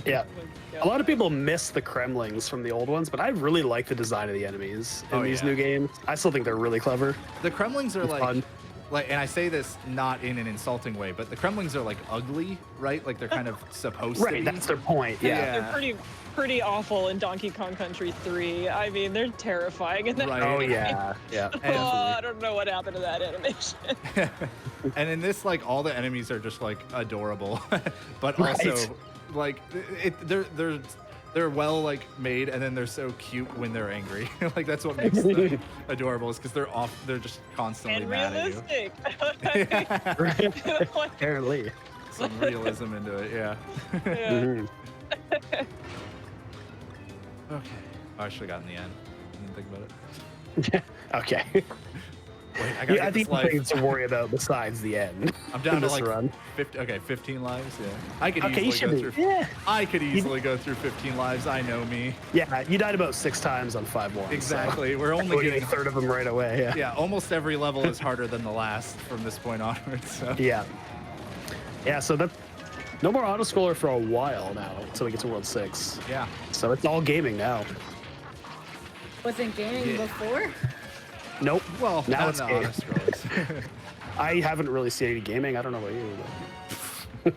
Yeah. Oh my A lot of God. people miss the Kremlings from the old ones, but I really like the design of the enemies in Oh, these yeah. new games. I still think they're really clever. The Kremlings are It's fun. like, and I say this not in an insulting way, but the Kremlings are like ugly, right? Like they're kind of supposed to Right, be. that's their point. Yeah. They're pretty awful in Donkey Kong Country 3. I mean, they're terrifying in that Right. Oh game. yeah, yeah. Oh, I don't know what happened to that animation. And in this, like all the enemies are just like adorable, but also Right. like they're well like made, and then they're so cute when they're angry. Like that's what makes them adorable, is because they're just constantly And mad at you. realistic. Like, Apparently. Some realism into it, yeah. yeah. Mhm. Okay. Oh, I should have gotten the end. I didn't think about it. Okay. Wait, I gotta Yeah, I get think this life. things to worry about besides the end. I'm down in to this like run. 15 lives. Yeah, I could Okay, you easily should go be. through. Yeah. I could easily go through 15 lives. I know me. Yeah, you died about 6 times on 5-1. Exactly. We're So only getting getting a third of them right away. Yeah. yeah. Almost every level is harder than the last from this point onwards. So. Yeah. Yeah. So that no more auto scroller for a while now until we get to World 6. Yeah. So it's all gaming now. Wasn't gaming Yeah. before? Nope. Well, now not it's in the game. auto scrollers. I haven't really seen any gaming. I don't know about you.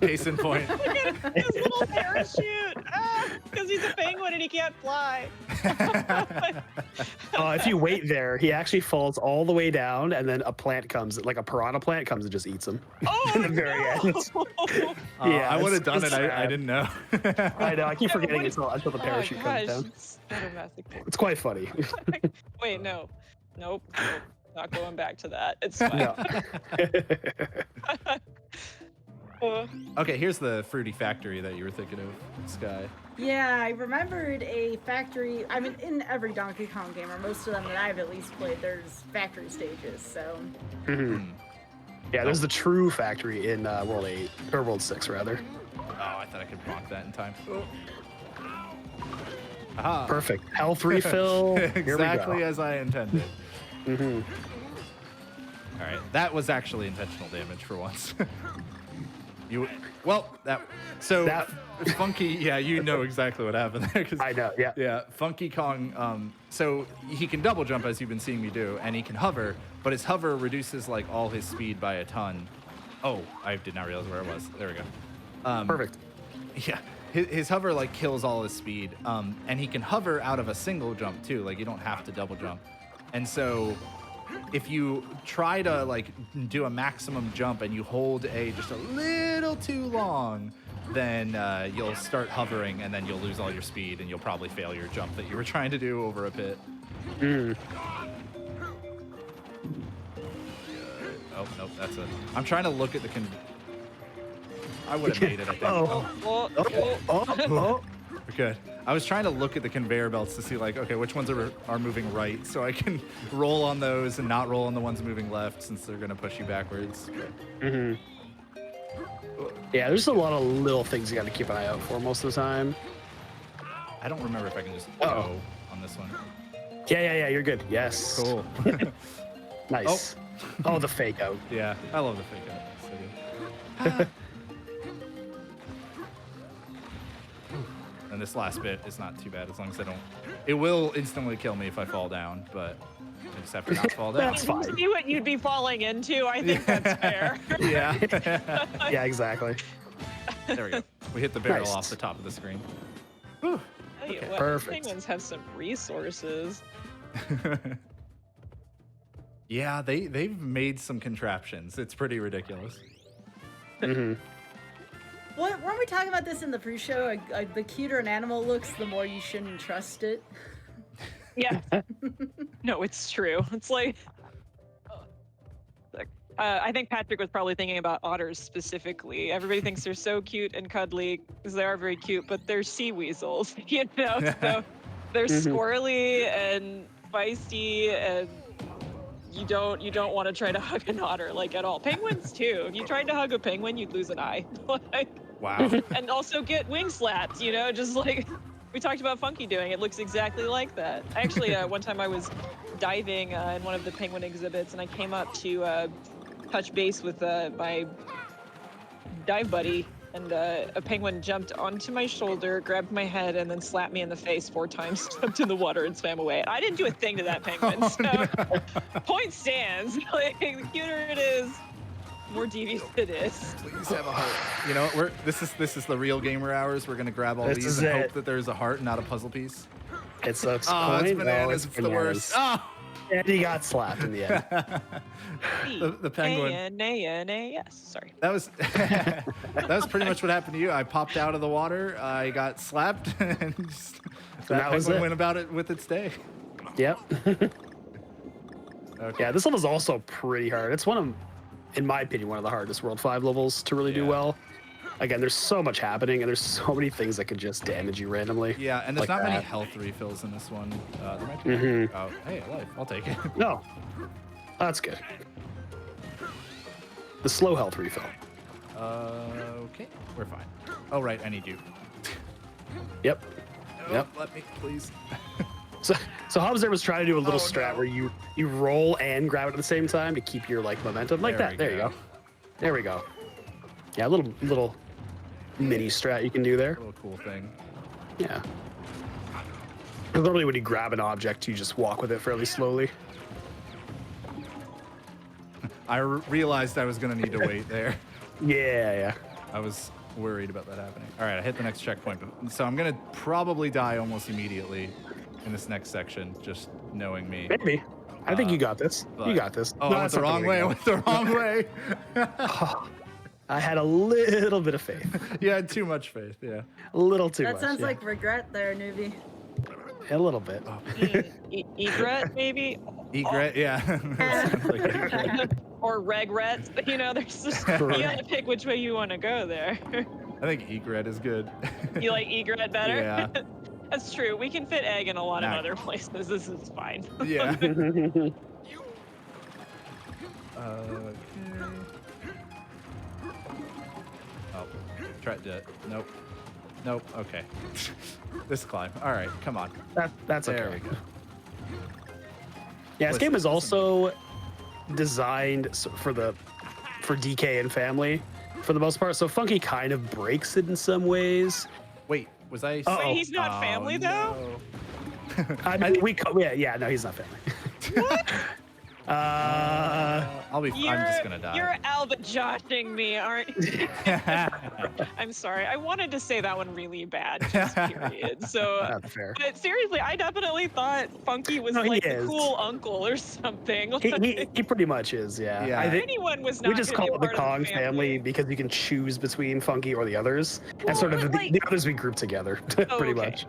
Case in point. Look at his little parachute. Because he's a penguin and he can't fly. If you wait there, he actually falls all the way down, and then a plant comes, like a piranha plant comes and just eats him. Oh, In the very end. I would have it's- done it's it. I sad. didn't know. I know. I keep Yeah, but forgetting what until the Oh parachute comes gosh, down. it's sadomasochistic. It's quite funny. Wait, no. Nope. Not going back to that. It's fine. No. Okay, here's the fruity factory that you were thinking of, Sky. Yeah, I remembered a factory. I mean, in every Donkey Kong game, or most of them that I've at least played, there's factory stages. So Mhm. Yeah, there's the true factory in World 8 or World 6 rather. Oh, I thought I could block that in time. Aha. Perfect. Health refill. Exactly Here as I intended. we go. Mhm. All right, that was actually intentional damage for once. That- Funky. Yeah, you know exactly what happened there. 'Cause- I know. Yeah. Yeah, Funky Kong. So he can double jump, as you've been seeing me do, and he can hover, but his hover reduces like all his speed by a ton. Oh, I did not realize where it was. There we go. Perfect. Yeah, his hover like kills all his speed, and he can hover out of a single jump too. Like you don't have to double jump, and so if you try to like do a maximum jump and you hold A just a little too long, then you'll start hovering and then you'll lose all your speed and you'll probably fail your jump that you were trying to do over a pit. Mm. Oh nope, that's a. I'm trying to look at the. I would have made it. I think. Oh. Well, Oh. We're good. I was trying to look at the conveyor belts to see like, okay, which ones are moving right, so I can roll on those and not roll on the ones moving left, since they're gonna push you backwards. Mhm. Yeah, there's a lot of little things you got to keep an eye out for most of the time. I don't remember if I can just Uh-oh. go on this one. Yeah. You're good. Yes. Cool. Nice. Oh, the fake out. Yeah, I love the fake out. So good. And this last bit is not too bad as long as I don't. It will instantly kill me if I fall down, but I just have to not fall down. That's fine. see what you'd be falling into. I think that's fair. Yeah. Yeah, exactly. There we go. We hit the barrel Nice. off the top of the screen. Tell you what, perfect. penguins have some resources. Yeah, they've made some contraptions. It's pretty ridiculous. Mm-hmm. Weren't we talking about this in the pre-show? The cuter an animal looks, the more you shouldn't trust it. Yeah. No, it's true. It's like, I think Patrick was probably thinking about otters specifically. Everybody thinks they're so cute and cuddly because they are very cute, but they're sea weasels, you know? So they're squirrely and feisty, and you don't want to try to hug an otter like at all. Penguins too. If you tried to hug a penguin, you'd lose an eye. Like, Wow. and also get wing slaps, you know, just like we talked about Funky doing. It looks exactly like that. Actually, one time I was diving in one of the penguin exhibits, and I came up to touch base with my dive buddy, and a penguin jumped onto my shoulder, grabbed my head, and then slapped me in the face 4 times, jumped in the water, and swam away. I didn't do a thing to that penguin, point stands. Like, the cuter it is, more devious it is. Please have a heart. You know what? This is the real gamer hours. We're gonna grab all This these is and it. hope that there's a heart, not a puzzle piece. It's a Oh, it's coin. bananas. it's It's the worst. Oh! And he got slapped in the end. The penguin. Yes, sorry. That was that was pretty much what happened to you. I popped out of the water. I got slapped, and just, that was penguin it. went about it with its day. Yep. Okay. Yeah, this level's also pretty hard. It's in my opinion, one of the hardest World 5 levels to really do Yeah. well. Again, there's so much happening, and there's so many things that could just damage you randomly. Yeah, and there's like not many that. health refills in this one. There might be. Mhm. Oh, hey, a life. I'll take it. No. That's good. The slow health refill. Okay, we're fine. Oh right, I need you. Yep. No, Yep. Let me, please. So Hobbs there was trying to do a little Oh, strat no. where you roll and grab it at the same time to keep your like momentum like There that. we There you go. go. There we go. Yeah, a little mini strat you can do there. Little cool thing. Yeah. 'Cause normally when you grab an object, you just walk with it fairly slowly. I realized I was gonna need to wait there. Yeah. I was worried about that happening. All right, I hit the next checkpoint, so I'm gonna probably die almost immediately in this next section, just knowing me. Maybe. I think you got this. but- You got this. Oh, No, I went that's the not wrong way way. to I go. went the wrong way. I had a little bit of faith. You had too much faith. Yeah. A little too That much. sounds yeah. like regret there, newbie. A little bit. Egret, maybe? Egret. Yeah. Sounds like egret. Or regret. You know, there's just, you gotta pick which way you want to go there. I think egret is good. You like egret better? Yeah. That's true. We can fit egg in a lot of Nah. other places. This is fine. Yeah. Okay. Oh, tried to. Nope. Nope. Okay. This climb. All right. Come on. That's There okay. we go. Yeah, this Listen, game is listen. also designed for DK and family for the most part. So Funky kind of breaks it in some ways. Wait. Was I? Uh-oh. Wait, he's not family though? No. I mean, no, he's not family. I'm just gonna die. You're Alba joshing me, aren't you? I'm sorry. I wanted to say that one really bad, just period. So, Not fair. but seriously, I definitely thought Funky was No, he like the is. cool uncle or something. He pretty much is, yeah. Yeah. I think Anyone was not we just gonna call be it the part of Kong family because you can choose between Funky or the others, Well, and sort of but, like- the others we group together, pretty okay. much.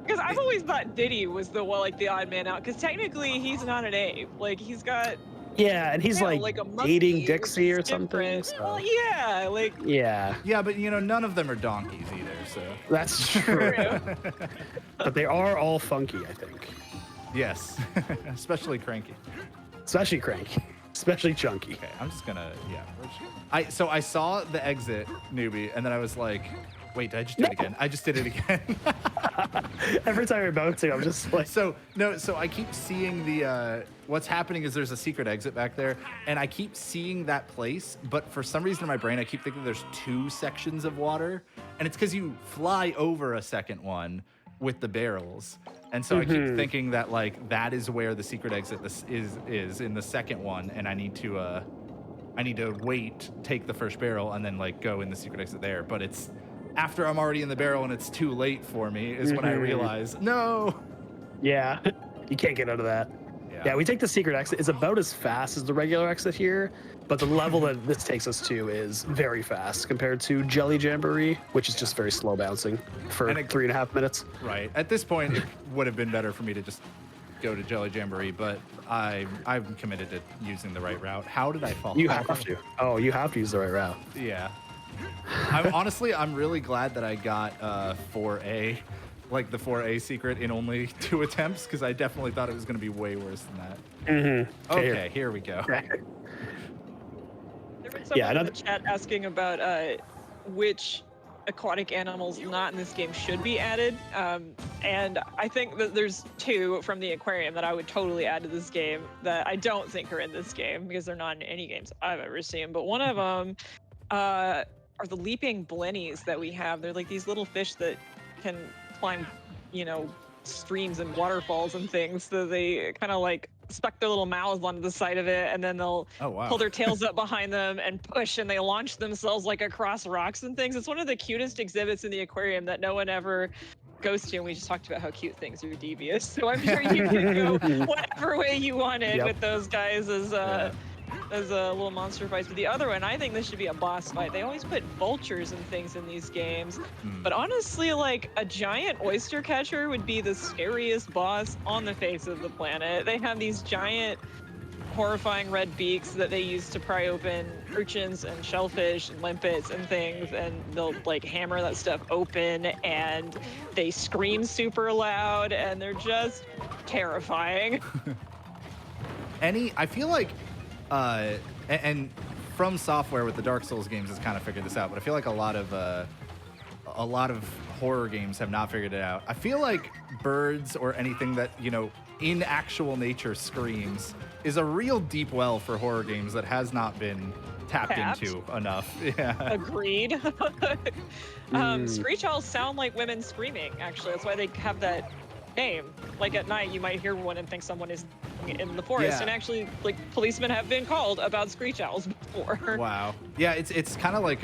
Because I've always thought Diddy was the one, like the odd man out. Because technically, he's not an ape. Like he's got Yeah, and he's yeah, like a monkey, dating which Dixie is or something. different. so- Well, yeah, like Yeah, Yeah, but none of them are donkeys either. So that's true. true. But they are all funky, I think. yes, especially Cranky. Especially Cranky. Especially Chunky. Okay, I'm just gonna So I saw the exit newbie, and then I was like, wait, did I just do it again? I just did it again. Every time you're about to, I'm just like, So I keep seeing the what's happening is there's a secret exit back there, and I keep seeing that place, but for some reason in my brain I keep thinking there's 2 sections of water, and it's because you fly over a second one with the barrels, and so I keep thinking that like that is where the secret exit is in the second one, and I need to wait, take the first barrel, and then like go in the secret exit there, but it's after I'm already in the barrel and it's too late for me is when I realize no. yeah, you can't get out of that. Yeah. Yeah, we take the secret exit. It's about as fast as the regular exit here, but the level that this takes us to is very fast compared to Jelly Jamboree, which is just very slow bouncing for 3.5 minutes. Right. At this point, it would have been better for me to just go to Jelly Jamboree, but I'm committed to using the right route. How did I fall? You have to. Oh, you have to use the right route. Yeah. I'm really glad that I got 4A, like the 4A secret in only 2 attempts, because I definitely thought it was going to be way worse than that. Mm-hmm. Okay, here we go. There was someone in the chat asking about which aquatic animals not in this game should be added. And I think that there's 2 from the aquarium that I would totally add to this game that I don't think are in this game because they're not in any games I've ever seen. But one of them are the leaping blennies that we have. They're like these little fish that can climb, streams and waterfalls and things. So they kind of like stuck their little mouths onto the side of it, and then they'll pull their tails up behind them and push, and they launch themselves like across rocks and things. It's one of the cutest exhibits in the aquarium that no one ever goes to, and we just talked about how cute things are devious. So I'm sure you can go whatever way you wanted with those guys as a little monster fights. But the other one, I think this should be a boss fight. They always put vultures and things in these games, but honestly, like a giant oyster catcher would be the scariest boss on the face of the planet. They have these giant horrifying red beaks that they use to pry open urchins and shellfish and limpets and things, and they'll like hammer that stuff open, and they scream super loud, and they're just terrifying. I feel like and From Software with the Dark Souls games has kind of figured this out, but I feel like a lot of horror games have not figured it out. I feel like birds or anything that, in actual nature screams is a real deep well for horror games that has not been tapped into enough. Yeah. Agreed. Screech owls sound like women screaming, actually. That's why they have that name. Like at night, you might hear one and think someone is in the forest, and actually, like, policemen have been called about screech owls before. Wow. Yeah, it's kind of like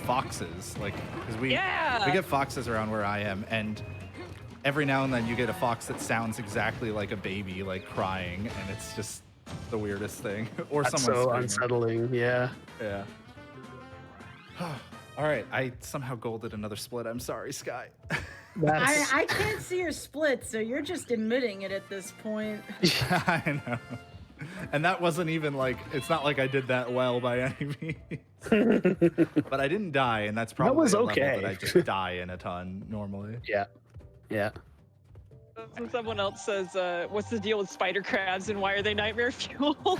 foxes, like, because we get foxes around where I am, and every now and then you get a fox that sounds exactly like a baby, like crying, and it's just the weirdest thing. Or That's someone so screaming. unsettling. Yeah. Yeah. All right, I somehow golded another split. I'm sorry, Sky. I can't see your split, so you're just admitting it at this point. Yeah, I know. And that wasn't even like, it's not like I did that well by any means. But I didn't die, and that's probably was a level okay. that I just die in a ton normally. Yeah. Yeah. And someone else says, what's the deal with spider crabs and why are they nightmare fuel?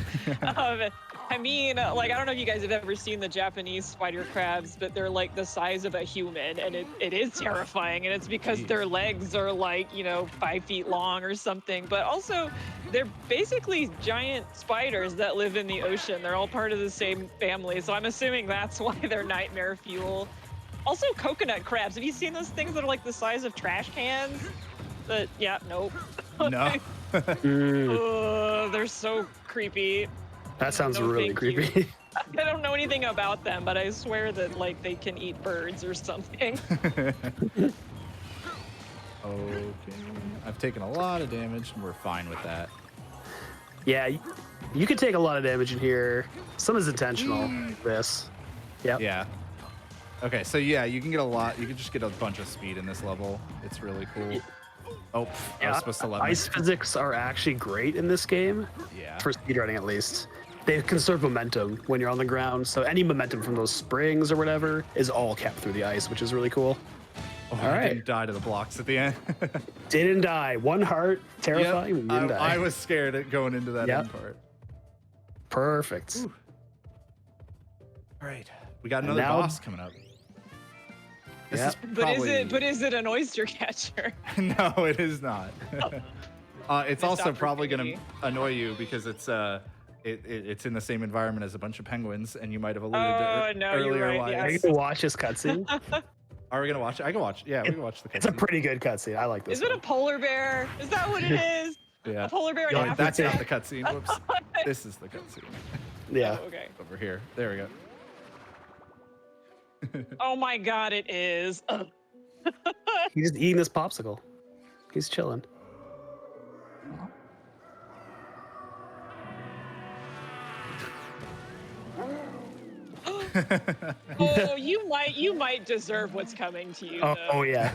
I mean, like, I don't know if you guys have ever seen the Japanese spider crabs, but they're like the size of a human, and it is terrifying, and it's because their legs are like, 5 feet long or something. But also, they're basically giant spiders that live in the ocean. They're all part of the same family, so I'm assuming that's why they're nightmare fuel. Also, coconut crabs. Have you seen those things that are like the size of trash cans? Nope. No. They're so creepy. That sounds really creepy. I don't know anything about them, but I swear that like they can eat birds or something. Okay. I've taken a lot of damage, and we're fine with that. Yeah, you can take a lot of damage in here. Some is intentional. This. Yep. Yeah. Okay, so yeah, you can get a lot. You can just get a bunch of speed in this level. It's really cool. Oh, I was supposed to let ice physics are actually great in this game. Yeah. For speedrunning, at least. They conserve momentum when you're on the ground, so any momentum from those springs or whatever is all kept through the ice, which is really cool. Oh, all right. I didn't die to the blocks at the end. Didn't die. 1 heart. Terrifying. Yep. Didn't die. I was scared at going into that end part. Perfect. Ooh. All right, we got another boss coming up. This is probably... But is it an oyster catcher? No, it is not. It's also probably going to annoy you because it's it's in the same environment as a bunch of penguins, and you might have alluded to earlier. You're right, why. Are you gonna watch this cutscene? Are we gonna watch it? I can watch. Yeah, we can watch the cutscene. It's a pretty good cutscene. I like this. Is it a polar bear? Is that what it is? Yeah. A polar bear in Africa? That's not the cutscene. Whoops. This is the cutscene. Yeah. Oh, okay. Over here. There we go. Oh my God, it is. He's just eating this popsicle. He's chilling. Oh, you might deserve what's coming to you. Oh yeah.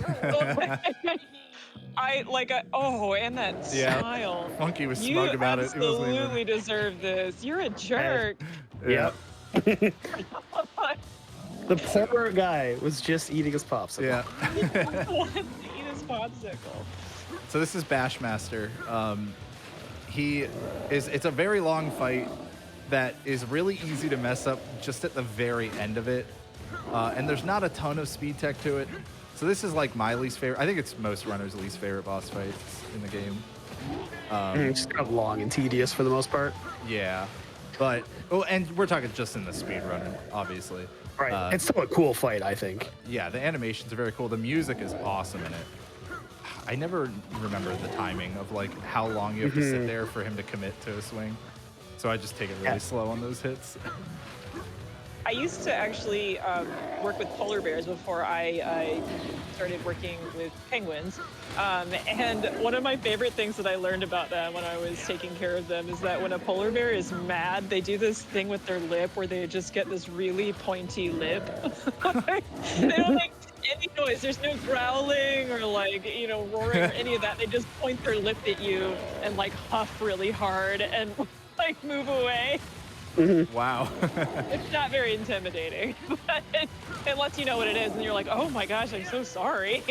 And that Yeah. smile. Funky was You smug about it. He wasn't even- absolutely deserve this. You're a jerk. Yep. The poor guy was just eating his popsicle. Yeah. Wants to eat his popsicle. So this is Bashmaster. It's a very long fight that is really easy to mess up just at the very end of it. And there's not a ton of speed tech to it. So this is like my least favorite. I think it's most runners' least favorite boss fights in the game. It's kind of long and tedious for the most part. Yeah. But, and we're talking just in the speed runner, obviously. Right. It's still a cool fight, I think. Yeah, the animations are very cool. The music is awesome in it. I never remember the timing of like how long you have to sit there for him to commit to a swing. So I just take it really slow on those hits. I used to actually work with polar bears before I started working with penguins. And one of my favorite things that I learned about them when I was taking care of them is that when a polar bear is mad, they do this thing with their lip where they just get this really pointy lip. They don't make any noise. There's no growling or roaring or any of that. They just point their lip at you and huff really hard and move away. Wow. It's not very intimidating, but it lets you know what it is, and you're like, oh my gosh, I'm so sorry.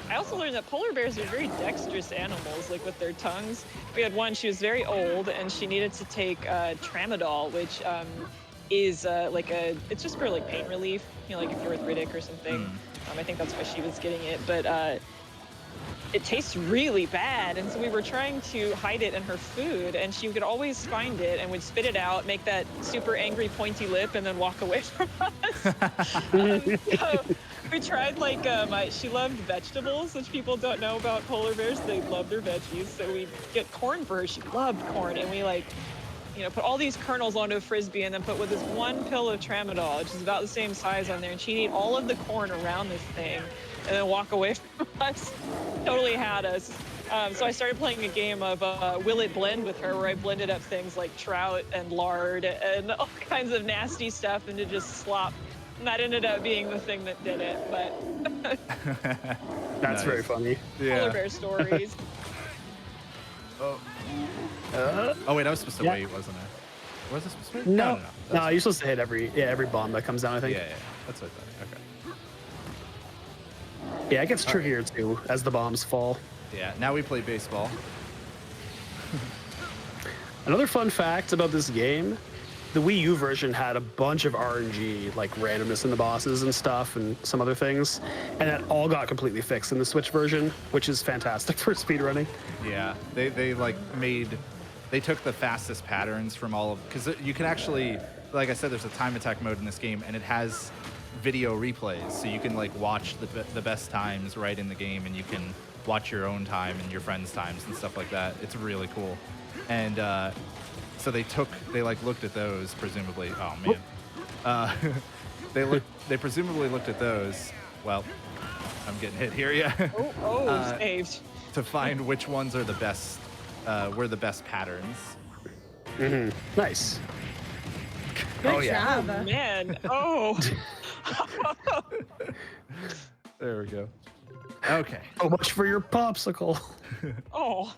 I also learned that polar bears are very dexterous animals, with their tongues. We had one, she was very old, and she needed to take tramadol, which is it's just for pain relief, if you're arthritic or something. I think that's why she was getting it, but it tastes really bad, and so we were trying to hide it in her food, and she could always find it and would spit it out, make that super angry pointy lip, and then walk away from us. So we tried she loved vegetables, which people don't know about polar bears. They love their veggies, so we get corn for her. She loved corn, and we put all these kernels onto a Frisbee and then put with this one pill of tramadol, which is about the same size on there, and she'd eat all of the corn around this thing and then walk away from us. Totally had us. So I started playing a game of Will It Blend with her, where I blended up things like trout and lard and all kinds of nasty stuff into just slop. And that ended up being the thing that did it, but That's very funny. Yeah. polar bear stories. Oh wait, I was supposed to wait, wasn't I? Was I supposed to wait? No, That's you're supposed to hit every bomb that comes down, I think. Yeah, that's what I thought. Okay. Yeah, it gets trickier too as the bombs fall. Yeah, now we play baseball. Another fun fact about this game, the Wii U version had a bunch of RNG, randomness in the bosses and stuff and some other things, and that all got completely fixed in the Switch version, which is fantastic for speedrunning. Yeah, they took the fastest patterns from all of, because you can actually, like I said, there's a time attack mode in this game, and it has video replays, so you can watch the best times right in the game, and you can watch your own time and your friends' times and stuff like that. It's really cool. And so they looked at those, presumably. Oh man. They presumably looked at those. Well, I'm getting hit here, yeah. Saved. To find which ones are the best, were the best patterns. Nice. Good yeah. job. Man, oh. There we go. Okay. So much for your popsicle. Oh.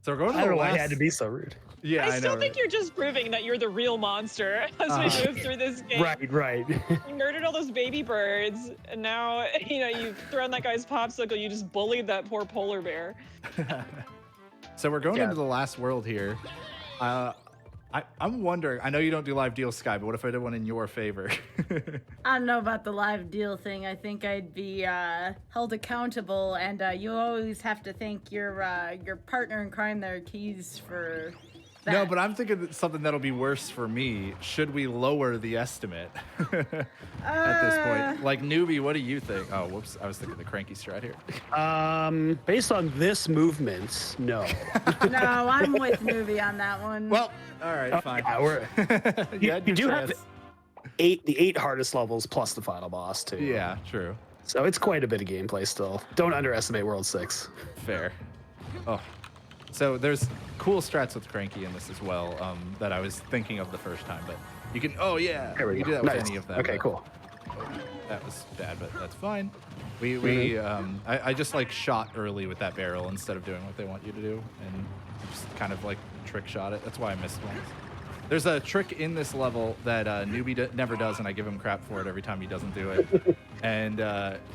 So we're going to I the don't know why last... I had to be so rude. Yeah, I still right? think you're just proving that you're the real monster as we move through this game. Right. You murdered all those baby birds, and now, you've thrown that guy's popsicle, you just bullied that poor polar bear. So we're going Yeah. into the last world here. I'm wondering, I know you don't do live deal, Sky, but what if I did one in your favor? I don't know about the live deal thing. I think I'd be held accountable, and you always have to thank your partner in crime there, Keys, for that. No, but I'm thinking something that'll be worse for me. Should we lower the estimate at this point? Newbie, what do you think? Oh, whoops. I was thinking the cranky strat here. Based on this movement, no. No, I'm with Newbie on that one. Well, all right, fine. Yeah, You you do have the 8 hardest levels plus the final boss too. Yeah, true. So it's quite a bit of gameplay still. Don't underestimate World 6. Fair. Oh, So there's cool strats with Cranky in this as well that I was thinking of the first time, but you can, oh yeah, There we you go. do that with Nice. any of them. Okay, but cool. That was bad, but that's fine. I just like shot early with that barrel instead of doing what they want you to do, and just kind of like trick shot it. That's why I missed once. There's a trick in this level that Newbie never does, and I give him crap for it every time he doesn't do it. And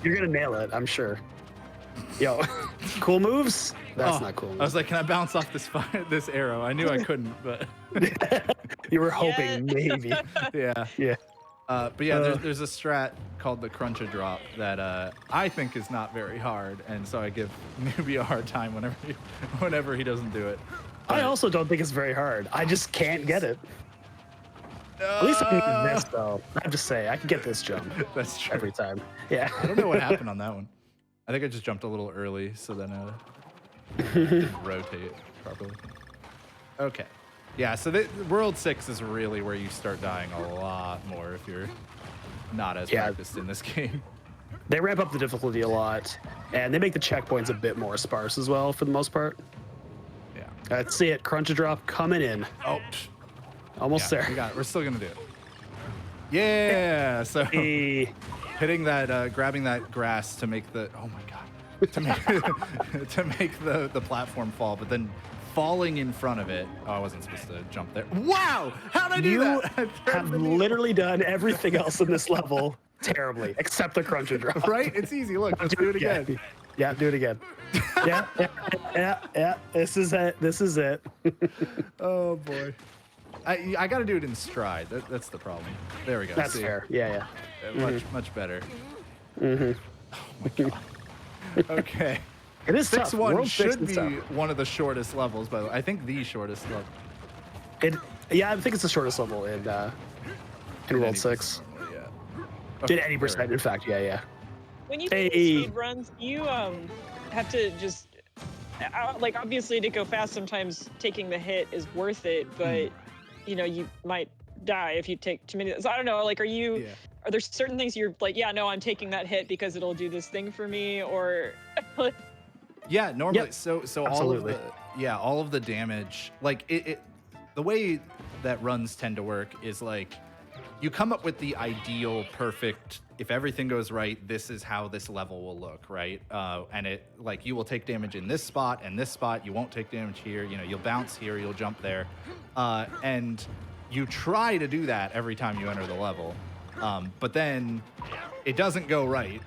You're gonna nail it, I'm sure. Yo, cool moves? That's oh, not cool. I was like, can I bounce off this arrow? I knew I couldn't, but You were hoping maybe. yeah. Yeah. But yeah, there's a strat called the crunch a drop that I think is not very hard, and so I give Newbie a hard time whenever he doesn't do it. I also don't think it's very hard. I just can't get it. At least I can get this though. I have to say, I can get this jump That's true. every time. Yeah. I don't know what happened on that one. I think I just jumped a little early, so then didn't rotate properly. Okay. Yeah, so World 6 is really where you start dying a lot more if you're not as practiced in this game. They ramp up the difficulty a lot, and they make the checkpoints a bit more sparse as well for the most part. Yeah. Let's see it. Crunch a drop coming in. Oh, Almost there. We're still gonna do it. Yeah. So Hey. hitting that, grabbing that grass to make the to make to make the platform fall, but then falling in front of it. Oh, I wasn't supposed to jump there. Wow! How'd I do You that? have literally done everything else in this level terribly, except the crunch and drop. Right? It's easy. Look, let's do it again. Yeah, do it again. Yeah. This is it. This is it. Oh boy. I got to do it in stride. That's the problem. There we go. That's See? fair. Yeah. Much better. Mm-hmm. Oh my god. Okay. It is tough. 6-1 World six should is be tough. one of the shortest levels, by the way. I think the shortest level. Yeah, I think it's the shortest level in World 6. Yeah. Did Okay, any percent, in fact. Yeah. When you do Hey. speed runs, you have to just like obviously to go fast. Sometimes taking the hit is worth it, but you might die if you take too many. So I don't know. Like, are there certain things you're like, yeah, no, I'm taking that hit because it'll do this thing for me, or? Yeah, normally. Yep. So Absolutely. all of the damage, like the way that runs tend to work is like you come up with the ideal perfect, if everything goes right, this is how this level will look, right? And it like you will take damage in this spot and this spot, you won't take damage here, you'll bounce here, you'll jump there. And you try to do that every time you enter the level. But then it doesn't go right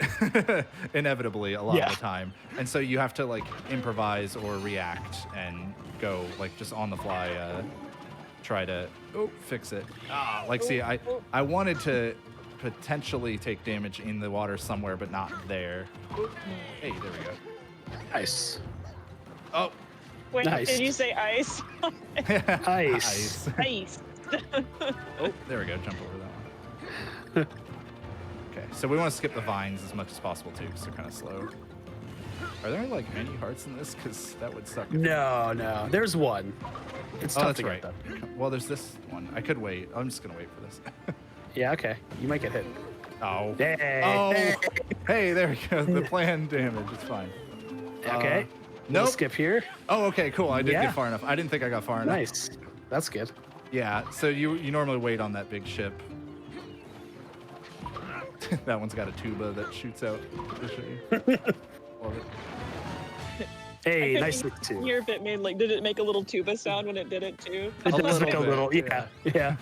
inevitably a lot of the time. And so you have to like improvise or react and go like just on the fly, try to fix it. See, I wanted to potentially take damage in the water somewhere, but not there. Hey, there we go. Nice. Oh. Wait, Nice. did you say ice? Ice. Ice. Oh, there we go. Jump over that one. Okay, so we want to skip the vines as much as possible too, because they're kind of slow. Are there like many hearts in this? Because that would suck. No. There's one. It's tough that's to right. get them. Well, there's this one. I could wait. I'm just gonna wait for this. Yeah, okay. You might get hit. Oh. Hey. Oh. Hey, there we go. The planned damage. It's fine. Okay. Nope. Skip here. Oh, okay, cool. I did Yeah. get far enough. I didn't think I got far enough. Nice. That's good. Yeah. So you normally wait on that big ship. That one's got a tuba that shoots out. Love it. Hey, I nice couldn't too. hear if it made did it make a little tuba sound when it did it too? It A does make a little little. bit, Yeah.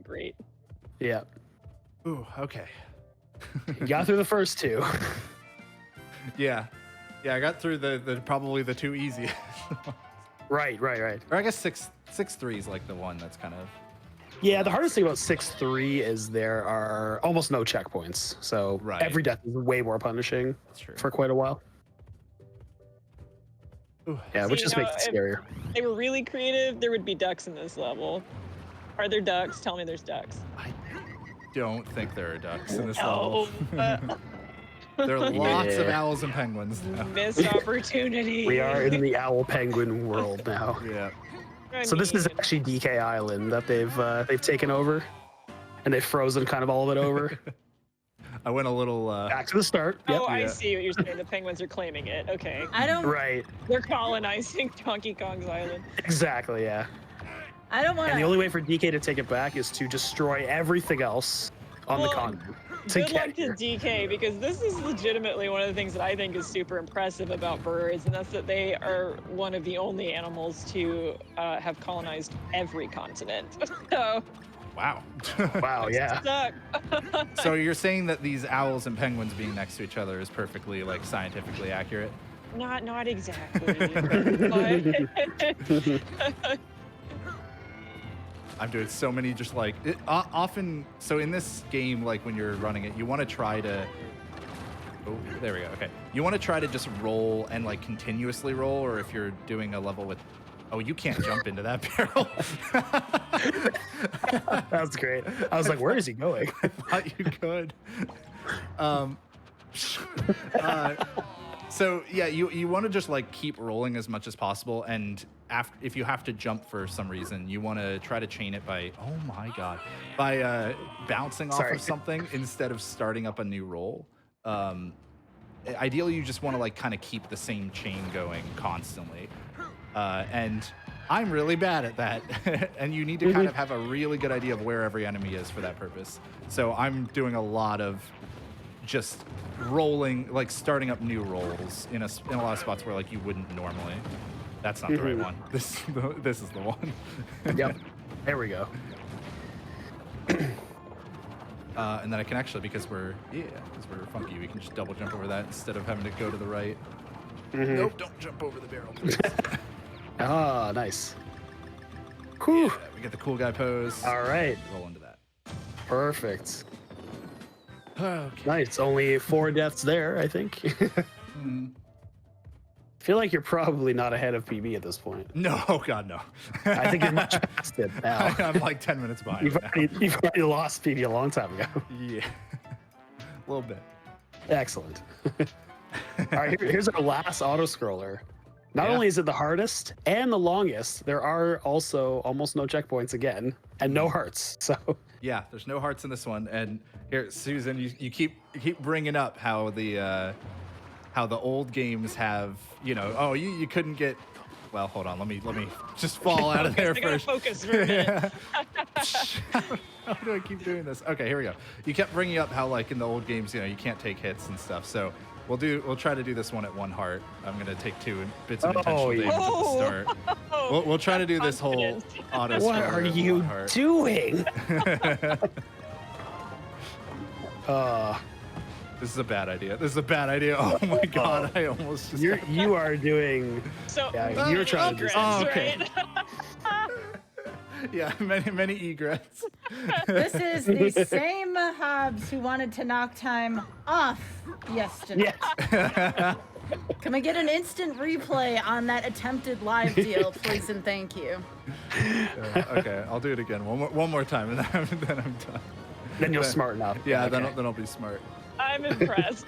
Great. Yeah. Ooh, okay. You got through the first two. Yeah. I got through the probably the two easiest. Right. Or I guess 6-3 is like the one that's kind of. Yeah, the hardest thing about 6-3 is there are almost no checkpoints. So Right. every death is way more punishing That's true. for quite a while. Ooh. Yeah, which See, just makes it scarier. If they were really creative, there would be ducks in this level. Are there ducks? Tell me there's ducks. I don't think there are ducks in this No. level. There are lots of Yeah. owls and penguins now. Missed opportunity. We are in the owl penguin world now. Yeah. So this is actually DK Island that they've taken over, and they've frozen kind of all of it over. I went a little. Back to the start. Yep. Oh, I Yeah. see what you're saying. The penguins are claiming it. Okay. I don't. Right. They're colonizing Donkey Kong's island. Exactly. Yeah. I don't want And the to. only way for DK to take it back is to destroy everything else on the Well, continent. Good luck to DK, because this is legitimately one of the things that I think is super impressive about birds, and that's that they are one of the only animals to have colonized every continent. So, Wow. Wow. Yeah. suck. So you're saying that these owls and penguins being next to each other is perfectly like scientifically accurate? Not exactly. But I'm doing so many just like often. So in this game, like when you're running it, you want to try to. Oh, there we go. Okay, you want to try to just roll and like continuously roll, or if you're doing a level with. Oh, you can't jump into that barrel. That's great. I was like, where is he going? I thought you could. So yeah, you want to just like keep rolling as much as possible, and if you have to jump for some reason, you want to try to chain it by by bouncing off of something instead of starting up a new roll. Ideally, you just want to like kind of keep the same chain going constantly, and I'm really bad at that. And you need to kind of have a really good idea of where every enemy is for that purpose. So I'm doing a lot of just rolling, like starting up new rolls in a lot of spots where like you wouldn't normally. That's not the right one. This is the one. Yep. There we go. And then I can actually, because we're funky, we can just double jump over that instead of having to go to the right. Nope, don't jump over the barrel, please. Ah, nice. Whew. Yeah, we get the cool guy pose. All right. Roll into that. Perfect. Okay. Nice. Only 4 deaths there, I think. Feel like you're probably not ahead of PB at this point. No, oh God, no. I think you're much past it now. I'm like 10 minutes behind. You've already lost PB a long time ago. Yeah, a little bit. Excellent. All right, here's our last auto scroller. Not Yeah. only is it the hardest and the longest, there are also almost no checkpoints again and no hearts. So Yeah, there's no hearts in this one. And here, Susan, you keep bringing up how the old games have, you couldn't get. Well, hold on, let me just fall out of there I gotta first. focus for a minute. How do I keep doing this? Okay, here we go. You kept bringing up how like in the old games, you can't take hits and stuff. So we'll try to do this one at 1 heart. I'm gonna take 2 bits of intentional yeah. damage at the start. We'll try to do this whole Confidence. auto. what are you doing? This is a bad idea. Oh my God, I almost just. You are doing. So Yeah, you're trying to do egress, something. Oh, okay. right? Yeah, many egrets. This is the same Hobbs who wanted to knock time off yesterday. Yeah. Can we get an instant replay on that attempted live deal, please and thank you? Okay, I'll do it again one more time, and then I'm done. Then you'll smarten up. Yeah, Okay. then I'll be smart. I'm impressed.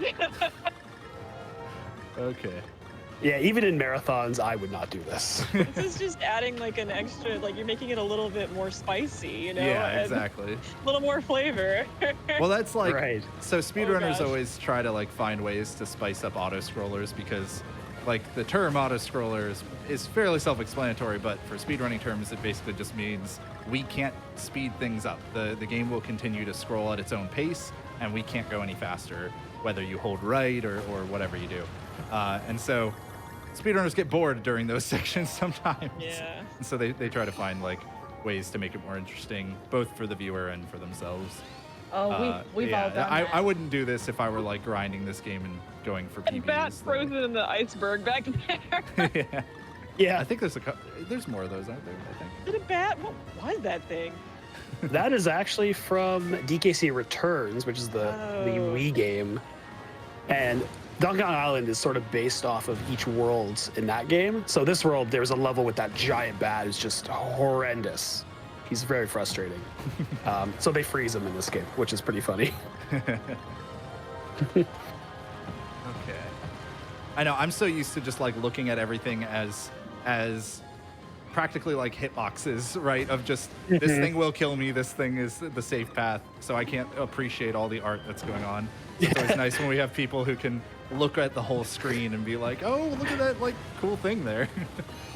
Okay. Yeah, even in marathons, I would not do this. This is just adding like an extra, like you're making it a little bit more spicy, Yeah, and exactly. a little more flavor. Well, that's like Right. so speedrunners gosh. always try to like find ways to spice up auto scrollers because like the term auto scroller is fairly self-explanatory, but for speedrunning terms it basically just means we can't speed things up. The game will continue to scroll at its own pace and we can't go any faster whether you hold right or whatever you do. And so speedrunners get bored during those sections sometimes. Yeah. And so they try to find like ways to make it more interesting, both for the viewer and for themselves. Oh, we've Yeah, all done I that. wouldn't do this if I were like grinding this game and going for And bat PBs. frozen in the iceberg back there. Yeah. Yeah, I think there's more of those, aren't there? I think. Did a bat? What was that thing? that is actually from DKC Returns, which is the Oh. Wii game. And Donkey Kong Island is sort of based off of each world in that game. So this world, there's a level with that giant bat who's just horrendous. He's very frustrating. So they freeze him in this game, which is pretty funny. Okay. I know. I'm so used to just like looking at everything as practically like hitboxes, right? Of just this thing will kill me, this thing is the safe path, so I can't appreciate all the art that's going on. So it's always nice when we have people who can look at the whole screen and be like, oh, look at that like cool thing there.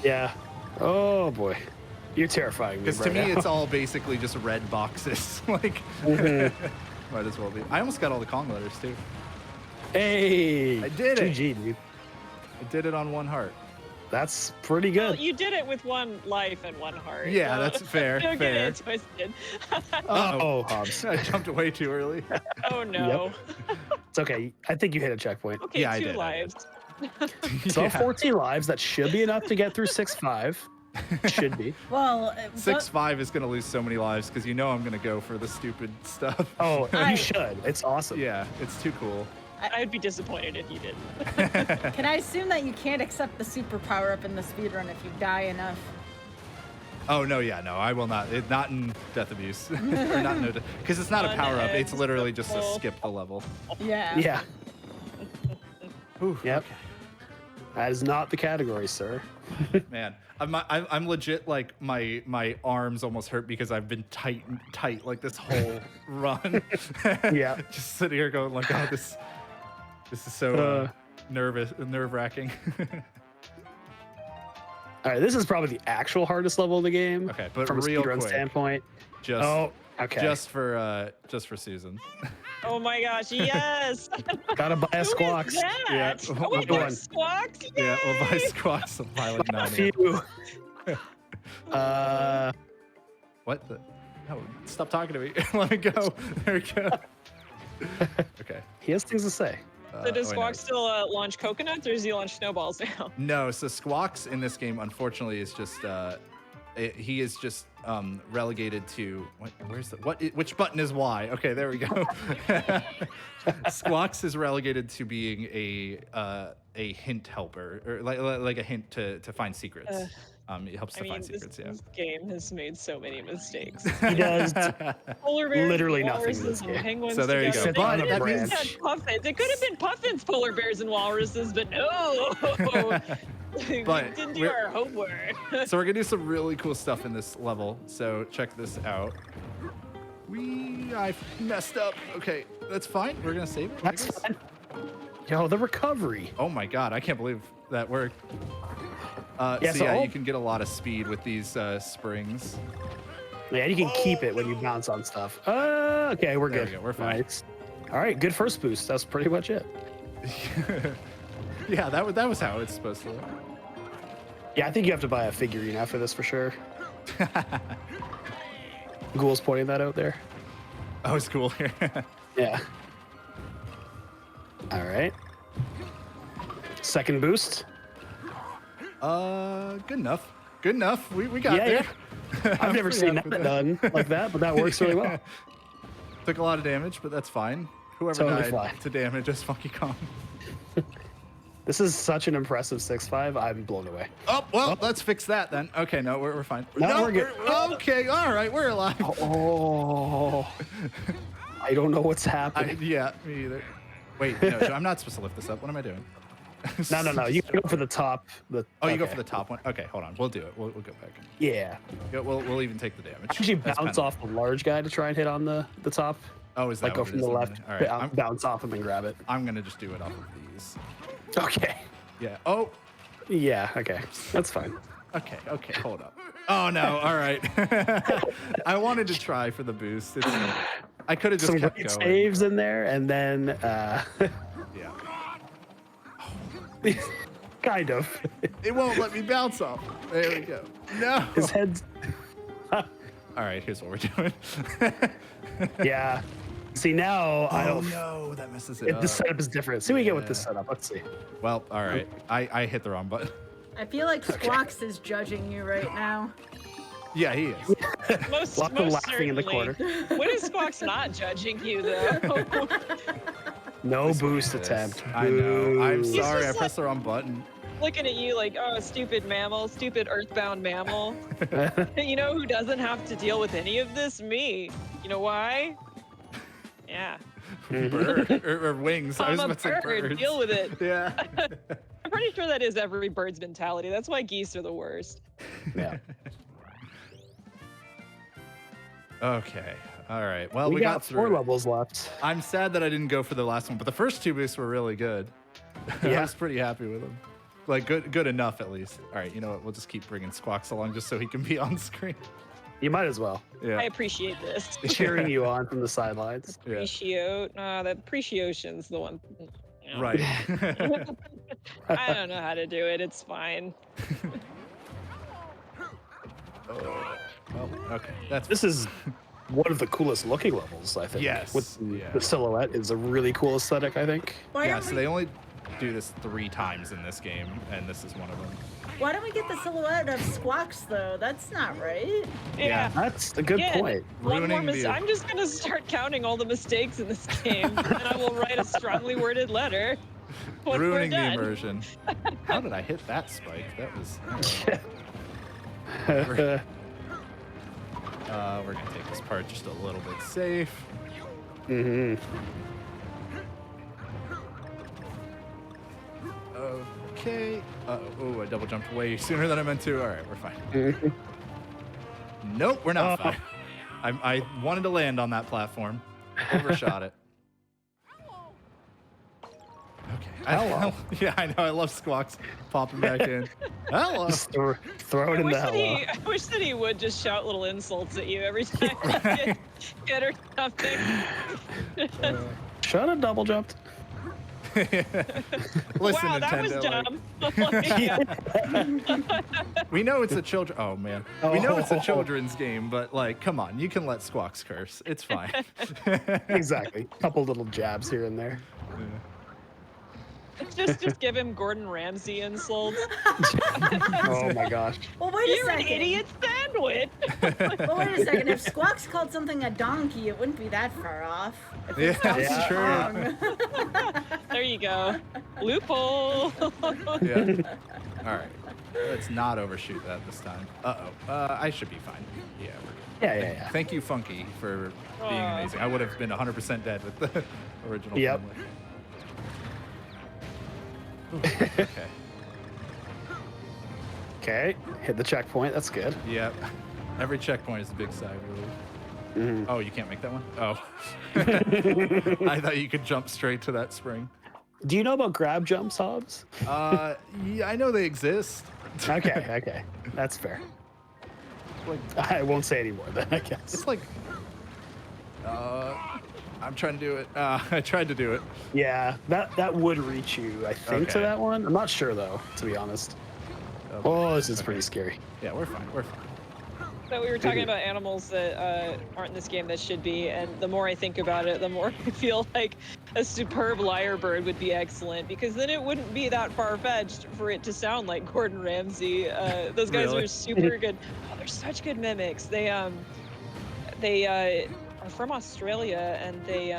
Yeah. Oh boy, you're terrifying me. Because to me, it's all basically just red boxes. Like, might as well be. I almost got all the Kong letters too. Hey, I did it. GG, dude. I did it on 1 heart. That's pretty Well, good. you did it with 1 life and 1 heart. Yeah, so that's fair. Don't fair. get it twisted. Oh, Hobbs. I jumped way too early. Oh no. It's okay. I think you hit a checkpoint. Okay, Yeah, I 2 did, I lives. So Yeah. 14 lives. That should be enough to get through 6-5. Should be. Well, 6-5 is gonna lose so many lives because you know I'm gonna go for the stupid stuff. Oh, I- you should. It's awesome. Yeah, it's too cool. I'd be disappointed if you didn't. can I assume that you can't accept the super power up in the speedrun if you die enough? Oh no, yeah, no, I will not. Not in Death Abuse, or not no, because it's not a power up. It's literally just to skip the level. Yeah. Yeah. Ooh, Yep. That is not the category, sir. Man, I'm legit like my arms almost hurt because I've been tight like this whole run. Yeah. Just sitting here going like, oh, this is so nerve wracking. All right, this is probably the actual hardest level of the game. Okay, but from a real speedrun quick, standpoint. just Okay. just for Susan. Oh my gosh, yes! Gotta buy a Who is Squawks. that? Yeah. Oh, we Which got one? Squawks? Yeah, we'll buy Yay! Squawks and Pilot A 9. few. What the? No, stop talking to me. Let me go. There we go. Okay. He has things to say. So does oh, I know. Squawks still launch coconuts, or does he launch snowballs now? No, so Squawks in this game, unfortunately, is just he is just relegated to which button is Y? Okay, there we go. Squawks is relegated to being a hint helper, or like a hint to find secrets. It helps to find secrets. This game has made so many mistakes. He does. Polar bears, Literally nothing in walruses, this and game. penguins. So there you together. go. Sit on They a could have branch. had puffins. It could have been puffins, polar bears, and walruses, but no. We But didn't do we're- our homework. So we're gonna do some really cool stuff in this level. So check this out. I messed up. Okay, that's fine. We're gonna save it. I That's guess. fine. Yo, the recovery. Oh my god, I can't believe that worked. Yeah, so so yeah, all- you can get a lot of speed with these springs. Yeah, you can keep it when you bounce on stuff. Okay, we're There we good. go, we're fine. Nice. All right, good first boost. That's pretty much it. Yeah, that was how it's supposed to look. Yeah, I think you have to buy a figurine after this for sure. Ghoul's pointing that out there. Oh, it's cool here. Yeah. All right. Second boost. Good enough. Good enough. We got Yeah, there. yeah. I've never pretty seen happy that with done like that, but that works really well. Took a lot of damage, but that's fine. Whoever Totally died fine. to damage is Funky Kong. This is such an impressive 6-5. I'm blown away. Oh, well, let's fix that then. Okay, no, we're fine. No, we're good. Okay, all right, we're alive. Oh, I don't know what's happening. Yeah, me either. Wait, no, I'm not supposed to lift this up. What am I doing? No. You can go for the top. Oh, you go okay. for the top one? Okay, hold on. We'll do it. We'll go back. Yeah. Yeah, we'll even take the damage. Actually, That's bounce penalty. off the large guy to try and hit on the top. Oh, is that Like go what it from is? the left, All right, bounce off him and grab it. I'm gonna just do it off of these. Okay. Yeah. Oh. Yeah. Okay. That's fine. Okay. Hold up. Oh no. All right. I wanted to try for the boost. I could have just Some kept great going. saves in there, and then Yeah. kind of It won't let me bounce off. There we go. No. his head's. All right. Here's what we're doing. Yeah. See now I Oh don't. no, that messes it up. The setup is different. See what we get with this Yeah. setup. Let's see. Well, all right. I hit the wrong button. I feel like Squawks is judging you right now. Yeah, he is. Most Lots of laughing certainly. in the corner. When is Squawks not judging you, though? No boost Yes, attempt. I know. I'm Boo. sorry. I just pressed the wrong button. Looking at you like, oh, stupid mammal, stupid earthbound mammal. You know who doesn't have to deal with any of this? Me. You know why? Yeah. Bird or wings. I I'm was a about to say bird. birds. Deal with it. Yeah. pretty sure that is every bird's mentality. That's why geese are the worst. Yeah. Okay. All right. Well, we got through 4 it. levels left. I'm sad that I didn't go for the last one, but the first 2 boosts were really good. I Yeah. was pretty happy with them. Like good enough at least. All right, you know what? We'll just keep bringing Squawks along just so he can be on screen. You might as well. Yeah. I appreciate this. Cheering you on from the sidelines. Yeah. Appreciate. That appreciation's the one. you know. Right. I don't know how to do it. It's fine. Oh, well, okay. That's This is one of the coolest looking levels, I think. Yes, With yeah. the silhouette is a really cool aesthetic, I think. Why yeah. don't So we, they only do this 3 times in this game, and this is one of them. why don't we get the silhouette of Squawks though? That's not right. Yeah. That's a good Again, point. One more Ruining the- I'm just gonna start counting all the mistakes in this game, and I will write a strongly worded letter. When Ruining we're the done. immersion. How did I hit that spike? That was. We're gonna take this part just a little bit safe. hmm Okay. Oh, I double jumped way sooner than I meant to. All right, we're fine. Nope, we're not fine. I wanted to land on that platform. Overshot it. Okay. Hello. Yeah, I know. I love Squawks popping back in. Hello. Just throw it in the hello. I wish that he would just shout little insults at you every time you get or something. Should have double jumped. Listen, Wow, that Nintendo. was dumb. We know it's a children. Oh man, we know it's a Oh. children's game, but like, come on, you can let Squawks curse. It's fine. Exactly. Couple little jabs here and there. just give him Gordon Ramsay insults. Oh my gosh. Well, wait a You're an second. idiot sandwich. Well, wait a second. If Squawks called something a donkey, it wouldn't be that far off. If Yeah, it's not that's wrong. There you go. Loophole. Yeah. All right. Let's not overshoot that this time. I should be fine. Yeah. We're good. Yeah. Thank you, Funky, for being amazing. I would have been 100% dead with the original. Yep. family. Okay. Okay. Hit the checkpoint. That's good. Yep. Every checkpoint is a big sigh of relief. Mhm. Oh, you can't make that one? Oh. I thought you could jump straight to that spring. Do you know about grab jumps, Hobbs? Yeah, I know they exist. Okay. That's fair. Like, I won't say any more then, I guess. it's like, I'm trying to do it. I tried to do it. Yeah, that would reach you, I think, to Okay. that one. I'm not sure, though, to be honest. Oh, this is pretty scary. Yeah, we're fine. We're fine. So we were talking about animals that aren't in this game that should be, and the more I think about it, the more I feel like a superb lyrebird would be excellent, because then it wouldn't be that far-fetched for it to sound like Gordon Ramsay. Those guys Really? are super good. Oh, they're such good mimics. They are from Australia, and they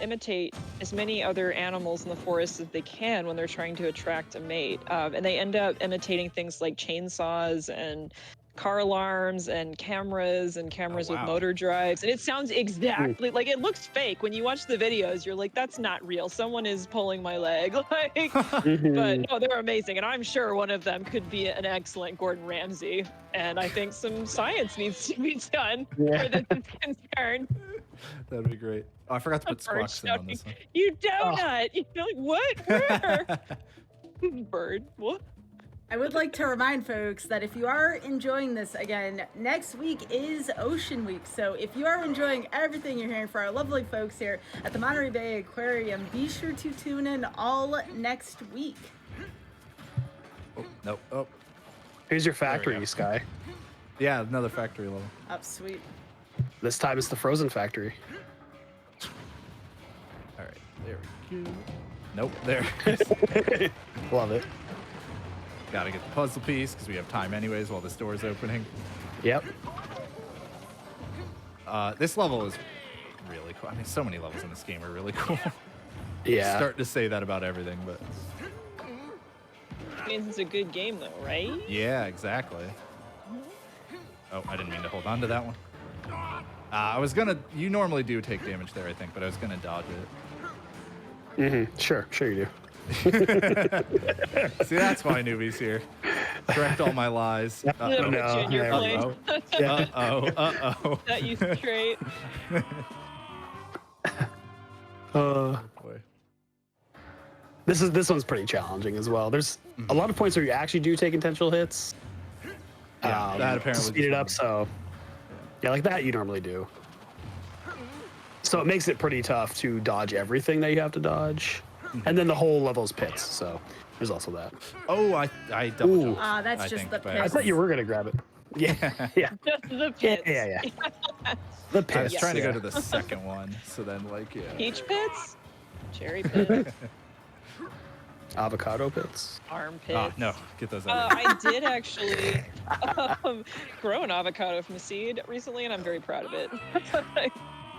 imitate as many other animals in the forest as they can when they're trying to attract a mate. And they end up imitating things like chainsaws and car alarms and cameras with wow. motor drives. And it sounds exactly like, it looks fake. When you watch the videos, you're like, that's not real. Someone is pulling my leg. Like, but no, they're amazing. And I'm sure one of them could be an excellent Gordon Ramsay. And I think some science needs to be done where this is concerned. That'd be great. Oh, I forgot to put Bird Squawks in on this one. You donut. You're like, what? Where? Bird. What? I would like to remind folks that if you are enjoying this, again, next week is Ocean Week. So if you are enjoying everything you're hearing from our lovely folks here at the Monterey Bay Aquarium, be sure to tune in all next week. Oh, nope. Oh, Here's your go. factory, Sky. yeah, another factory level. Oh, sweet. This time it's the frozen factory. All right, there we go. Nope, there. Love it. Gotta get the puzzle piece because we have time anyways while this door is opening. Yep. This level is really cool. I mean, so many levels in this game are really cool. Yeah. Starting to say that about everything, but Means it's a good game, though, right? yeah, exactly. Oh, I didn't mean to hold on to that one. I was gonna. You normally do take damage there, I think, but I was gonna dodge it. Sure you do. See, that's why Newbie's here. Correct all my lies. I'm gonna no, put you in your there we place. Uh-oh. Set you straight. Uh, Boy. this one's pretty challenging as well. There's a lot of points where you actually do take intentional hits. Yeah, that apparently to speed it up. just- So yeah, like that you normally do. So it makes it pretty tough to dodge everything that you have to dodge, and then the whole level's pits. So there's also that. Oh, I double Ooh. jumped. Ah, that's I just think, the by pits. I thought you were gonna grab it. Yeah, yeah, Just the yeah, pits. yeah, yeah. The pits. I was trying to go yeah. to the second one, so then like yeah. Peach pits, cherry pits, Avocado pits. arm pits. Ah, no, get those out. I did actually grow an avocado from a seed recently, and I'm very proud of it.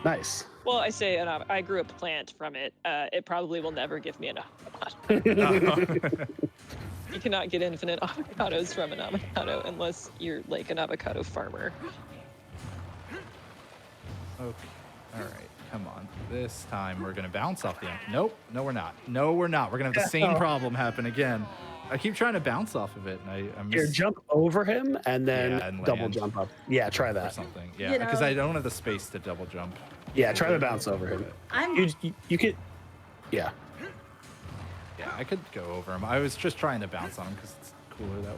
Nice. Well, I say I grew a plant from it. It probably will never give me an avocado. You cannot get infinite avocados from an avocado unless you're like an avocado farmer. Okay. All right. Come on. This time we're gonna bounce off the end. Nope. No, we're not. No, we're not. We're gonna have the same problem happen again. I keep trying to bounce off of it, and I Here, miss jump over him and then Yeah, and double land. jump up. Yeah, try or that. something. Yeah, You because know- I don't have the space to double jump. Yeah, try to bounce over him. I'm You could. Yeah. Yeah, I could go over him. I was just trying to bounce on him because it's cooler that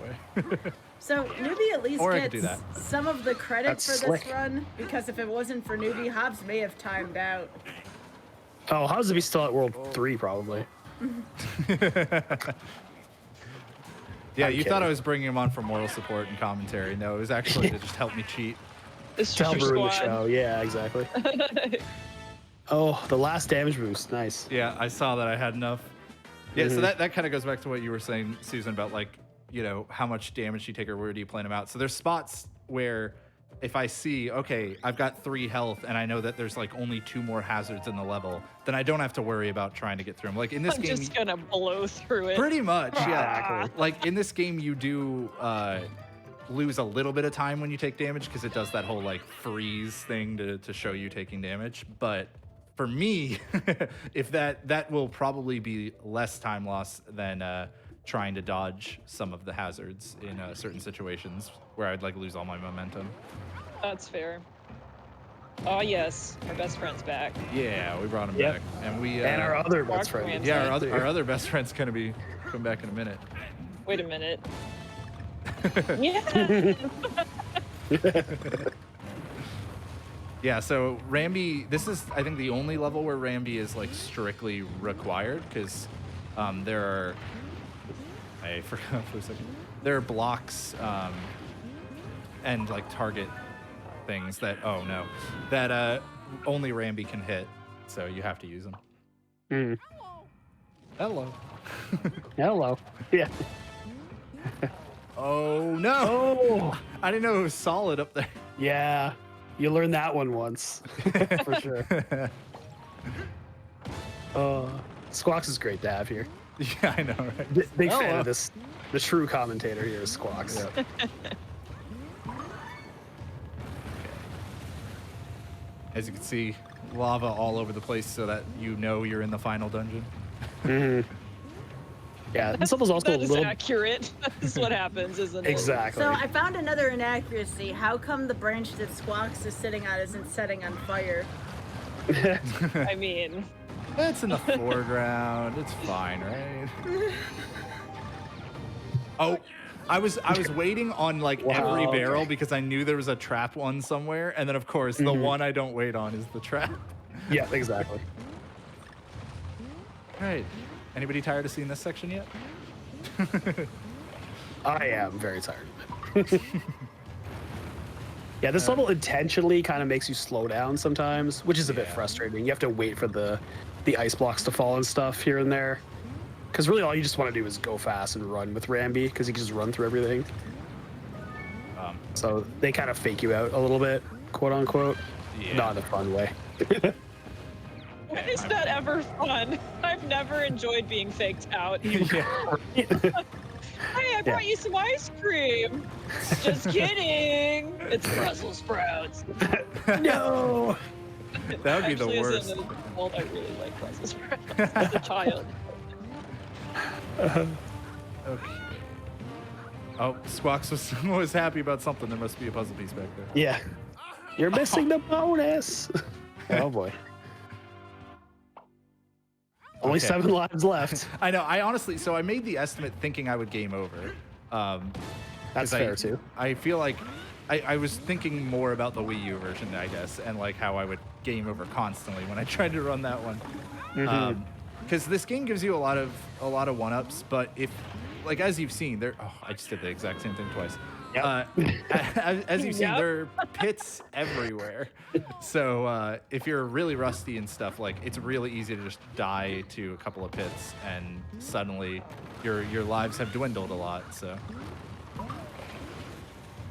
way. so Newbie at least Or I could gets do that. some of the credit That's for this slick. run because if it wasn't for Newbie, Hobbs may have timed out. Oh, how's to be still at World 3 probably? Yeah, I'm you thought kidding. I was bringing him on for moral support and commentary. No, it was actually to just help me cheat. It's To just help your ruin the squad. show. Yeah, exactly. Oh, the last damage boost. Nice. Yeah, I saw that I had enough. Yeah, Mm-hmm. so that kind of goes back to what you were saying, Susan, about like, you know, how much damage you take or where do you plan them out. So there's spots where if I see, okay, I've got 3 health and I know that there's like only 2 more hazards in the level, then I don't have to worry about trying to get through them. Like in this I'm game, just gonna blow through it. pretty much, yeah. Exactly. Like in this game, you do lose a little bit of time when you take damage because it does that whole like freeze thing to show you taking damage. But for me, if that will probably be less time loss than trying to dodge some of the hazards in certain situations where I'd like lose all my momentum. That's fair. Oh yes, our best friend's back. Yeah, we brought him Yep. back, and we And our other Mark best friend. Rand. yeah our too. other best friend's gonna be come back in a minute. Wait a minute. Yeah. Yeah, so Rambi, this is, I think, the only level where Rambi is, like, strictly required, because there are, I forgot for a second, there are blocks and, like, target things that, oh, no, that only Rambi can hit, so you have to use them. Mm. Hello. Hello. Yeah. Oh, no! Oh. I didn't know it was solid up there. Yeah. You learned that one once. For sure. Squawks is great to have here. Yeah, I know, right? Big Oh, fan well. of this. The true commentator here is Squawks. Yeah. As you can see, lava all over the place so that you know you're in the final dungeon. Mhm. Yeah, this level's also a That is little. accurate. That's what happens, isn't it? Exactly. So I found another inaccuracy. How come the branch that Squawks is sitting on isn't setting on fire? I mean, It's in the foreground. It's fine, right? Oh, I was waiting on like Wow, every okay. barrel because I knew there was a trap one somewhere, and then of course the one I don't wait on is the trap. Yeah, exactly. Right. Anybody tired of seeing this section yet? I am very tired of it. Yeah, this level intentionally kind of makes you slow down sometimes, which is a bit Yeah. frustrating. You have to wait for the ice blocks to fall and stuff here and there. Because really all you just want to do is go fast and run with Rambi, because you can just run through everything. So they kind of fake you out a little bit, quote unquote. Yeah. Not in a fun way. is that ever fun? I've never enjoyed being faked out. Yeah. Hey, I brought you some ice cream. Just kidding. It's Brussels sprouts. No! That would be the Actually, worst. As an adult, I really like Brussels sprouts as a child. Okay. Oh, Squawks was happy about something. There must be a puzzle piece back there. Yeah. You're missing the bonus. Oh boy. Only Okay. 7 lives left. I know. I honestly, so I made the estimate thinking I would game over. That's 'cause fair too. I feel like I was thinking more about the Wii U version, I guess, and like how I would game over constantly when I tried to run that one. Because this game gives you a lot of one-ups, but if, like, as you've seen, I just did the exact same thing twice. Yep. As you've seen, Yep. there are pits everywhere. So if you're really rusty and stuff, like, it's really easy to just die to a couple of pits, and suddenly your lives have dwindled a lot. So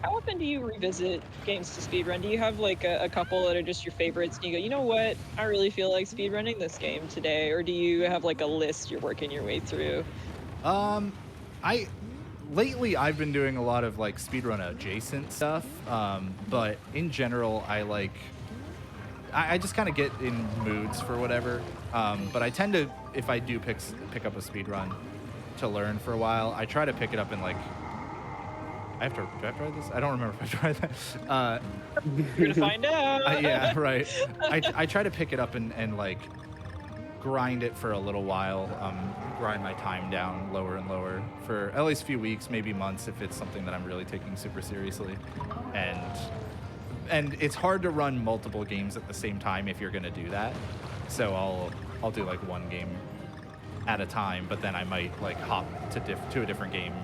How often do you revisit games to speedrun? Do you have like a couple that are just your favorites and you go, you know what, I really feel like speedrunning this game today? Or do you have like a list you're working your way through? Lately I've been doing a lot of like speedrun adjacent stuff, but in general I just kind of get in moods for whatever. But I tend to, if I do pick up a speedrun to learn for a while, I try to pick it up in like, do I try this? I don't remember if I tried that. You're gonna find out. Yeah, right. I try to pick it up and like grind it for a little while, grind my time down lower and lower for at least a few weeks, maybe months if it's something that I'm really taking super seriously. And it's hard to run multiple games at the same time if you're gonna do that. So I'll do like one game at a time, but then I might like hop to a different game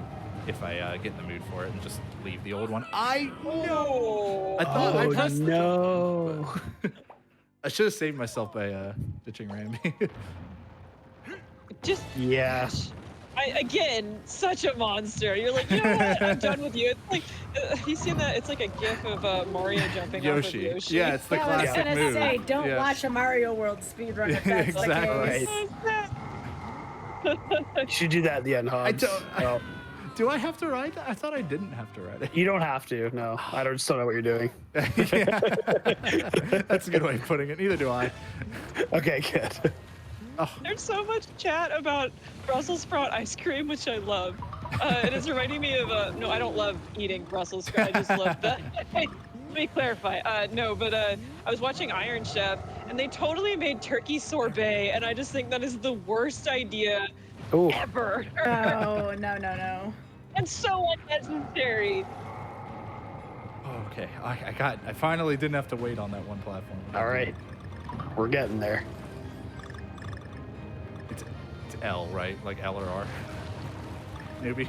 if I get in the mood for it and just leave the old one. I know. I thought I pressed no. I should have saved myself by ditching Ramby. Just Yeah. again, such a monster. You're like, you know what? I'm done with you. It's like, you seen that? It's like a gif of Mario jumping off of Yoshi. Yoshi. Yeah, it's the Yeah, I was classic gonna move. say, don't Yeah. watch a Mario World speedrun if that's Exactly. the case. You should do that at the end, Hobbs. Oh, Do I have to ride that? I thought I didn't have to ride it. you don't have to. No, I just don't know what you're doing. Yeah. That's a good way of putting it. Neither do I. Okay, good. There's so much chat about Brussels sprout ice cream, which I love. And it's reminding me of, no, I don't love eating Brussels sprout. I just love that. Let me clarify. No, but I was watching Iron Chef, and they totally made turkey sorbet, and I just think that is the worst idea Ooh. ever. Oh, no. And so unnecessary. Okay, I finally didn't have to wait on that one platform. All right, we're getting there. It's L, right? Like L or R? Newbie?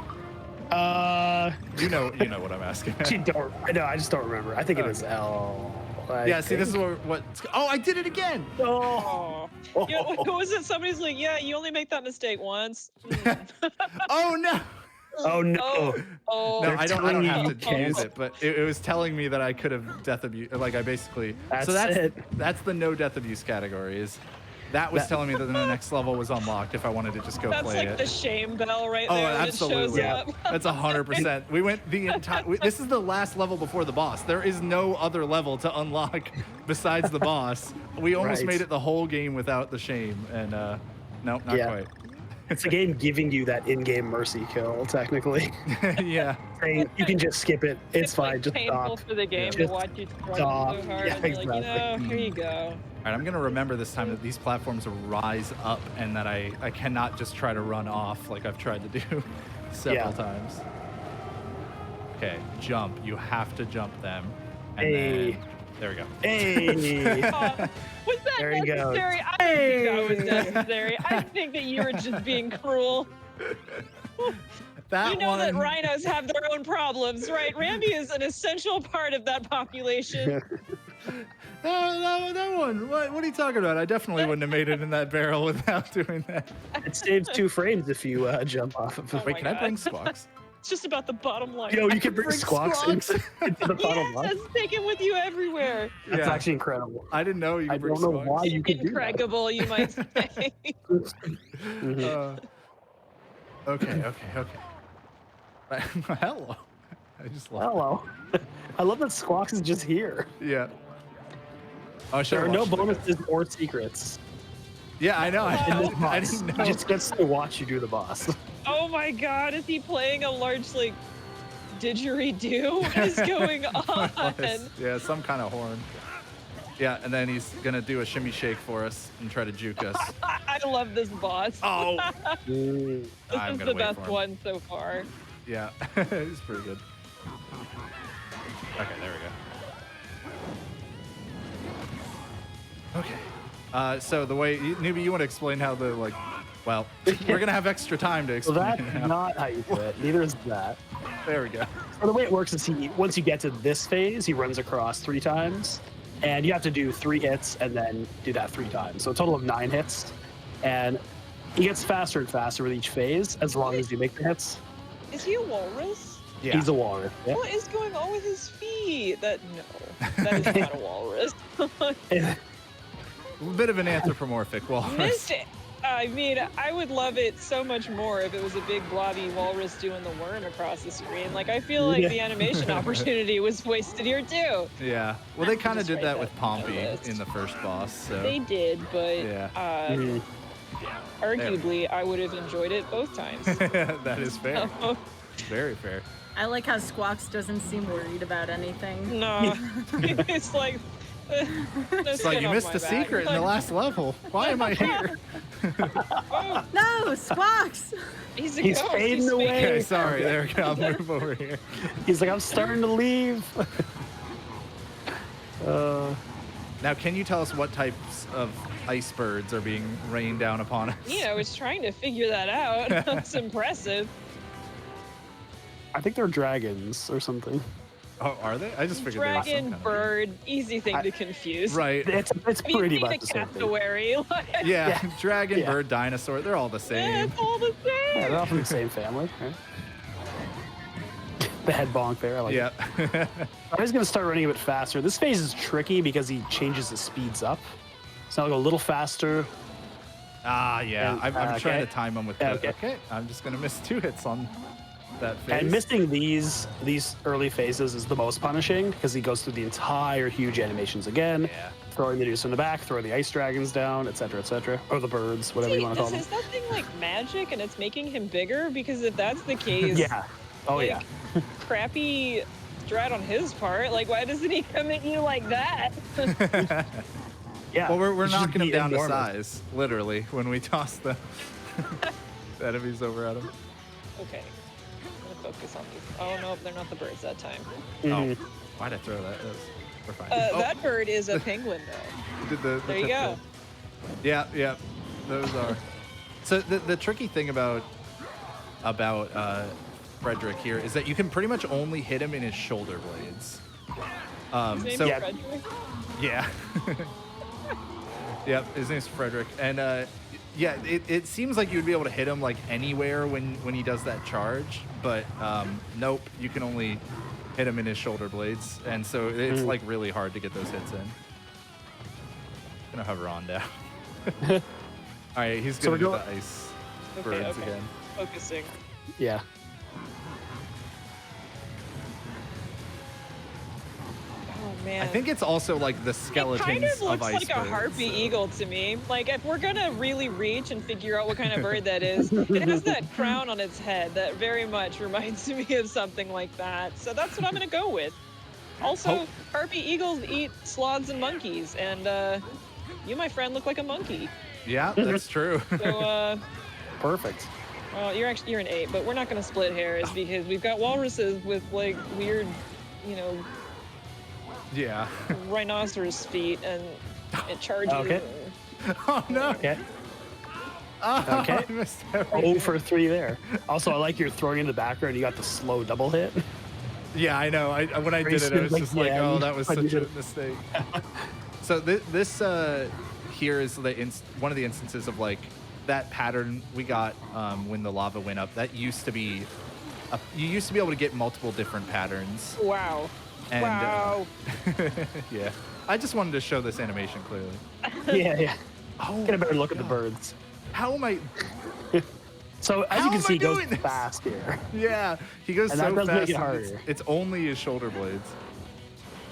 You know what I'm asking. I know. I just don't remember. I think it is L. Yeah, see, this is what. Oh, I did it again. Oh. Yeah, what was it? Somebody's like, yeah, you only make that mistake once. Oh no. Oh no. Oh. No, They're I don't telling have you to you use can't. it, but it was telling me that I could have death abuse. Like I basically. That's so that's it. that's the no death abuse category. That was telling me that the next level was unlocked if I wanted to just go That's play like it. the shame bell right Oh, there when absolutely. it shows up. That's 100%. We went the entire. This is the last level before the boss. There is no other level to unlock besides the boss. We almost Right. made it the whole game without the shame, and no, not Yeah. quite. It's a game giving you that in-game mercy kill, technically. Yeah. Saying you can just skip it. It's fine. like Just painful stop. for the game to Just watch you struggle stop. so hard. Yeah, and you're like, exactly. here you go. All right, I'm gonna remember this time that these platforms rise up, and that I cannot just try to run off like I've tried to do several times. Okay, jump. You have to jump them, and Hey. then there we go. Hey. Was that There he goes. necessary? I don't think that was necessary. I think that you were just being cruel. That You know one. that rhinos have their own problems, right? Ramby is an essential part of that population. That one. What are you talking about? I definitely wouldn't have made it in that barrel without doing that. It saves 2 frames if you jump off of it. Oh Wait, my can I God. bring Squawks? It's just about the bottom line. Yo, you can bring bring Squawks Squawks. into the bottom Yes, line. take it with you everywhere. That's Yeah. actually incredible. I didn't know you I could bring don't know Squawks. why you could do that. Incredible, you might say. Mhm. Okay. Hello. I just love Hello. I love that Squawks is just here. it. Yeah. Oh, There are no watched it. bonuses or secrets. Yeah, I know. In this I boss. didn't He know. just gets to watch you do the boss. Oh my God, is he playing a large like didgeridoo? What is going on? Yeah, some kind of horn. Yeah, and then he's gonna do a shimmy shake for us and try to juke us. I love this boss. Oh, This I'm is gonna the wait best for him. one so far. Yeah, he's pretty good. Okay, there we go. Okay. So the way Newbie, you want to explain how the like? Well, we're gonna have extra time to Well, explain. that's not how you do it. Neither is that. There we go. So the way it works is once you get to this phase, he runs across 3 times, and you have to do 3 hits and then do that 3 times. So a total of 9 hits, and he gets faster and faster with each phase as long as you make the hits. Is he a walrus? Yeah. He's a walrus. Yep. What is going on with his feet? That is not a walrus. A bit of an anthropomorphic walrus. Missed it. I mean, I would love it so much more if it was a big blobby walrus doing the worm across the screen. Like, I feel like the animation opportunity was wasted here too. Yeah. Well, they kind of Just did write that that with on Pompey my list. in the first boss. So They did, but Yeah. Mhm. arguably, I would have enjoyed it both times. that is fair. Very fair. I like how Squawks doesn't seem worried about anything. No, it's like. It's like you missed a secret in the last level. Why am I here? No, Squawks! He's a He's ghost. fading He's away. speaking. Okay, sorry. There we go. I'll move over here. He's like, I'm starting to leave. Now, can you tell us what types of ice birds are being rained down upon us? Yeah, I was trying to figure that out. That's impressive. I think they're dragons or something. Oh, are they? I just figured they were some Dragon, kind of- bird, easy thing to confuse. Right. It's Have you pretty seen a much the same thing. cassowary? Like, Yeah. Dragon, Yeah. bird, dinosaur. They're all the yeah, same. it's all the Yeah, same. they're all from the same family. Right? The head bonk there. I like Yeah. it. I'm just gonna start running a bit faster. This phase is tricky because he changes the speeds up. So I'll go a little faster. Ah, yeah. And, I'm trying okay. to time them with Yeah, the. okay. Okay. I'm just gonna miss 2 hits on that phase. And missing these early phases is the most punishing because he goes through the entire huge animations again, Yeah. throwing the noose in the back, throwing the ice dragons down, etc., etc., or the birds, whatever you want to call them. Is that thing like magic and it's making him bigger? Because if that's the case, Yeah. Oh like, yeah. crappy strat on his part. Like, why doesn't he come at you like that? Yeah. Well, we're It should knocking him be down to enormous. size, literally, when we toss the enemies over at him. Okay, I'm gonna focus on these. Oh no, they're not the birds that time. Mhm. Oh, why'd I throw that? We're fine. That bird is a penguin though. You did the There you tip go. thing. Yeah, yeah, those are. So the tricky thing about Frederick here is that you can pretty much only hit him in his shoulder blades. His name So is Yeah. Frederick. yeah. Yep, his name's Frederick, and yeah, it seems like you'd be able to hit him like anywhere when he does that charge, but nope, you can only hit him in his shoulder blades, and so it's like really hard to get those hits in. Gonna hover on down. All right, he's So gonna we're do going- the ice Okay, birds okay. again. Focusing. Yeah. Oh man. I think it's also like the skeletons It kind of looks ice like a birds, harpy so- eagle to me. Like, if we're gonna really reach and figure out what kind of bird that is, it has that crown on its head that very much reminds me of something like that. So that's what I'm gonna go with. Also, Oh. harpy eagles eat sloths and monkeys, and you, my friend, look like a monkey. Yeah, that's true. So, Perfect. well, you're an 8, but we're not gonna split hairs because we've got walruses with like weird, you know, Yeah. rhinoceros feet, and it charges. Okay. Oh no. Okay. Oh, Okay. I missed everything. 0 for 3 there. Also, I like your throwing in the background. You got the slow double hit. Yeah, I know. When I did it, I was Like, just like, yeah, oh, you- that was I such did a it. mistake. So this here is one of the instances of like that pattern we got when the lava went up. That used to be, you used to be able to get multiple different patterns. Wow. And, wow. Yeah. I just wanted to show this animation clearly. Yeah, yeah. Oh, Get a better look at the God. birds. How am I? So as How you can am see, I he goes doing this? fast here. Yeah, he goes And so that does make fast. it and harder. It's only his shoulder blades.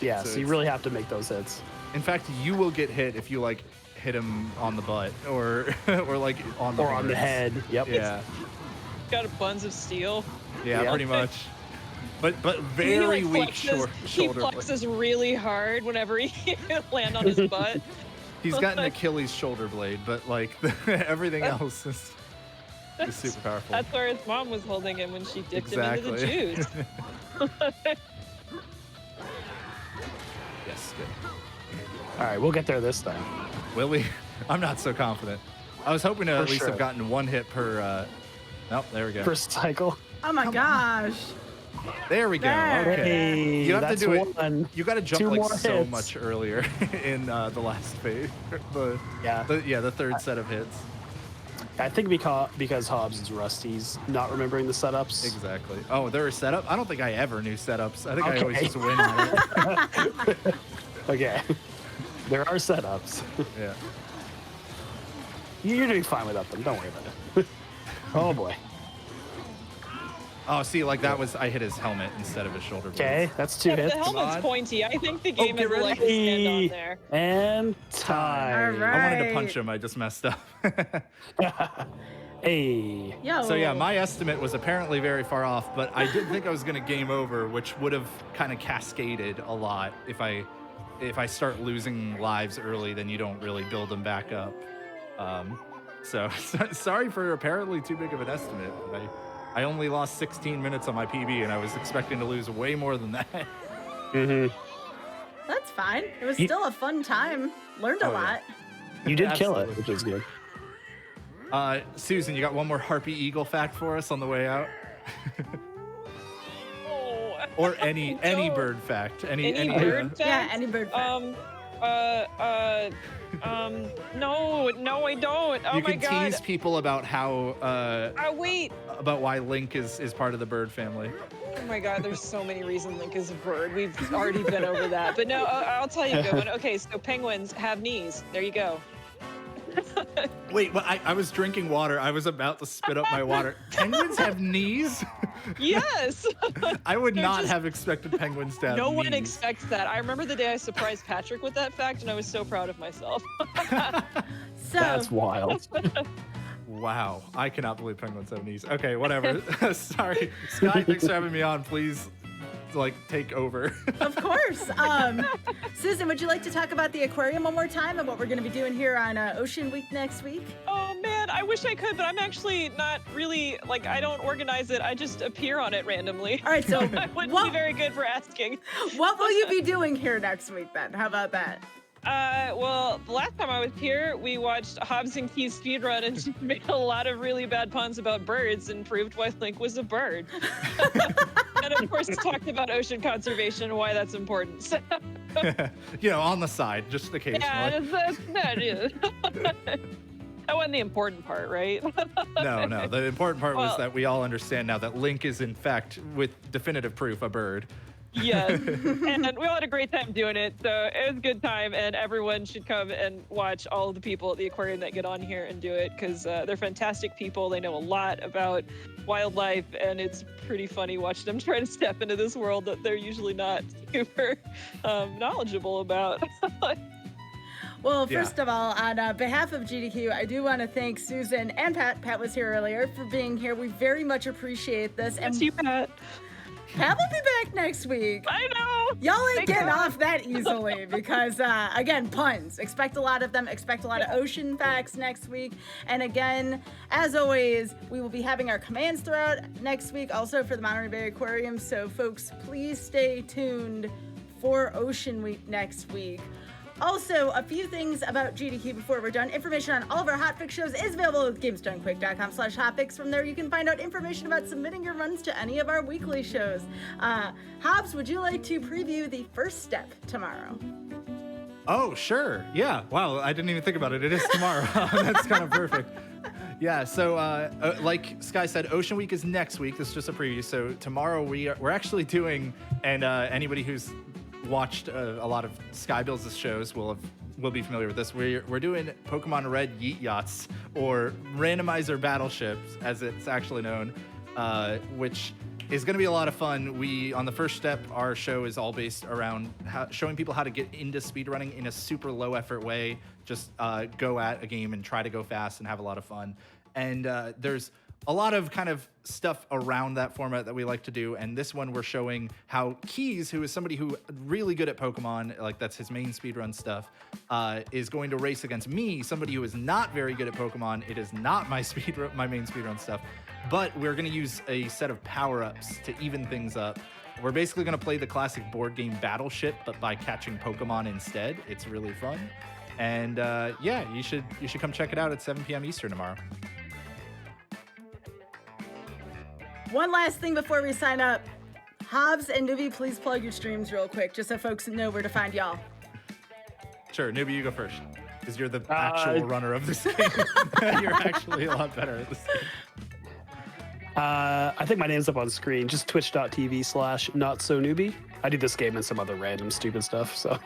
Yeah, So so you it's- really have to make those hits. In fact, you will get hit if you like hit him on the butt or or like on the Or on the horns. head. Yep. Yeah. got buns of steel. Yeah, Yeah. pretty much. But He, very like, weak he shoulder. blade. flexes really hard whenever he land on his butt. He's got an Achilles shoulder blade, but like everything else is super powerful. That's where his mom was holding him when she dipped him into the Exactly. juice. Yes, good. All right, we'll get there this time. Will we? I'm not so confident. I was hoping to at For least sure. have gotten one hit per. Nope, there we go. First cycle. Oh my gosh. There we go. There. Okay. Hey, You have to that's do it. one. You got to jump Two like more so hits. much earlier in the last phase. Yeah. The third set of hits. I think because Hobbs is Rusty's not remembering the setups. Exactly. Oh, there are setup. I don't think I ever knew setups. I think I always Okay. just win on it. Okay. There are setups. Yeah. You're doing fine without them. Don't worry about it. Oh boy. Oh, see, like that was I hit his helmet instead of his shoulder blade. Okay, that's two Yeah, hits. the helmet's on. pointy. I think the game get has ready. a leg to stand on there. And time. All right. I wanted to punch him. I just messed up. Hey. Yo. So yeah, my estimate was apparently very far off, but I did think I was going to game over, which would have kind of cascaded a lot if I start losing lives early, then you don't really build them back up. So sorry for apparently too big of an estimate. I only lost 16 minutes on my PB, and I was expecting to lose way more than that. Mm-hmm. That's fine. It was You- still a fun time. Learned a Oh, yeah. lot. You did kill it, Absolutely. which is good. Susan, you got one more Harpy Eagle fact for us on the way out? Oh. Or any Don't. bird fact? Any bird fact? Yeah, any bird fact. No, I don't. Oh You my can god. tease people about how Wait. about why Link is part of the bird family. Oh my god, there's so many reasons Link is a bird. We've already been over that. But no, I'll tell you a good one. Okay, so penguins have knees. There you go. Wait, well, I was drinking water. I was about to spit up my water. Penguins have knees? Yes. I would They're not just- have expected penguins to have No knees. one expects that. I remember the day I surprised Patrick with that fact, and I was so proud of myself. So That's wild. Wow, I cannot believe penguins have knees. Okay, whatever. Sorry, Sky, thanks for having me on. Please, like, take over. of course. Susan, would you like to talk about the aquarium one more time and what we're going to be doing here on Ocean Week next week? Oh man, I wish I could, but I'm actually not really, like, I don't organize it. I just appear on it randomly. All right, so I wouldn't be what, very good for asking. what will you be doing here next week then? How about that? Well, the last time I was here, we watched Hobbs and Key's speedrun, and she made a lot of really bad puns about birds and proved why Link was a bird. And of course, talked about ocean conservation and why that's important. So, You know, on the side, just occasionally. yeah, that is. That wasn't the important part, right? No. The important part was Well- that we all understand now that Link is, in fact, with definitive proof, a bird. Yes. And we all had a great time doing it. So it was a good time, and everyone should come and watch all of the people at the aquarium that get on here and do it, because they're fantastic people. They know a lot about wildlife, and it's pretty funny watching them try to step into this world that they're usually not super knowledgeable about. Well, Yeah. first of all, on behalf of GDQ, I do want to thank Susan and Pat. Pat was here earlier for being here. We very much appreciate this. And It's you, Pat. Pat will be back next week. I know. Y'all ain't Thank getting God. off that easily because, again, puns. Expect a lot of them. Expect a lot of ocean facts next week. And again, as always, we will be having our commands throughout next week, also for the Monterey Bay Aquarium. So, folks, please stay tuned for Ocean Week next week. Also, a few things about GDQ before we're done. Information on all of our hotfix shows is available at gamesdonequick.com/hotfix. From there, you can find out information about submitting your runs to any of our weekly shows. Hobbs, would you like to preview the first step tomorrow? Oh, sure. Yeah. Wow. I didn't even think about it. It is tomorrow. That's kind of perfect. Yeah. So, like Sky said, Ocean Week is next week. This is just a preview. So tomorrow we're actually doing, and anybody who's watched a lot of Sky Builds' shows will be familiar with this. We're doing Pokemon Red Yeet Yachts, or randomizer battleships, as it's actually known, which is going to be a lot of fun. On the first step, our show is all based around showing people how to get into speedrunning in a super low effort way. Just go at a game and try to go fast and have a lot of fun. And there's a lot of kind of stuff around that format that we like to do. And this one, we're showing how Keys, who is somebody who really good at Pokemon, like that's his main speedrun stuff, is going to race against me, somebody who is not very good at Pokemon. It is not my my main speedrun stuff, but we're going to use a set of power-ups to even things up. We're basically going to play the classic board game Battleship, but by catching Pokemon instead. It's really fun. And yeah, you should come check it out at 7 p.m. Eastern tomorrow. One last thing before we sign up. Hobbs and Newbie, please plug your streams real quick, just so folks know where to find y'all. Sure, Newbie, you go first, because you're the actual runner of this game. You're actually a lot better at this game. I think my name's up on screen, just twitch.tv/notsonewbie. I do this game and some other random stupid stuff, so.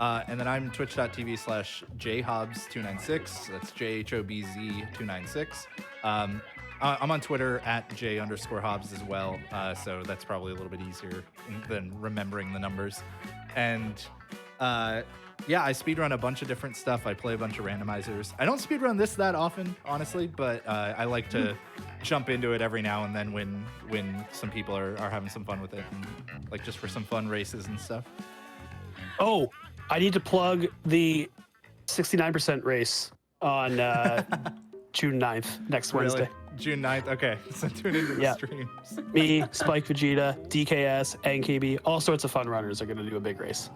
And then I'm twitch.tv/jhobbs296. That's JHOBZ296. I'm on Twitter at J_Hobbs as well. So that's probably a little bit easier than remembering the numbers. And yeah, I speedrun a bunch of different stuff. I play a bunch of randomizers. I don't speedrun this that often, honestly, but I like to jump into it every now and then when some people are having some fun with it, and like just for some fun races and stuff. Oh, I need to plug the 69% race on June 9th, next Wednesday. Really? June 9th? Okay, so tune into the streams. Me, Spike Vegeta, DKS, NKB, all sorts of fun runners are going to do a big race.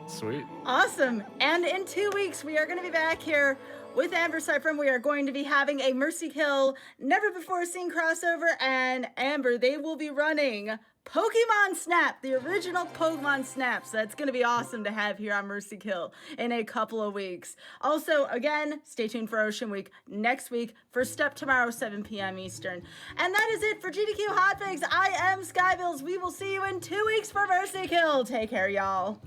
Sweet. Awesome. And in 2 weeks, we are going to be back here with Amber Cypher. We are going to be having a Mersea Krill never before seen crossover. And Amber, they will be running Pokemon Snap, the original Pokemon Snap. So that's going to be awesome to have here on Mersea Krill in a couple of weeks. Also, again, stay tuned for Ocean Week next week. First up tomorrow, 7 p.m. Eastern. And that is it for GDQ Hotfix. I am Skybills. We will see you in 2 weeks for Mersea Krill. Take care, y'all.